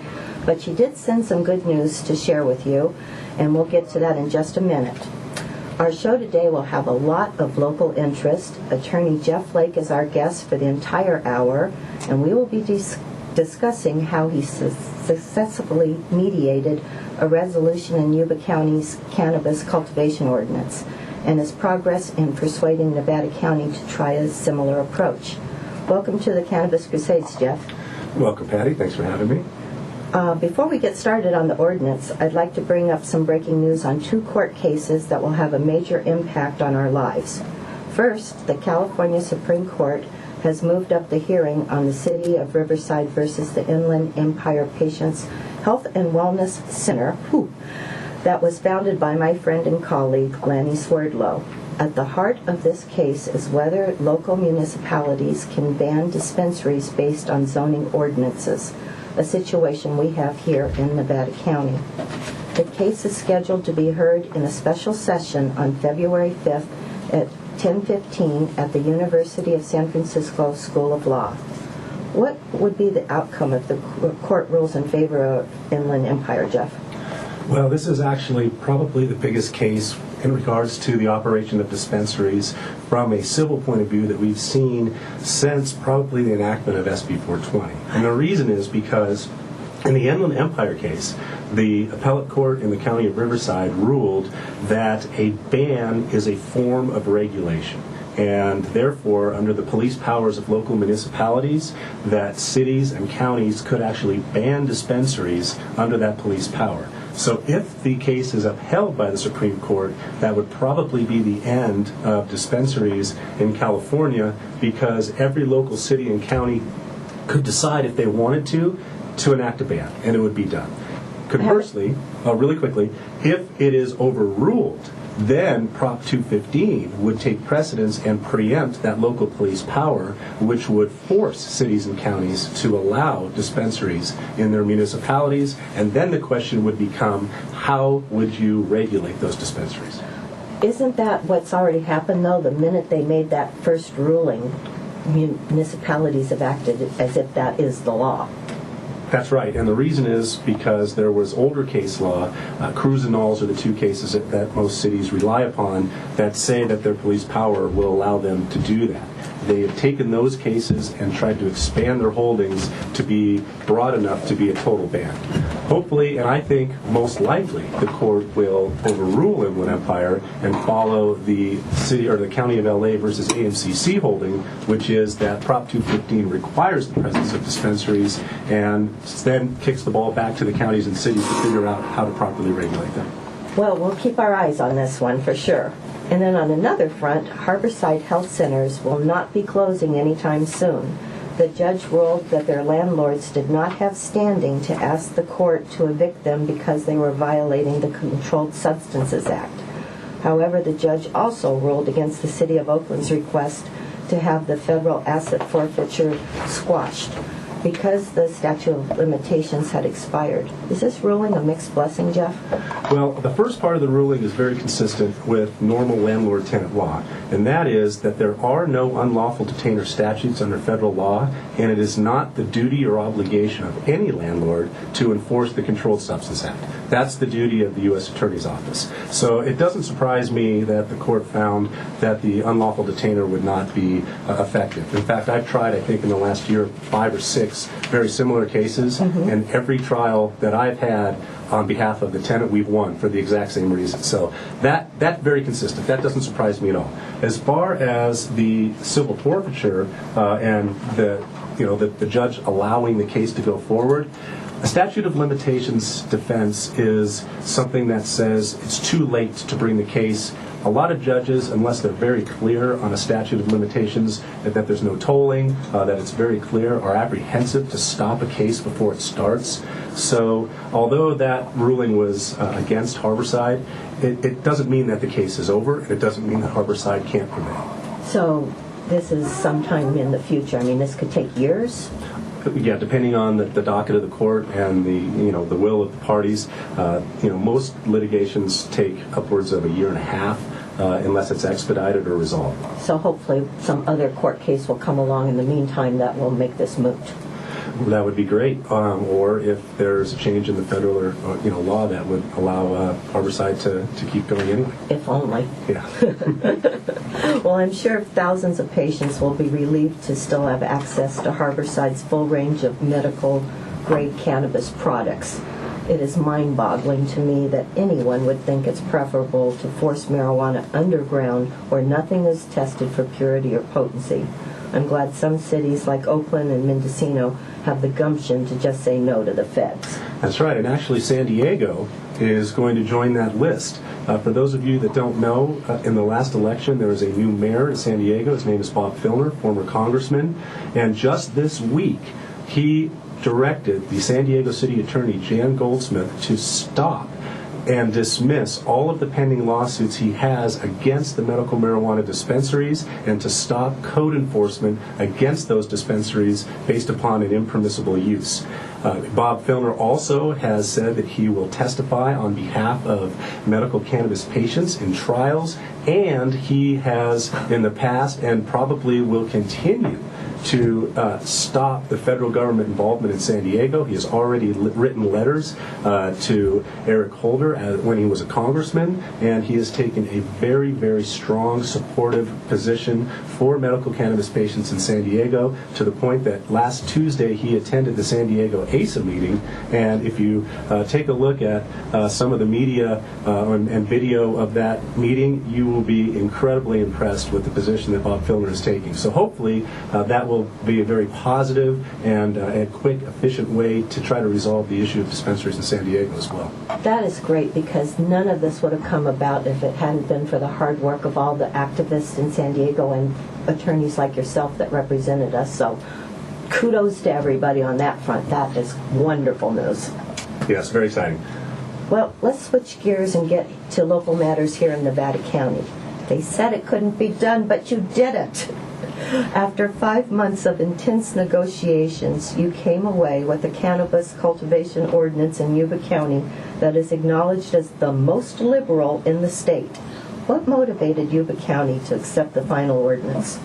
but she did send some good news to share with you, and we'll get to that in just a minute. Our show today will have a lot of local interest. Attorney Jeff Lake is our guest for the entire hour, and we will be discussing how he successfully mediated a resolution in Yuba County's cannabis cultivation ordinance and his progress in persuading Nevada County to try a similar approach. Welcome to the Cannabis Crusades, Jeff. Welcome, Patty. Thanks for having me. Before we get started on the ordinance, I'd like to bring up some breaking news on two court cases that will have a major impact on our lives. First, the California Supreme Court has moved up the hearing on the City of Riverside versus the Inland Empire Patients Health and Wellness Center, that was founded by my friend and colleague, Lanny Swerdlow. At the heart of this case is whether local municipalities can ban dispensaries based on zoning ordinances, a situation we have here in Nevada County. The case is scheduled to be heard in a special session on February 5th at 10:15 at the University of San Francisco School of Law. What would be the outcome if the court rules in favor of Inland Empire, Jeff? Well, this is actually probably the biggest case in regards to the operation of dispensaries from a civil point of view that we've seen since probably the enactment of SB 420. And the reason is because in the Inland Empire case, the appellate court in the county of Riverside ruled that a ban is a form of regulation. And therefore, under the police powers of local municipalities, that cities and counties could actually ban dispensaries under that police power. So if the case is upheld by the Supreme Court, that would probably be the end of dispensaries in California, because every local city and county could decide if they wanted to enact a ban, and it would be done. Conversely, really quickly, if it is overruled, then Prop 215 would take precedence and preempt that local police power, which would force cities and counties to allow dispensaries in their municipalities. And then the question would become, how would you regulate those dispensaries? Isn't that what's already happened, though? The minute they made that first ruling, municipalities have acted as if that is the law. That's right, and the reason is because there was older case law. Cruz and Knowles are the two cases that most cities rely upon that say that their police power will allow them to do that. They have taken those cases and tried to expand their holdings to be broad enough to be a total ban. Hopefully, and I think most likely, the court will overrule Inland Empire and follow the city or the county of LA versus AMCC holding, which is that Prop 215 requires the presence of dispensaries and then kicks the ball back to the counties and cities to figure out how to properly regulate them. Well, we'll keep our eyes on this one for sure. And then on another front, Harborside Health Centers will not be closing anytime soon. The judge ruled that their landlords did not have standing to ask the court to evict them because they were violating the Controlled Substances Act. However, the judge also ruled against the City of Oakland's request to have the federal asset forfeiture squashed because the statute of limitations had expired. Is this ruling a mixed blessing, Jeff? Well, the first part of the ruling is very consistent with normal landlord-tenant law, and that is that there are no unlawful detainer statutes under federal law, and it is not the duty or obligation of any landlord to enforce the Controlled Substance Act. That's the duty of the U.S. Attorney's Office. So it doesn't surprise me that the court found that the unlawful detainer would not be effective. In fact, I've tried, I think, in the last year, 5 or 6 very similar cases, and every trial that I've had on behalf of the tenant, we've won for the exact same reason. So that's very consistent. That doesn't surprise me at all. As far as the civil forfeiture and the judge allowing the case to go forward, a statute of limitations defense is something that says it's too late to bring the case. A lot of judges, unless they're very clear on a statute of limitations, that there's no tolling, that it's very clear, are apprehensive to stop a case before it starts. So although that ruling was against Harborside, it doesn't mean that the case is over, and it doesn't mean that Harborside can't prevail. So this is sometime in the future. I mean, this could take years? Yeah, depending on the docket of the court and the will of the parties. Most litigations take upwards of a year and a half unless it's expedited or resolved. So hopefully some other court case will come along in the meantime that will make this moot. That would be great. Or if there's a change in the federal or law that would allow Harborside to keep going anyway. If only. Yeah. Well, I'm sure thousands of patients will be relieved to still have access to Harborside's full range of medical-grade cannabis products. It is mind-boggling to me that anyone would think it's preferable to force marijuana underground where nothing is tested for purity or potency. I'm glad some cities like Oakland and Mendocino have the gumption to just say no to the feds. That's right, and actually San Diego is going to join that list. For those of you that don't know, in the last election there was a new mayor in San Diego. His name is Bob Filner, former congressman, and just this week he directed the San Diego City Attorney Jan Goldsmith to stop and dismiss all of the pending lawsuits he has against the medical marijuana dispensaries and to stop code enforcement against those dispensaries based upon an impermissible use. Bob Filner also has said that he will testify on behalf of medical cannabis patients in trials, and he has in the past and probably will continue to stop the federal government involvement in San Diego. He has already written letters to Eric Holder when he was a congressman, and he has taken a very, very strong, supportive position for medical cannabis patients in San Diego, to the point that last Tuesday he attended the San Diego ASA meeting, and if you take a look at some of the media and video of that meeting, you will be incredibly impressed with the position that Bob Filner is taking. So hopefully that will be a very positive and a quick, efficient way to try to resolve the issue of dispensaries in San Diego as well. That is great, because none of this would have come about if it hadn't been for the hard work of all the activists in San Diego and attorneys like yourself that represented us. So kudos to everybody on that front. That is wonderful news. Yes, very exciting. Well, let's switch gears and get to local matters here in Nevada County. They said it couldn't be done, but you did it. After 5 months of intense negotiations, you came away with a cannabis cultivation ordinance in Yuba County that is acknowledged as the most liberal in the state. What motivated Yuba County to accept the final ordinance?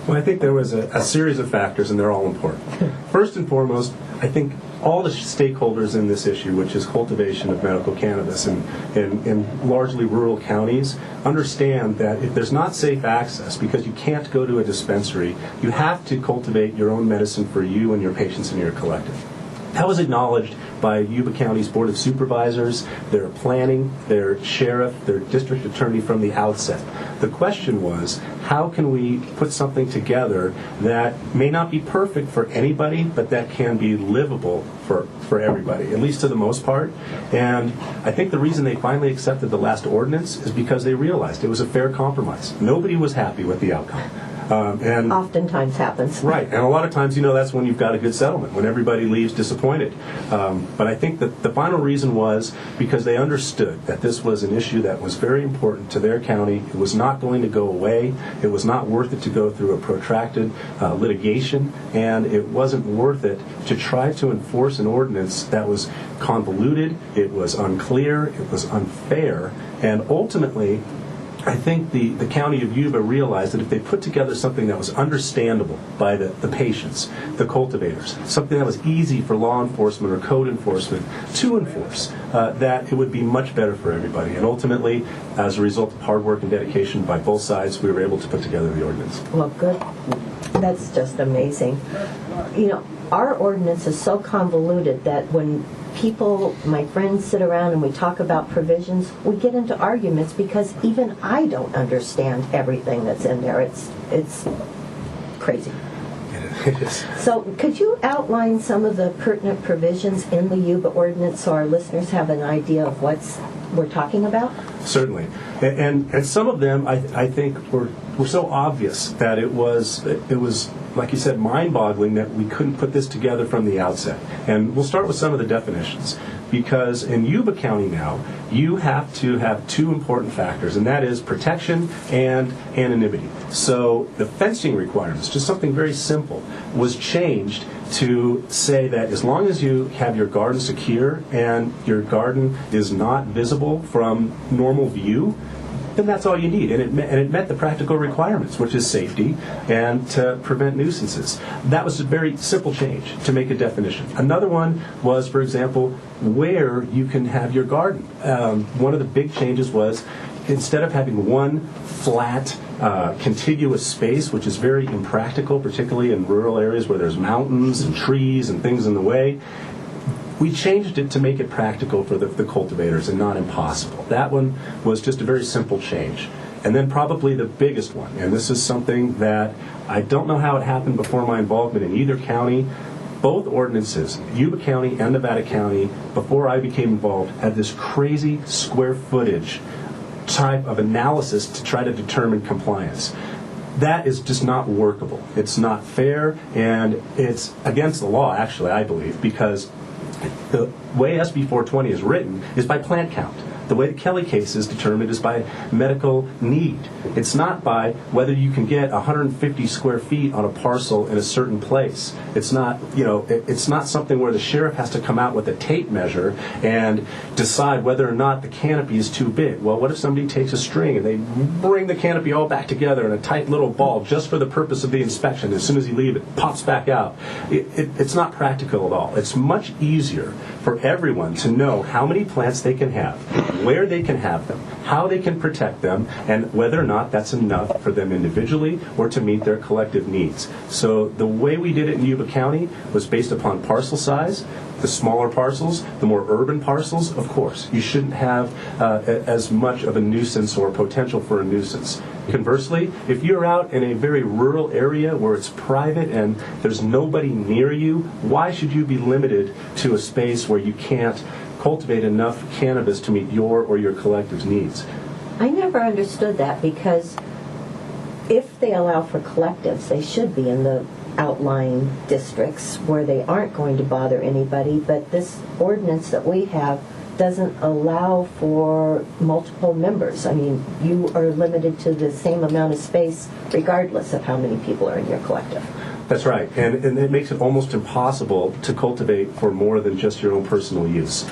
Well, I think there was a series of factors, and they're all important. First and foremost, I think all the stakeholders in this issue, which is cultivation of medical cannabis in largely rural counties, understand that if there's not safe access, because you can't go to a dispensary, you have to cultivate your own medicine for you and your patients and your collective. That was acknowledged by Yuba County's Board of Supervisors, their planning, their sheriff, their district attorney from the outset. The question was, how can we put something together that may not be perfect for anybody, but that can be livable for everybody, at least to the most part. And I think the reason they finally accepted the last ordinance is because they realized it was a fair compromise. Nobody was happy with the outcome. And Oftentimes happens. Right, and a lot of times, that's when you've got a good settlement, when everybody leaves disappointed. But I think that the final reason was because they understood that this was an issue that was very important to their county. It was not going to go away. It was not worth it to go through a protracted litigation, and it wasn't worth it to try to enforce an ordinance that was convoluted, it was unclear, it was unfair, and ultimately, I think the county of Yuba realized that if they put together something that was understandable by the patients, the cultivators, something that was easy for law enforcement or code enforcement to enforce, that it would be much better for everybody. And ultimately, as a result of hard work and dedication by both sides, we were able to put together the ordinance. Well, good. That's just amazing. Our ordinance is so convoluted that when people, my friends, sit around and we talk about provisions, we get into arguments because even I don't understand everything that's in there. It's crazy. It is. So could you outline some of the pertinent provisions in the Yuba ordinance so our listeners have an idea of what we're talking about? Certainly. And some of them, I think, were so obvious that it was, like you said, mind-boggling that we couldn't put this together from the outset. And we'll start with some of the definitions. Because in Yuba County now, you have to have two important factors, and that is protection and anonymity. So the fencing requirements, just something very simple, was changed to say that as long as you have your garden secure and your garden is not visible from normal view, then that's all you need. And it met the practical requirements, which is safety and to prevent nuisances. That was a very simple change to make a definition. Another one was, for example, where you can have your garden. One of the big changes was instead of having one flat, contiguous space, which is very impractical, particularly in rural areas where there's mountains and trees and things in the way, we changed it to make it practical for the cultivators and not impossible. That one was just a very simple change. And then probably the biggest one, and this is something that I don't know how it happened before my involvement in either county. Both ordinances, Yuba County and Nevada County, before I became involved, had this crazy square footage type of analysis to try to determine compliance. That is just not workable. It's not fair, and it's against the law, actually, I believe, because the way SB 420 is written is by plant count. The way the Kelly case is determined is by medical need. It's not by whether you can get 150 square feet on a parcel in a certain place. It's not, it's not something where the sheriff has to come out with a tape measure and decide whether or not the canopy is too big. Well, what if somebody takes a string and they bring the canopy all back together in a tight little ball just for the purpose of the inspection? As soon as you leave, it pops back out. It's not practical at all. It's much easier for everyone to know how many plants they can have, where they can have them, how they can protect them, and whether or not that's enough for them individually or to meet their collective needs. So the way we did it in Yuba County was based upon parcel size. The smaller parcels, the more urban parcels, of course, you shouldn't have as much of a nuisance or potential for a nuisance. Conversely, if you're out in a very rural area where it's private and there's nobody near you, why should you be limited to a space where you can't cultivate enough cannabis to meet your or your collective's needs? I never understood that, because if they allow for collectives, they should be in the outlying districts where they aren't going to bother anybody, but this ordinance that we have doesn't allow for multiple members. I mean, you are limited to the same amount of space regardless of how many people are in your collective. That's right, and it makes it almost impossible to cultivate for more than just your own personal use.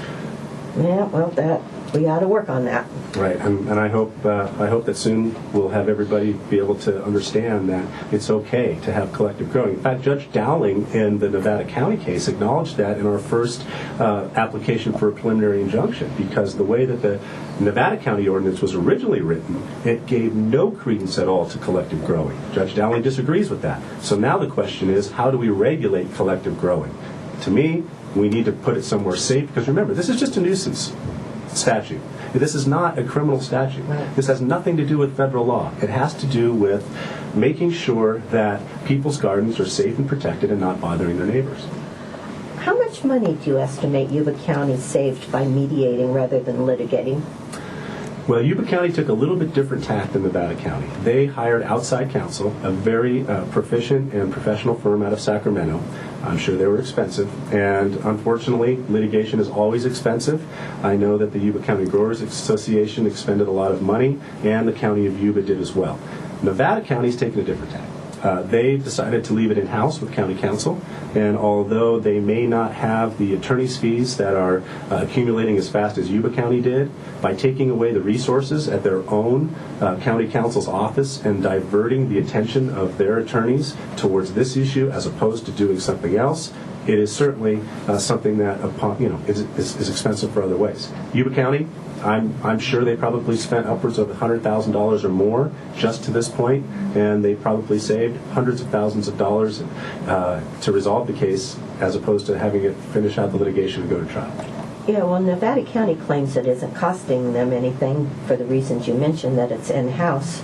Yeah, well, we ought to work on that. Right, and I hope that soon we'll have everybody be able to understand that it's okay to have collective growing. In fact, Judge Dowling in the Nevada County case acknowledged that in our first application for a preliminary injunction, because the way that the Nevada County ordinance was originally written, it gave no credence at all to collective growing. Judge Dowling disagrees with that. So now the question is, how do we regulate collective growing? To me, we need to put it somewhere safe, because remember, this is just a nuisance statute. This is not a criminal statute. This has nothing to do with federal law. It has to do with making sure that people's gardens are safe and protected and not bothering their neighbors. How much money do you estimate Yuba County saved by mediating rather than litigating? Well, Yuba County took a little bit different tack than Nevada County. They hired outside counsel, a very proficient and professional firm out of Sacramento. I'm sure they were expensive, and unfortunately, litigation is always expensive. I know that the Yuba County Growers Association expended a lot of money, and the County of Yuba did as well. Nevada County's taken a different tack. They decided to leave it in-house with county council, and although they may not have the attorney's fees that are accumulating as fast as Yuba County did, by taking away the resources at their own county council's office and diverting the attention of their attorneys towards this issue as opposed to doing something else, it is certainly something that is expensive for other ways. Yuba County, I'm sure they probably spent upwards of $100,000 or more just to this point, and they probably saved hundreds of thousands of dollars to resolve the case as opposed to having it finish out the litigation and go to trial. Yeah, well, Nevada County claims it isn't costing them anything for the reasons you mentioned, that it's in-house.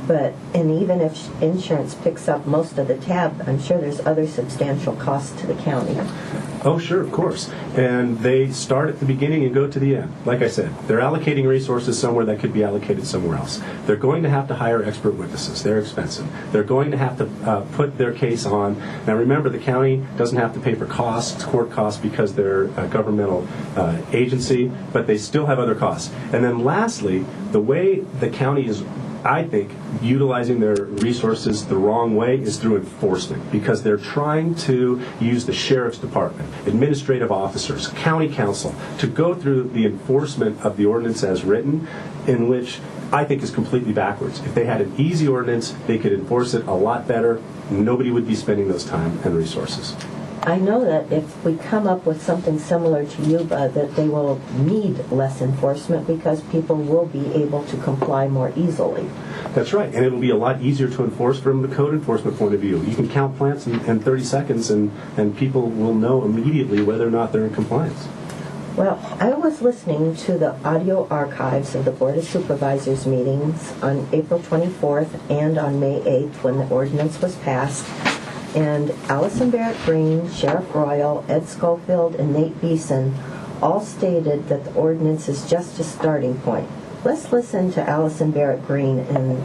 And even if insurance picks up most of the tab, I'm sure there's other substantial costs to the county. Oh, sure, of course. And they start at the beginning and go to the end. Like I said, they're allocating resources somewhere that could be allocated somewhere else. They're going to have to hire expert witnesses. They're expensive. They're going to have to put their case on. Now, remember, the county doesn't have to pay for costs, court costs, because they're a governmental agency, but they still have other costs. And then lastly, the way the county is, I think, utilizing their resources the wrong way is through enforcement, because they're trying to use the sheriff's department, administrative officers, county council to go through the enforcement of the ordinance as written, in which I think is completely backwards. If they had an easy ordinance, they could enforce it a lot better. Nobody would be spending those time and resources. I know that if we come up with something similar to Yuba, that they will need less enforcement because people will be able to comply more easily. That's right, and it'll be a lot easier to enforce from the code enforcement point of view. You can count plants in 30 seconds, and people will know immediately whether or not they're in compliance. Well, I was listening to the audio archives of the Board of Supervisors meetings on April 24th and on May 8th when the ordinance was passed. And Allison Barrett Green, Sheriff Royal, Ed Schofield, and Nate Beeson all stated that the ordinance is just a starting point. Let's listen to Allison Barrett Green, and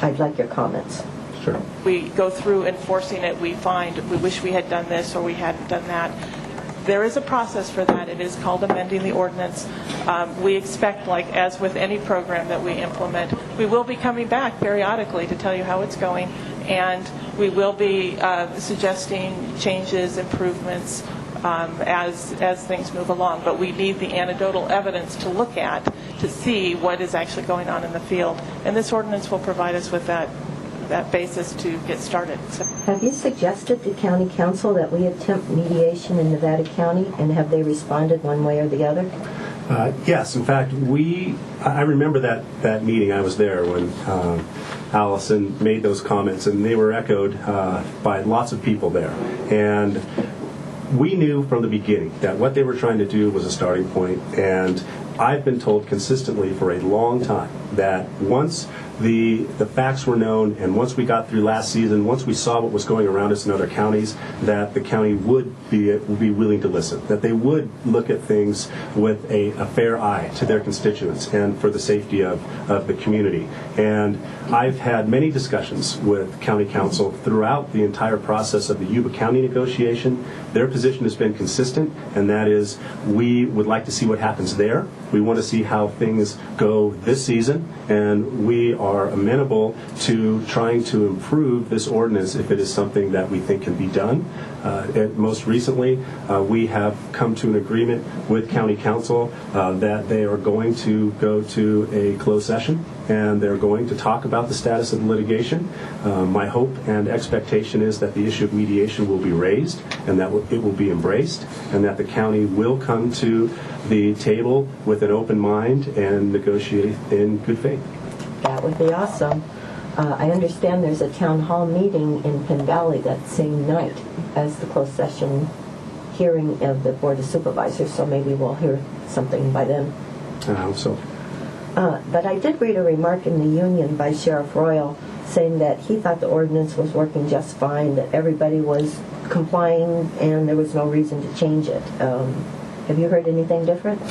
I'd like your comments. Sure. We go through enforcing it, we find we wish we had done this or we hadn't done that. there is a process for that. It is called amending the ordinance. We expect, like as with any program that we implement, we will be coming back periodically to tell you how it's going, and we will be suggesting changes, improvements as things move along. But we need the anecdotal evidence to look at to see what is actually going on in the field, and this ordinance will provide us with that basis to get started. So. Have you suggested to County Council that we attempt mediation in Nevada County, and have they responded one way or the other? Yes. In fact, I remember that meeting. I was there when Allison made those comments, and they were echoed by lots of people there. And we knew from the beginning that what they were trying to do was a starting point, and I've been told consistently for a long time that once the facts were known, and once we got through last season, once we saw what was going around us in other counties, that the county would be willing to listen, that they would look at things with a fair eye to their constituents and for the safety of the community. And I've had many discussions with County Council throughout the entire process of the Yuba County negotiation. Their position has been consistent, and that is we would like to see what happens there. We want to see how things go this season, and we are amenable to trying to improve this ordinance if it is something that we think can be done. Most recently, we have come to an agreement with County Council that they are going to go to a closed session, and they're going to talk about the status of the litigation. My hope and expectation is that the issue of mediation will be raised, and that it will be embraced, and that the county will come to the table with an open mind and negotiate in good faith. That would be awesome. I understand there's a town hall meeting in Penn Valley that same night as the closed session hearing of the Board of Supervisors, so maybe we'll hear something by then. I hope so. But I did read a remark in the Union by Sheriff Royal saying that he thought the ordinance was working just fine, that everybody was complying, and there was no reason to change it. Have you heard anything different?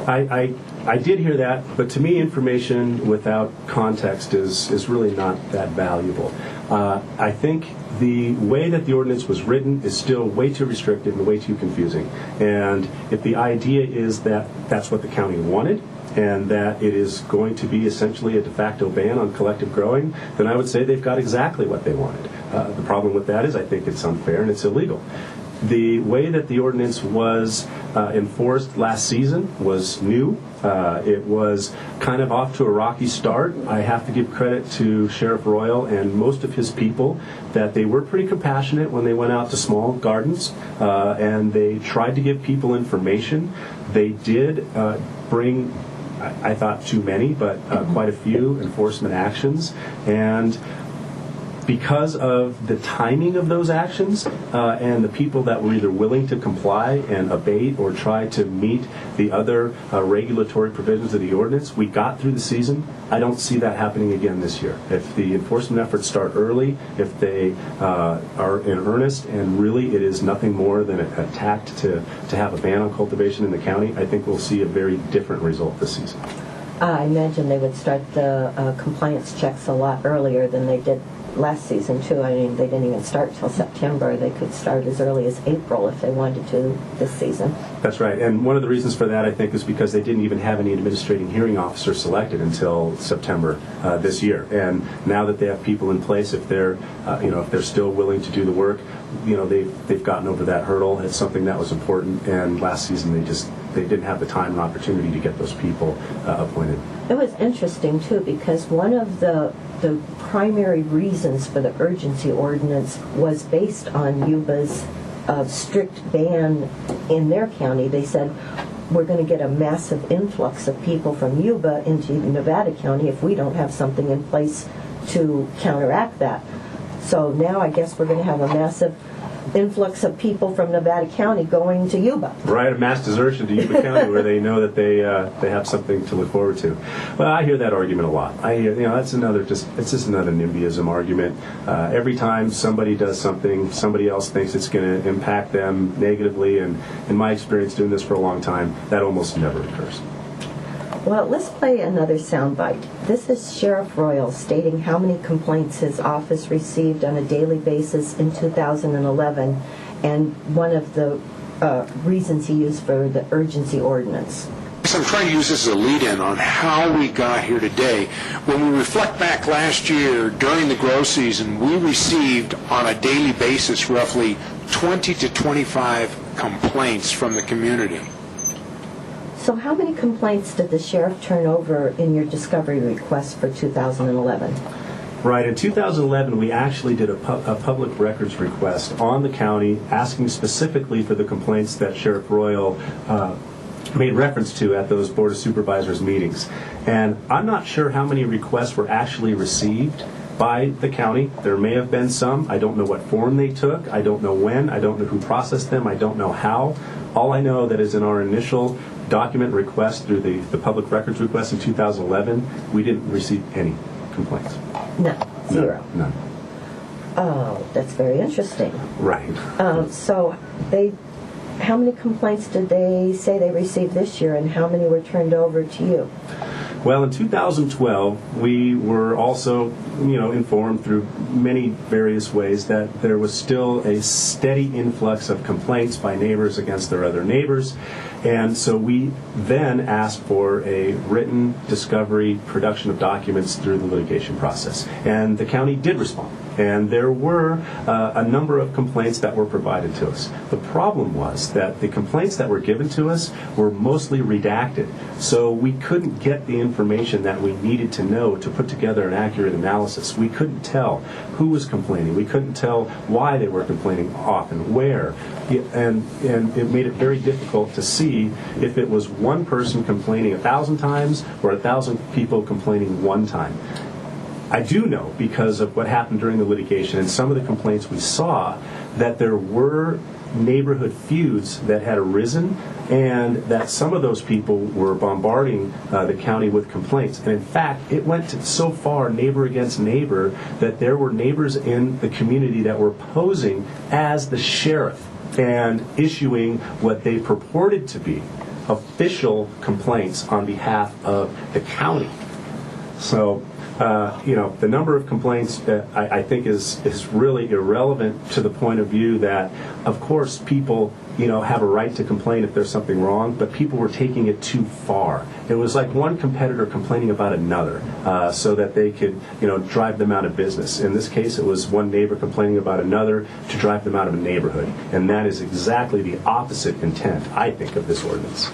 I did hear that, but to me, information without context is really not that valuable. I think the way that the ordinance was written is still way too restrictive and way too confusing. And if the idea is that that's what the county wanted, and that it is going to be essentially a de facto ban on collective growing, then I would say they've got exactly what they wanted. The problem with that is I think it's unfair and it's illegal. The way that the ordinance was enforced last season was new. It was kind of off to a rocky start. I have to give credit to Sheriff Royal and most of his people that they were pretty compassionate when they went out to small gardens, and they tried to give people information. They did bring, I thought, too many, but quite a few enforcement actions. And because of the timing of those actions and the people that were either willing to comply and abate or try to meet the other regulatory provisions of the ordinance, we got through the season. I don't see that happening again this year. If the enforcement efforts start early, if they are in earnest, and really it is nothing more than a tact to have a ban on cultivation in the county, I think we'll see a very different result this season. I imagine they would start the compliance checks a lot earlier than they did last season, too. I mean, they didn't even start till September. They could start as early as April if they wanted to this season. That's right. And one of the reasons for that, I think, is because they didn't even have any administrating hearing officer selected until September this year. And now that they have people in place, if they're still willing to do the work, they've gotten over that hurdle. It's something that was important. And last season, they didn't have the time and opportunity to get those people appointed. It was interesting, too, because one of the primary reasons for the urgency ordinance was based on Yuba's strict ban in their county. They said, we're going to get a massive influx of people from Yuba into Nevada County if we don't have something in place to counteract that. So now I guess we're going to have a massive influx of people from Nevada County going to Yuba. Right, a mass desertion to Yuba County where they know that they have something to look forward to. Well, I hear that argument a lot. I hear, it's just another NIMBYism argument. Every time somebody does something, somebody else thinks it's going to impact them negatively, and in my experience doing this for a long time, that almost never occurs. Well, let's play another soundbite. This is Sheriff Royal stating how many complaints his office received on a daily basis in 2011, and one of the reasons he used for the urgency ordinance. So I'm trying to use this as a lead-in on how we got here today. When we reflect back last year during the grow season, we received on a daily basis roughly 20 to 25 complaints from the community. So how many complaints did the sheriff turn over in your discovery request for 2011? Right. In 2011, we actually did a public records request on the county asking specifically for the complaints that Sheriff Royal made reference to at those Board of Supervisors meetings. And I'm not sure how many requests were actually received by the county. There may have been some. I don't know what form they took. I don't know when. I don't know who processed them. I don't know how. All I know that is in our initial document request through the public records request in 2011, we didn't receive any complaints. No, zero. None. Oh, that's very interesting. Right. So how many complaints did they say they received this year, and how many were turned over to you? Well, in 2012, we were also, informed through many various ways that there was still a steady influx of complaints by neighbors against their other neighbors. And so we then asked for a written discovery production of documents through the litigation process. And the county did respond. And there were a number of complaints that were provided to us. The problem was that the complaints that were given to us were mostly redacted. So we couldn't get the information that we needed to know to put together an accurate analysis. We couldn't tell who was complaining. We couldn't tell why they were complaining often, where. And it made it very difficult to see if it was one person complaining 1,000 times or 1,000 people complaining one time. I do know, because of what happened during the litigation and some of the complaints we saw, that there were neighborhood feuds that had arisen, and that some of those people were bombarding the county with complaints. And in fact, it went so far, neighbor against neighbor, that there were neighbors in the community that were posing as the sheriff and issuing what they purported to be official complaints on behalf of the county. So, the number of complaints I think is really irrelevant to the point of view that, of course, people have a right to complain if there's something wrong, but people were taking it too far. It was like one competitor complaining about another so that they could drive them out of business. In this case, it was one neighbor complaining about another to drive them out of a neighborhood, and that is exactly the opposite intent, I think, of this ordinance.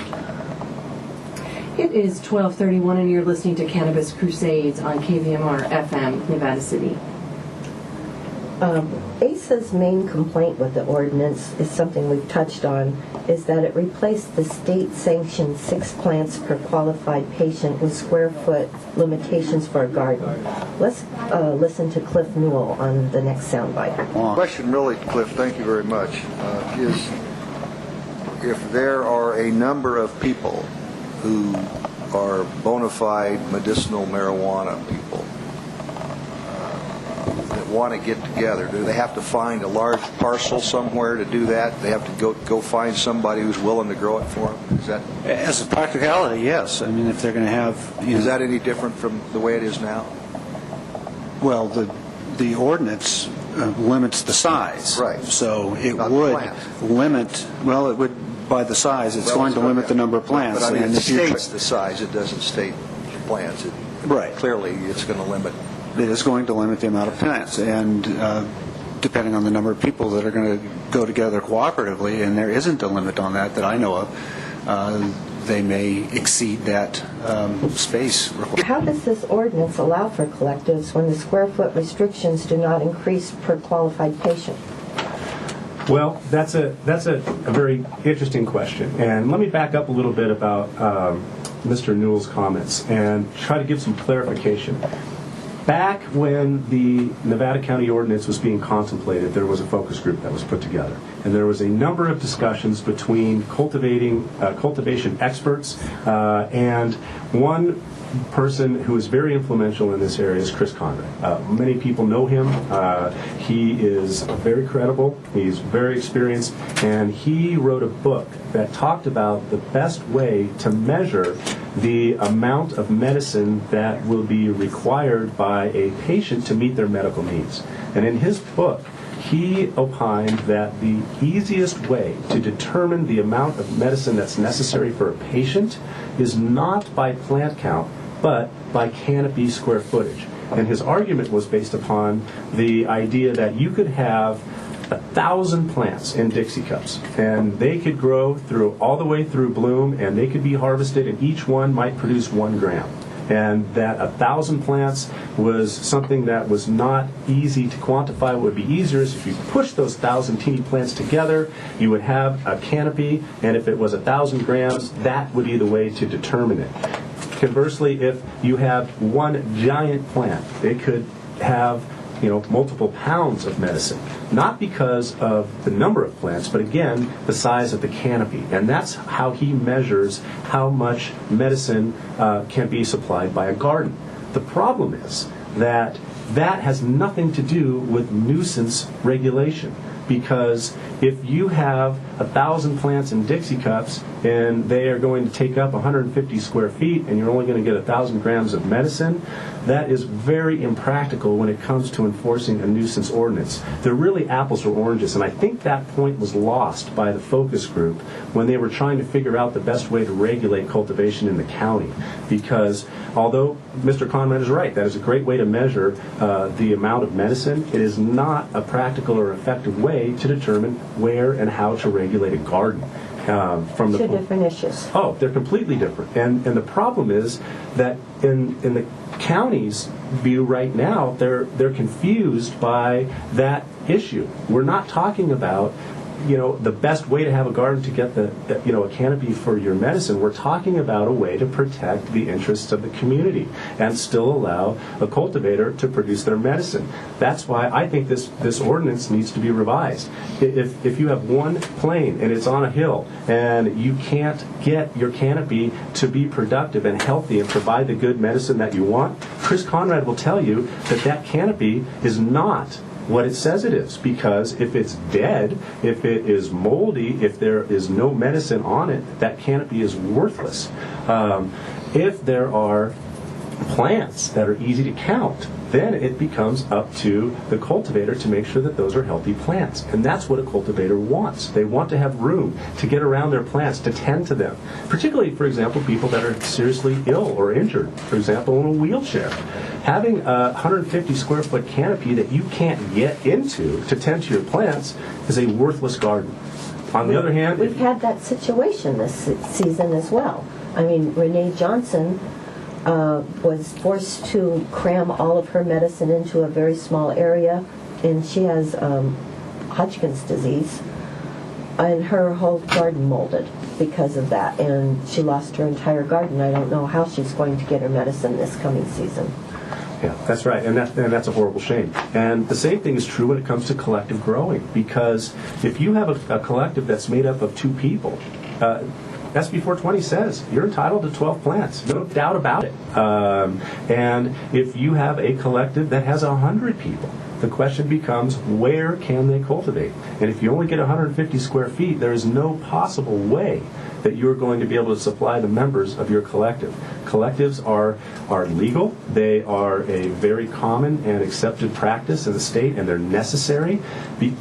It is 12:31 and you're listening to Cannabis Crusades on KVMR FM, Nevada City. ASA's main complaint with the ordinance is something we've touched on, is that it replaced the state-sanctioned 6 plants per qualified patient with square foot limitations for a garden. Let's listen to Cliff Newell on the next soundbite. The question really, Cliff, thank you very much, is if there are a number of people who are bona fide medicinal marijuana people that want to get together, do they have to find a large parcel somewhere to do that? They have to go find somebody who's willing to grow it for them? Is that, as a practicality, yes. I mean, if they're going to have... Is that any different from the way it is now? Well, the ordinance limits the size. Right. So it Not would limit... Well, it would... By the size, it's going to limit the number of plants. But I mean, and it states the size. It doesn't state plants. Right. Clearly, it's going to limit. It is going to limit the amount of plants, and depending on the number of people that are going to go together cooperatively, and there isn't a limit on that I know of, they may exceed that space requirement. How does this ordinance allow for collectives when the square foot restrictions do not increase per qualified patient? Well, that's a very interesting question. And let me back up a little bit about Mr. Newell's comments and try to give some clarification. Back when the Nevada County Ordinance was being contemplated, there was a focus group that was put together. And there was a number of discussions between cultivation experts and one person who is very influential in this area is Chris Conrad. Many people know him. He is very credible. He's very experienced. And he wrote a book that talked about the best way to measure the amount of medicine that will be required by a patient to meet their medical needs. And in his book, he opined that the easiest way to determine the amount of medicine that's necessary for a patient is not by plant count, but by canopy square footage. And his argument was based upon the idea that you could have 1,000 plants in Dixie cups, and they could grow through all the way through bloom, and they could be harvested, and each one might produce 1 gram. And that 1,000 plants was something that was not easy to quantify. What would be easier is if you push those 1,000 teeny plants together, you would have a canopy, and if it was 1,000 grams, that would be the way to determine it. Conversely, if you have one giant plant, it could have multiple pounds of medicine, not because of the number of plants, but again, the size of the canopy. And that's how he measures how much medicine can be supplied by a garden. The problem is that has nothing to do with nuisance regulation, because if you have 1,000 plants in Dixie cups and they are going to take up 150 square feet and you're only going to get 1,000 grams of medicine, that is very impractical when it comes to enforcing a nuisance ordinance. They're really apples or oranges, and I think that point was lost by the focus group when they were trying to figure out the best way to regulate cultivation in the county. Because although Mr. Conrad is right, that is a great way to measure the amount of medicine, it is not a practical or effective way to determine where and how to regulate a garden. From the Two different issues. Oh, they're completely different. And the problem is that in the county's view right now, they're confused by that issue. We're not talking about the best way to have a garden to get a canopy for your medicine. We're talking about a way to protect the interests of the community and still allow a cultivator to produce their medicine. That's why I think this ordinance needs to be revised. If you have one plane and it's on a hill and you can't get your canopy to be productive and healthy and provide the good medicine that you want, Chris Conrad will tell you that canopy is not what it says it is, because if it's dead, if it is moldy, if there is no medicine on it, that canopy is worthless. If there are plants that are easy to count, then it becomes up to the cultivator to make sure that those are healthy plants. And that's what a cultivator wants. They want to have room to get around their plants, to tend to them. Particularly, for example, people that are seriously ill or injured, for example, in a wheelchair. Having a 150 square foot canopy that you can't get into to tend to your plants is a worthless garden. On the other hand, we've had that situation this season as well. I mean, Renee Johnson was forced to cram all of her medicine into a very small area, and she has Hodgkin's disease, and her whole garden molded because of that, and she lost her entire garden. I don't know how she's going to get her medicine this coming season. Yeah, that's right, and that's a horrible shame. And the same thing is true when it comes to collective growing, because if you have a collective that's made up of 2 people, SB 420 says you're entitled to 12 plants, no doubt about it. And if you have a collective that has 100 people, the question becomes, where can they cultivate? And if you only get 150 square feet, there is no possible way that you're going to be able to supply the members of your collective. Collectives are legal. They are a very common and accepted practice in the state, and they're necessary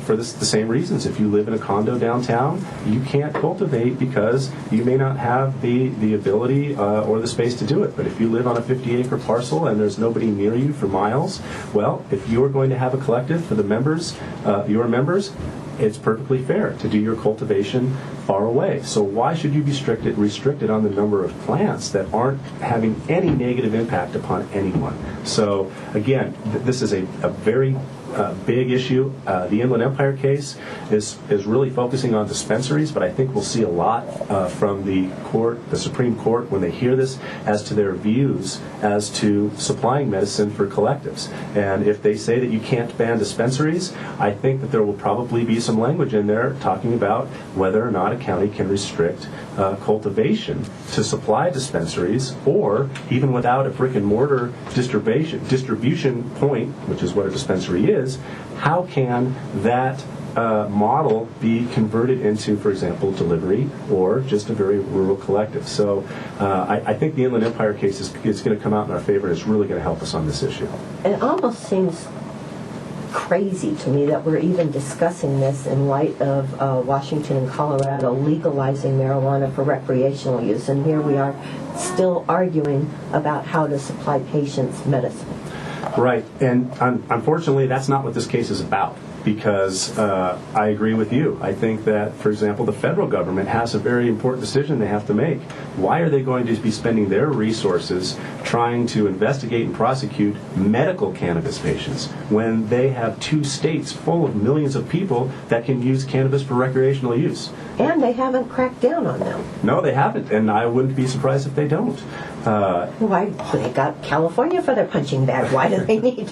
for the same reasons. If you live in a condo downtown, you can't cultivate because you may not have the ability or the space to do it. But if you live on a 50-acre parcel and there's nobody near you for miles, well, if you're going to have a collective for the members, your members, it's perfectly fair to do your cultivation far away. So why should you be restricted on the number of plants that aren't having any negative impact upon anyone? So again, this is a very big issue. The Inland Empire case is really focusing on dispensaries, but I think we'll see a lot from the Supreme Court, when they hear this, as to their views as to supplying medicine for collectives. And if they say that you can't ban dispensaries, I think that there will probably be some language in there talking about whether or not a county can restrict cultivation to supply dispensaries, or even without a brick and mortar distribution point, which is what a dispensary is, how can that model be converted into, for example, delivery or just a very rural collective? So I think the Inland Empire case is going to come out in our favor, and it's really going to help us on this issue. It almost seems crazy to me that we're even discussing this in light of Washington and Colorado legalizing marijuana for recreational use, and here we are still arguing about how to supply patients medicine. Right, and unfortunately, that's not what this case is about. Because I agree with you. I think that, for example, the federal government has a very important decision they have to make. Why are they going to be spending their resources trying to investigate and prosecute medical cannabis patients when they have 2 states full of millions of people that can use cannabis for recreational use? And they haven't cracked down on them. No, they haven't, and I wouldn't be surprised if they don't. Why? They got California for their punching bag. Why do they need?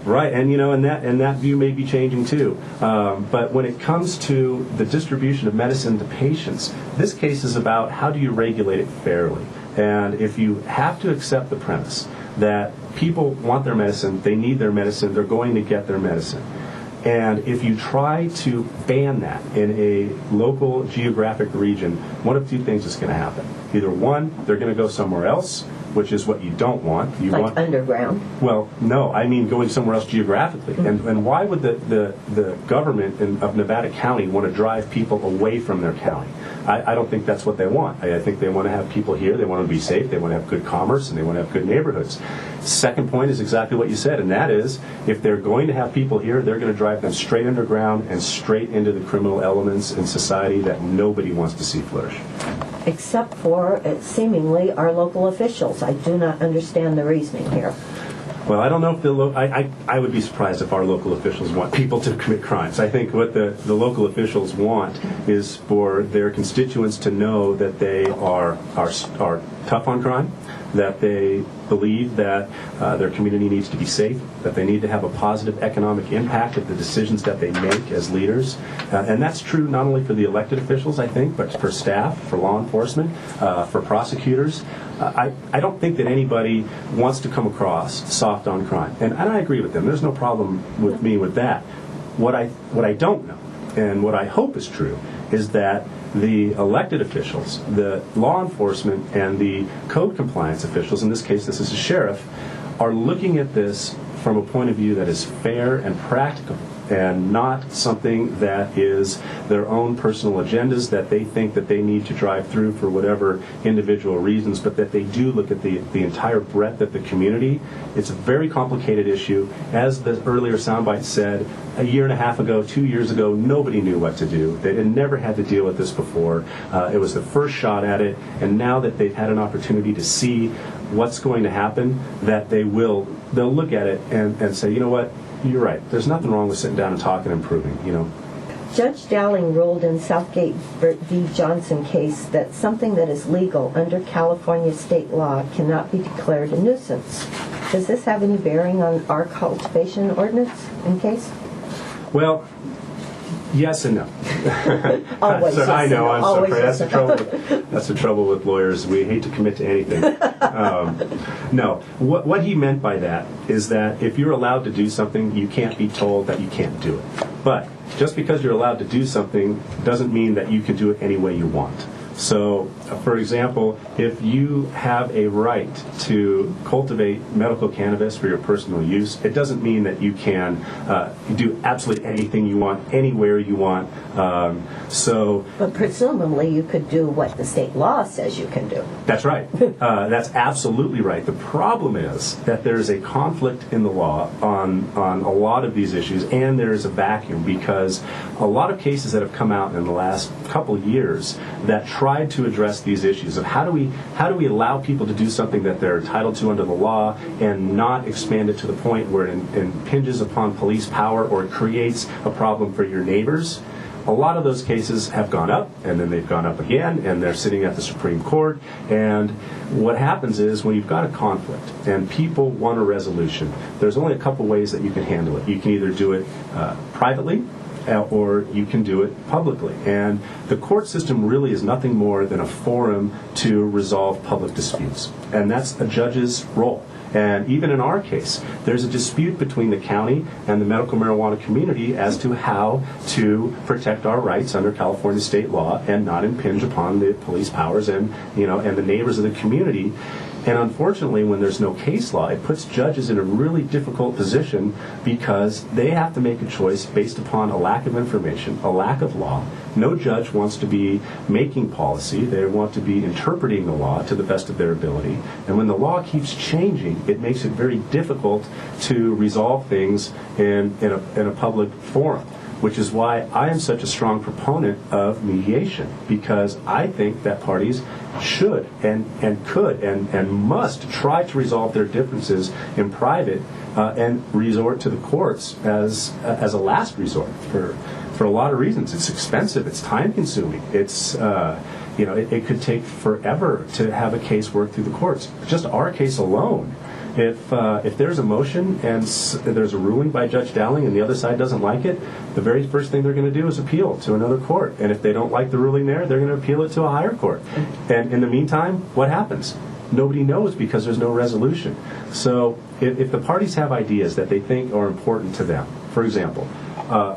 Right, and and that view may be changing too. But when it comes to the distribution of medicine to patients, this case is about how do you regulate it fairly. And if you have to accept the premise that people want their medicine, they need their medicine, they're going to get their medicine. And if you try to ban that in a local geographic region, one of 2 things is going to happen. Either one, they're going to go somewhere else, which is what you don't want. You want underground? Well, no, I mean going somewhere else geographically. Mm-hmm. And why would the government of Nevada County want to drive people away from their county? I don't think that's what they want. I think they want to have people here, they want to be safe, they want to have good commerce, and they want to have good neighborhoods. Second point is exactly what you said, and that is, if they're going to have people here, they're going to drive them straight underground and straight into the criminal elements in society that nobody wants to see flourish. Except for, seemingly, our local officials. I do not understand the reasoning here. Well, I don't know if I would be surprised if our local officials want people to commit crimes. I think what the local officials want is for their constituents to know that they are tough on crime, that they believe that their community needs to be safe, that they need to have a positive economic impact of the decisions that they make as leaders. And that's true not only for the elected officials, I think, but for staff, for law enforcement, for prosecutors. I don't think that anybody wants to come across soft on crime. And I agree with them. There's no problem with me with that. What I don't know, and what I hope is true, is that the elected officials, the law enforcement, and the code compliance officials, in this case this is a sheriff, are looking at this from a point of view that is fair and practical, and not something that is their own personal agendas that they think that they need to drive through for whatever individual reasons, but that they do look at the entire breadth of the community. It's a very complicated issue. As the earlier soundbite said, a year and a half ago, 2 years ago, nobody knew what to do. They had never had to deal with this before. It was the first shot at it, and now that they've had an opportunity to see what's going to happen, that they'll look at it and say, you know what, you're right. There's nothing wrong with sitting down and talking and improving, Judge Dowling ruled in Southgate v. Johnson case that something that is legal under California state law cannot be declared a nuisance. Does this have any bearing on our cultivation ordinance in case? Well, yes and no. Always so yes I know. And I'm no. sorry. That's the trouble with lawyers. We hate to commit to anything. No. What he meant by that is that if you're allowed to do something, you can't be told that you can't do it. But just because you're allowed to do something doesn't mean that you can do it any way you want. So, for example, if you have a right to cultivate medical cannabis for your personal use, it doesn't mean that you can do absolutely anything you want, anywhere you want. But presumably you could do what the state law says you can do. That's right. That's absolutely right. The problem is that there's a conflict in the law on a lot of these issues, and there's a vacuum because a lot of cases that have come out in the last couple of years that tried to address these issues of how do we allow people to do something that they're entitled to under the law and not expand it to the point where it impinges upon police power or it creates a problem for your neighbors. A lot of those cases have gone up, and then they've gone up again, and they're sitting at the Supreme Court. And what happens is when you've got a conflict and people want a resolution, there's only a couple ways that you can handle it. You can either do it privately, or you can do it publicly. And the court system really is nothing more than a forum to resolve public disputes. And that's a judge's role. And even in our case, there's a dispute between the county and the medical marijuana community as to how to protect our rights under California state law and not impinge upon the police powers and the neighbors of the community. And unfortunately, when there's no case law, it puts judges in a really difficult position because they have to make a choice based upon a lack of information, a lack of law. No judge wants to be making policy. They want to be interpreting the law to the best of their ability. And when the law keeps changing, it makes it very difficult to resolve things in a public forum, which is why I am such a strong proponent of mediation, because I think that parties should and could and must try to resolve their differences in private and resort to the courts as a last resort for a lot of reasons. It's expensive, it's time consuming, it's it could take forever to have a case work through the courts. Just our case alone, if there's a motion and there's a ruling by Judge Dowling and the other side doesn't like it, the very first thing they're going to do is appeal to another court. And if they don't like the ruling there, they're going to appeal it to a higher court. And in the meantime, what happens? Nobody knows because there's no resolution. So if the parties have ideas that they think are important to them, for example,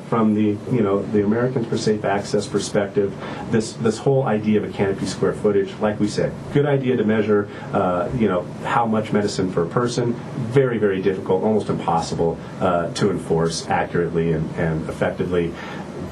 from the Americans for Safe Access perspective, this whole idea of a canopy square footage, like we said, good idea to measure, how much medicine for a person. Very, very difficult, almost impossible to enforce accurately and effectively.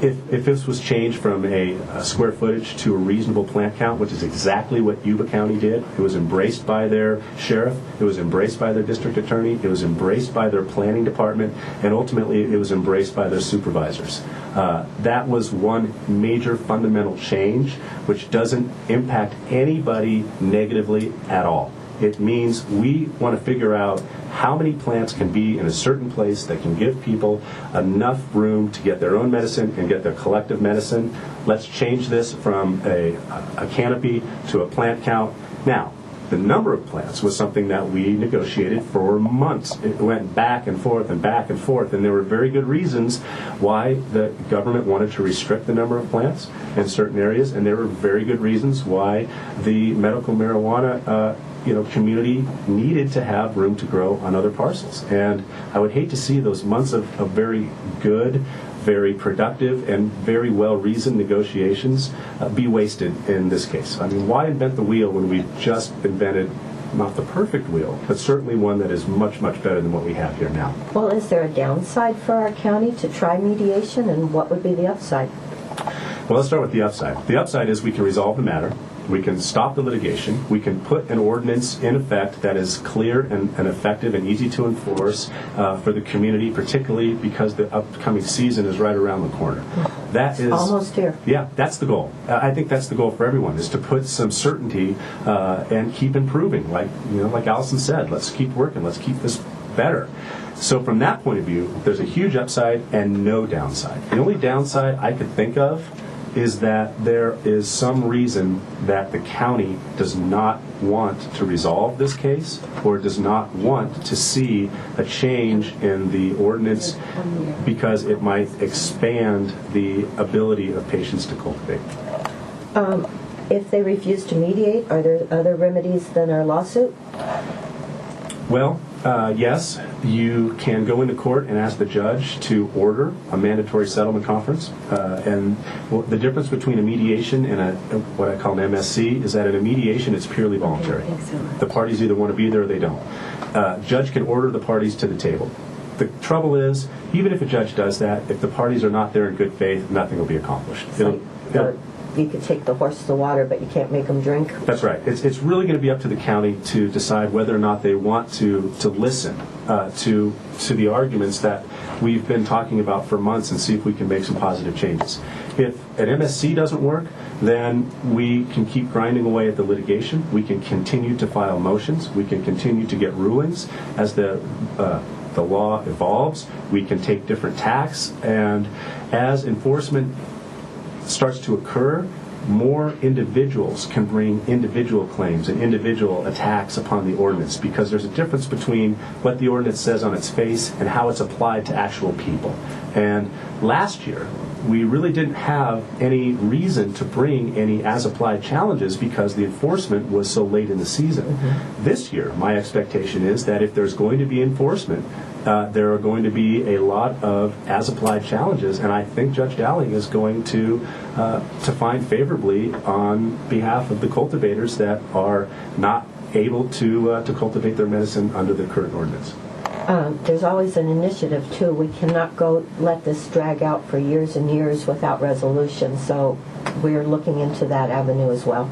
If this was changed from a square footage to a reasonable plant count, which is exactly what Yuba County did, it was embraced by their sheriff, it was embraced by their district attorney, it was embraced by their planning department, and ultimately it was embraced by their supervisors. That was one major fundamental change, which doesn't impact anybody negatively at all. It means we want to figure out how many plants can be in a certain place that can give people enough room to get their own medicine and get their collective medicine. Let's change this from a canopy to a plant count. Now, the number of plants was something that we negotiated for months. It went back and forth and back and forth, and there were very good reasons why the government wanted to restrict the number of plants in certain areas, and there were very good reasons why the medical marijuana community needed to have room to grow on other parcels. And I would hate to see those months of very good, very productive, and very well-reasoned negotiations be wasted in this case. I mean, why invent the wheel when we've just invented not the perfect wheel, but certainly one that is much, much better than what we have here now? Well, is there a downside for our county to try mediation, and what would be the upside? Well, let's start with the upside. The upside is we can resolve the matter. We can stop the litigation. We can put an ordinance in effect that is clear and effective and easy to enforce for the community, particularly because the upcoming season is right around the corner. That is almost here. Yeah, that's the goal. I think that's the goal for everyone, is to put some certainty and keep improving. Like Allison said, let's keep working. Let's keep this better. So from that point of view, there's a huge upside and no downside. The only downside I could think of is that there is some reason that the county does not want to resolve this case or does not want to see a change in the ordinance because it might expand the ability of patients to cultivate. If they refuse to mediate, are there other remedies than our lawsuit? Well, yes, you can go into court and ask the judge to order a mandatory settlement conference. And the difference between a mediation and what I call an MSC is that in a mediation it's purely voluntary. The parties either want to be there or they don't. Judge can order the parties to the table. The trouble is, even if a judge does that, if the parties are not there in good faith, nothing will be accomplished. You could take the horse to the water, but you can't make them drink. That's right. It's really going to be up to the county to decide whether or not they want to listen to the arguments that we've been talking about for months and see if we can make some positive changes. If an MSC doesn't work, then we can keep grinding away at the litigation. We can continue to file motions. We can continue to get rulings as the law evolves. We can take different tacks, and as enforcement starts to occur, more individuals can bring individual claims and individual attacks upon the ordinance, because there's a difference between what the ordinance says on its face and how it's applied to actual people. And last year, we really didn't have any reason to bring any as-applied challenges because the enforcement was so late in the season. Mm-hmm. This year, my expectation is that if there's going to be enforcement, there are going to be a lot of as-applied challenges, and I think Judge Dowling is going to find favorably on behalf of the cultivators that are not able to cultivate their medicine under the current ordinance. There's always an initiative, too. We cannot let this drag out for years and years without resolution, so we're looking into that avenue as well.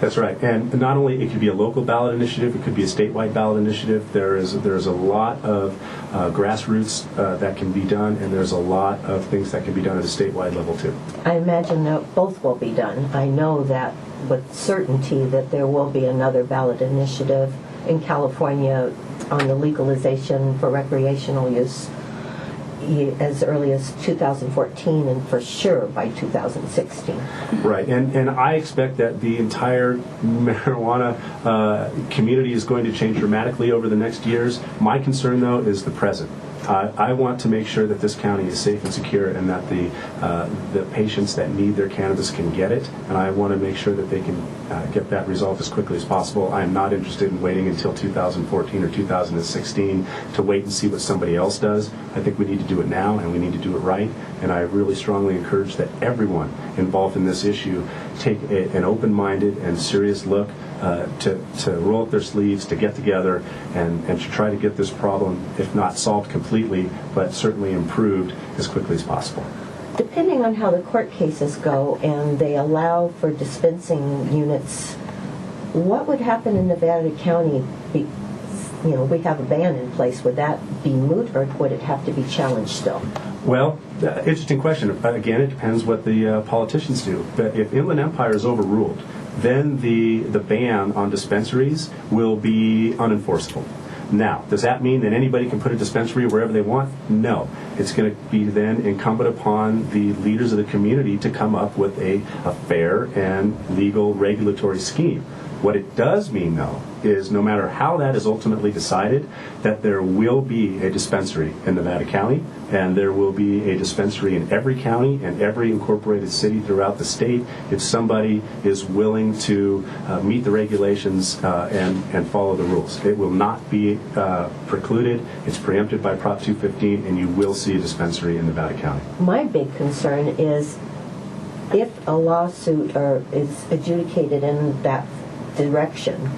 That's right. And not only it could be a local ballot initiative, it could be a statewide ballot initiative. There's a lot of grassroots that can be done, and there's a lot of things that can be done at a statewide level, too. I imagine that both will be done. I know that with certainty that there will be another ballot initiative in California on the legalization for recreational use as early as 2014 and for sure by 2016. Right, and I expect that the entire marijuana community is going to change dramatically over the next years. My concern, though, is the present. I want to make sure that this county is safe and secure and that the patients that need their cannabis can get it, and I want to make sure that they can get that resolved as quickly as possible. I am not interested in waiting until 2014 or 2016 to wait and see what somebody else does. I think we need to do it now, and we need to do it right, and I really strongly encourage that everyone involved in this issue take an open-minded and serious look to roll up their sleeves, to get together, and to try to get this problem, if not solved completely, but certainly improved as quickly as possible. Depending on how the court cases go and they allow for dispensing units, what would happen in Nevada County? We have a ban in place. Would that be moot, or would it have to be challenged still? Well, interesting question. Again, it depends what the politicians do. But if Inland Empire is overruled, then the ban on dispensaries will be unenforceable. Now, does that mean that anybody can put a dispensary wherever they want? No. It's going to be then incumbent upon the leaders of the community to come up with a fair and legal regulatory scheme. What it does mean, though, is no matter how that is ultimately decided, that there will be a dispensary in Nevada County, and there will be a dispensary in every county and every incorporated city throughout the state if somebody is willing to meet the regulations and follow the rules. It will not be precluded. It's preempted by Prop 215, and you will see a dispensary in Nevada County. My big concern is if a lawsuit is adjudicated in that direction,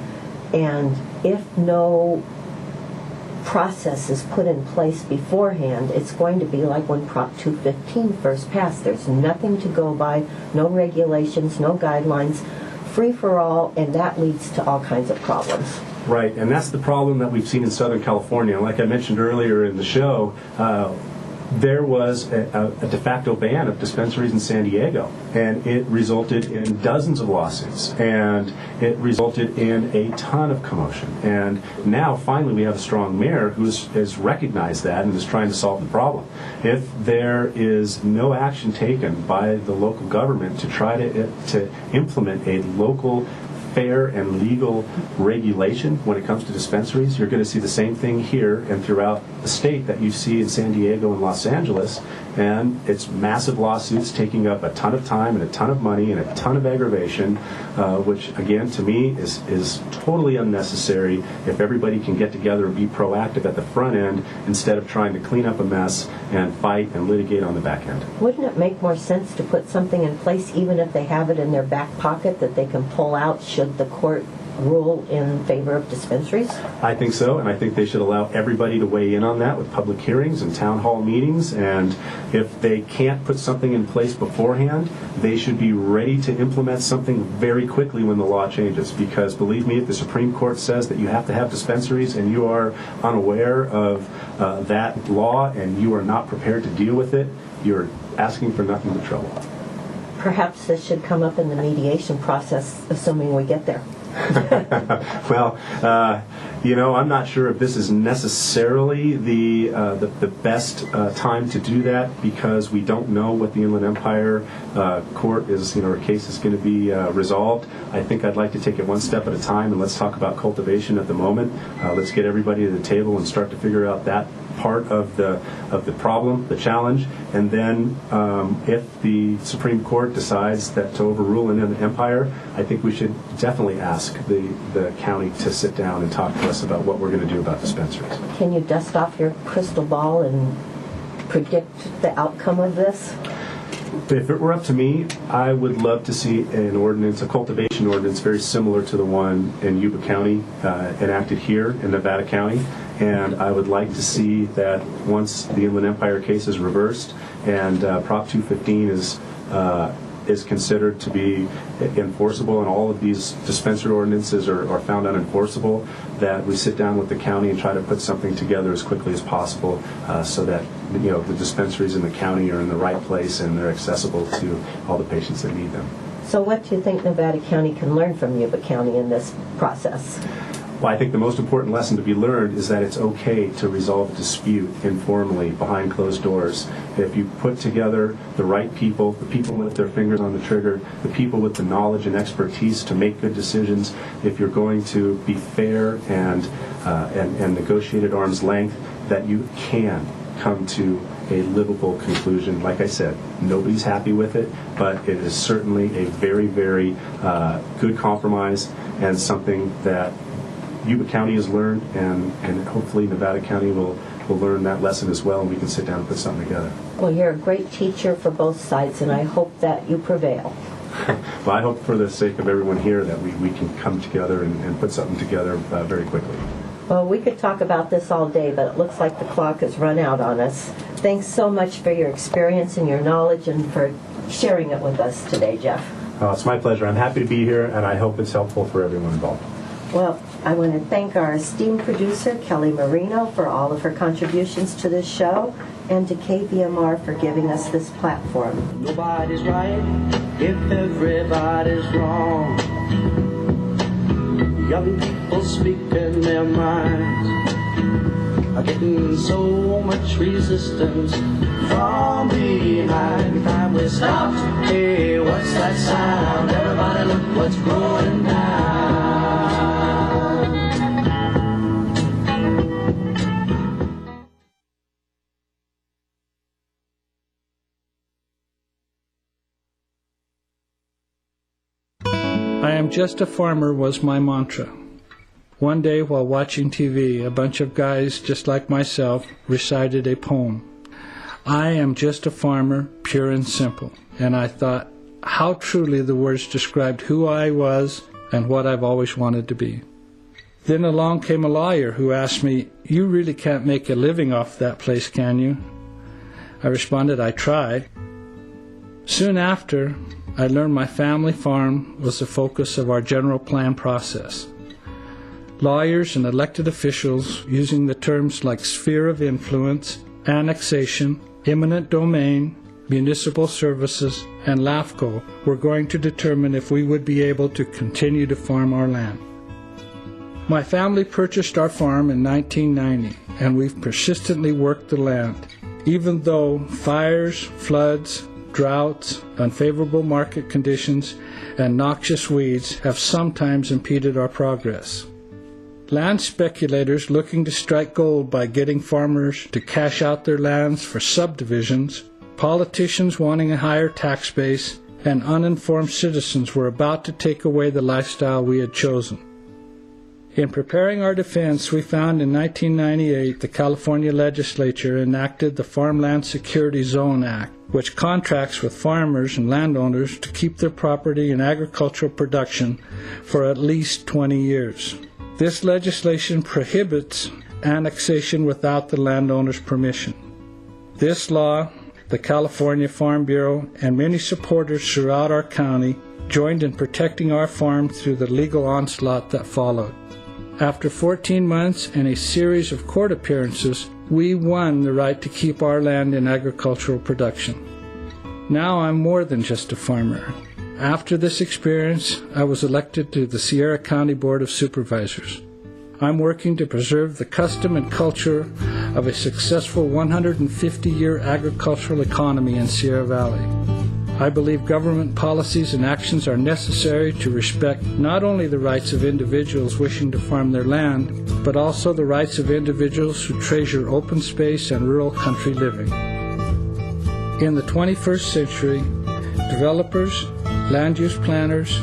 and if no process is put in place beforehand, it's going to be like when Prop 215 first passed. There's nothing to go by, no regulations, no guidelines, free for all, and that leads to all kinds of problems. Right, and that's the problem that we've seen in Southern California. Like I mentioned earlier in the show, there was a de facto ban of dispensaries in San Diego, and it resulted in dozens of lawsuits, and it resulted in a ton of commotion. And now, finally, we have a strong mayor who has recognized that and is trying to solve the problem. If there is no action taken by the local government to try to implement a local fair and legal regulation when it comes to dispensaries, you're going to see the same thing here and throughout the state that you see in San Diego and Los Angeles, and it's massive lawsuits taking up a ton of time and a ton of money and a ton of aggravation, which again to me is totally unnecessary if everybody can get together and be proactive at the front end instead of trying to clean up a mess and fight and litigate on the back end. Wouldn't it make more sense to put something in place, even if they have it in their back pocket, that they can pull out should the court rule in favor of dispensaries? I think so, and I think they should allow everybody to weigh in on that with public hearings and town hall meetings, and if they can't put something in place beforehand, they should be ready to implement something very quickly when the law changes, because believe me, if the Supreme Court says that you have to have dispensaries and you are unaware of that law and you are not prepared to deal with it, you're asking for nothing but trouble. Perhaps this should come up in the mediation process, assuming we get there. Well, I'm not sure if this is necessarily the best time to do that, because we don't know what the Inland Empire court is, or case is going to be resolved. I think I'd like to take it one step at a time, and let's talk about cultivation at the moment. Let's get everybody to the table and start to figure out that part of the problem, the challenge, and then if the Supreme Court decides that to overrule an Empire, I think we should definitely ask the county to sit down and talk to us about what we're going to do about dispensaries. Can you dust off your crystal ball and predict the outcome of this? If it were up to me, I would love to see an ordinance, a cultivation ordinance, very similar to the one in Yuba County enacted here in Nevada County. And I would like to see that once the Inland Empire case is reversed and Prop 215 is considered to be enforceable and all of these dispensary ordinances are found unenforceable, that we sit down with the county and try to put something together as quickly as possible so that the dispensaries in the county are in the right place and they're accessible to all the patients that need them. So what do you think Nevada County can learn from Yuba County in this process? Well, I think the most important lesson to be learned is that it's okay to resolve a dispute informally behind closed doors. If you put together the right people, the people with their fingers on the trigger, the people with the knowledge and expertise to make good decisions, if you're going to be fair and negotiate at arm's length, that you can come to a livable conclusion. Like I said, nobody's happy with it, but it is certainly a very, very good compromise and something that Yuba County has learned, and hopefully Nevada County will learn that lesson as well, and we can sit down and put something together. Well, you're a great teacher for both sides, and I hope that you prevail. Well, I hope for the sake of everyone here that we can come together and put something together very quickly. Well, we could talk about this all day, but it looks like the clock has run out on us. Thanks so much for your experience and your knowledge and for sharing it with us today, Jeff. It's my pleasure. I'm happy to be here, and I hope it's helpful for everyone involved. Well, I want to thank our esteemed producer, Kelly Marino, for all of her contributions to this show, and to KVMR for giving us this platform. Nobody's right if everybody's wrong. Young people speaking their minds are getting so much resistance from behind. Time we stopped. Hey, what's that sound? Everybody look what's going down. I am just a farmer was my mantra. One day while watching TV, a bunch of guys just like myself recited a poem. I am just a farmer, pure and simple. And I thought how truly the words described who I was and what I've always wanted to be. Then along came a lawyer who asked me, "You really can't make a living off that place, can you?" I responded, "I try." Soon after, I learned my family farm was the focus of our general plan process. Lawyers and elected officials, using the terms like sphere of influence, annexation, eminent domain, municipal services, and LAFCO, were going to determine if we would be able to continue to farm our land. My family purchased our farm in 1990, and we've persistently worked the land, even though fires, floods, droughts, unfavorable market conditions, and noxious weeds have sometimes impeded our progress. Land speculators looking to strike gold by getting farmers to cash out their lands for subdivisions, politicians wanting a higher tax base, and uninformed citizens were about to take away the lifestyle we had chosen. In preparing our defense, we found in 1998 the California legislature enacted the Farmland Security Zone Act, which contracts with farmers and landowners to keep their property in agricultural production for at least 20 years. This legislation prohibits annexation without the landowner's permission. This law, the California Farm Bureau, and many supporters throughout our county joined in protecting our farm through the legal onslaught that followed. After 14 months and a series of court appearances, we won the right to keep our land in agricultural production. Now I'm more than just a farmer. After this experience, I was elected to the Sierra County Board of Supervisors. I'm working to preserve the custom and culture of a successful 150-year agricultural economy in Sierra Valley. I believe government policies and actions are necessary to respect not only the rights of individuals wishing to farm their land, but also the rights of individuals who treasure open space and rural country living. In the 21st century, developers, land use planners,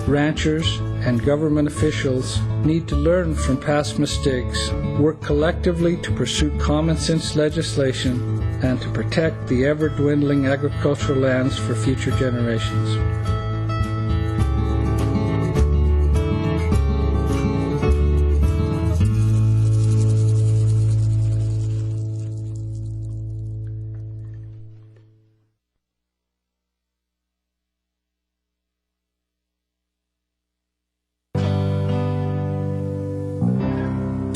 ranchers, and government officials need to learn from past mistakes, work collectively to pursue common sense legislation, and to protect the ever-dwindling agricultural lands for future generations.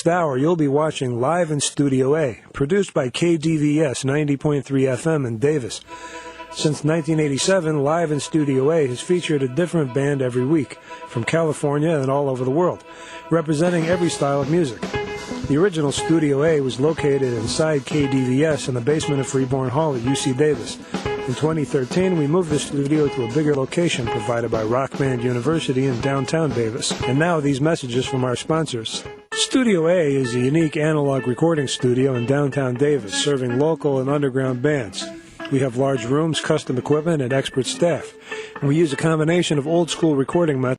Hour, you'll be watching Live in Studio A, produced by KDVS 90.3 FM in Davis. Since 1987, Live in Studio A has featured a different band every week, from California and all over the world, representing every style of music. The original Studio A was located inside KDVS in the basement of Freeborn Hall at UC Davis. In 2013, we moved the studio to a bigger location provided by Rock Band University in downtown Davis. And now these messages from our sponsors. Studio A is a unique analog recording studio in downtown Davis, serving local and underground bands. We have large rooms, custom equipment, and expert staff. And we use a combination of old-school recording methods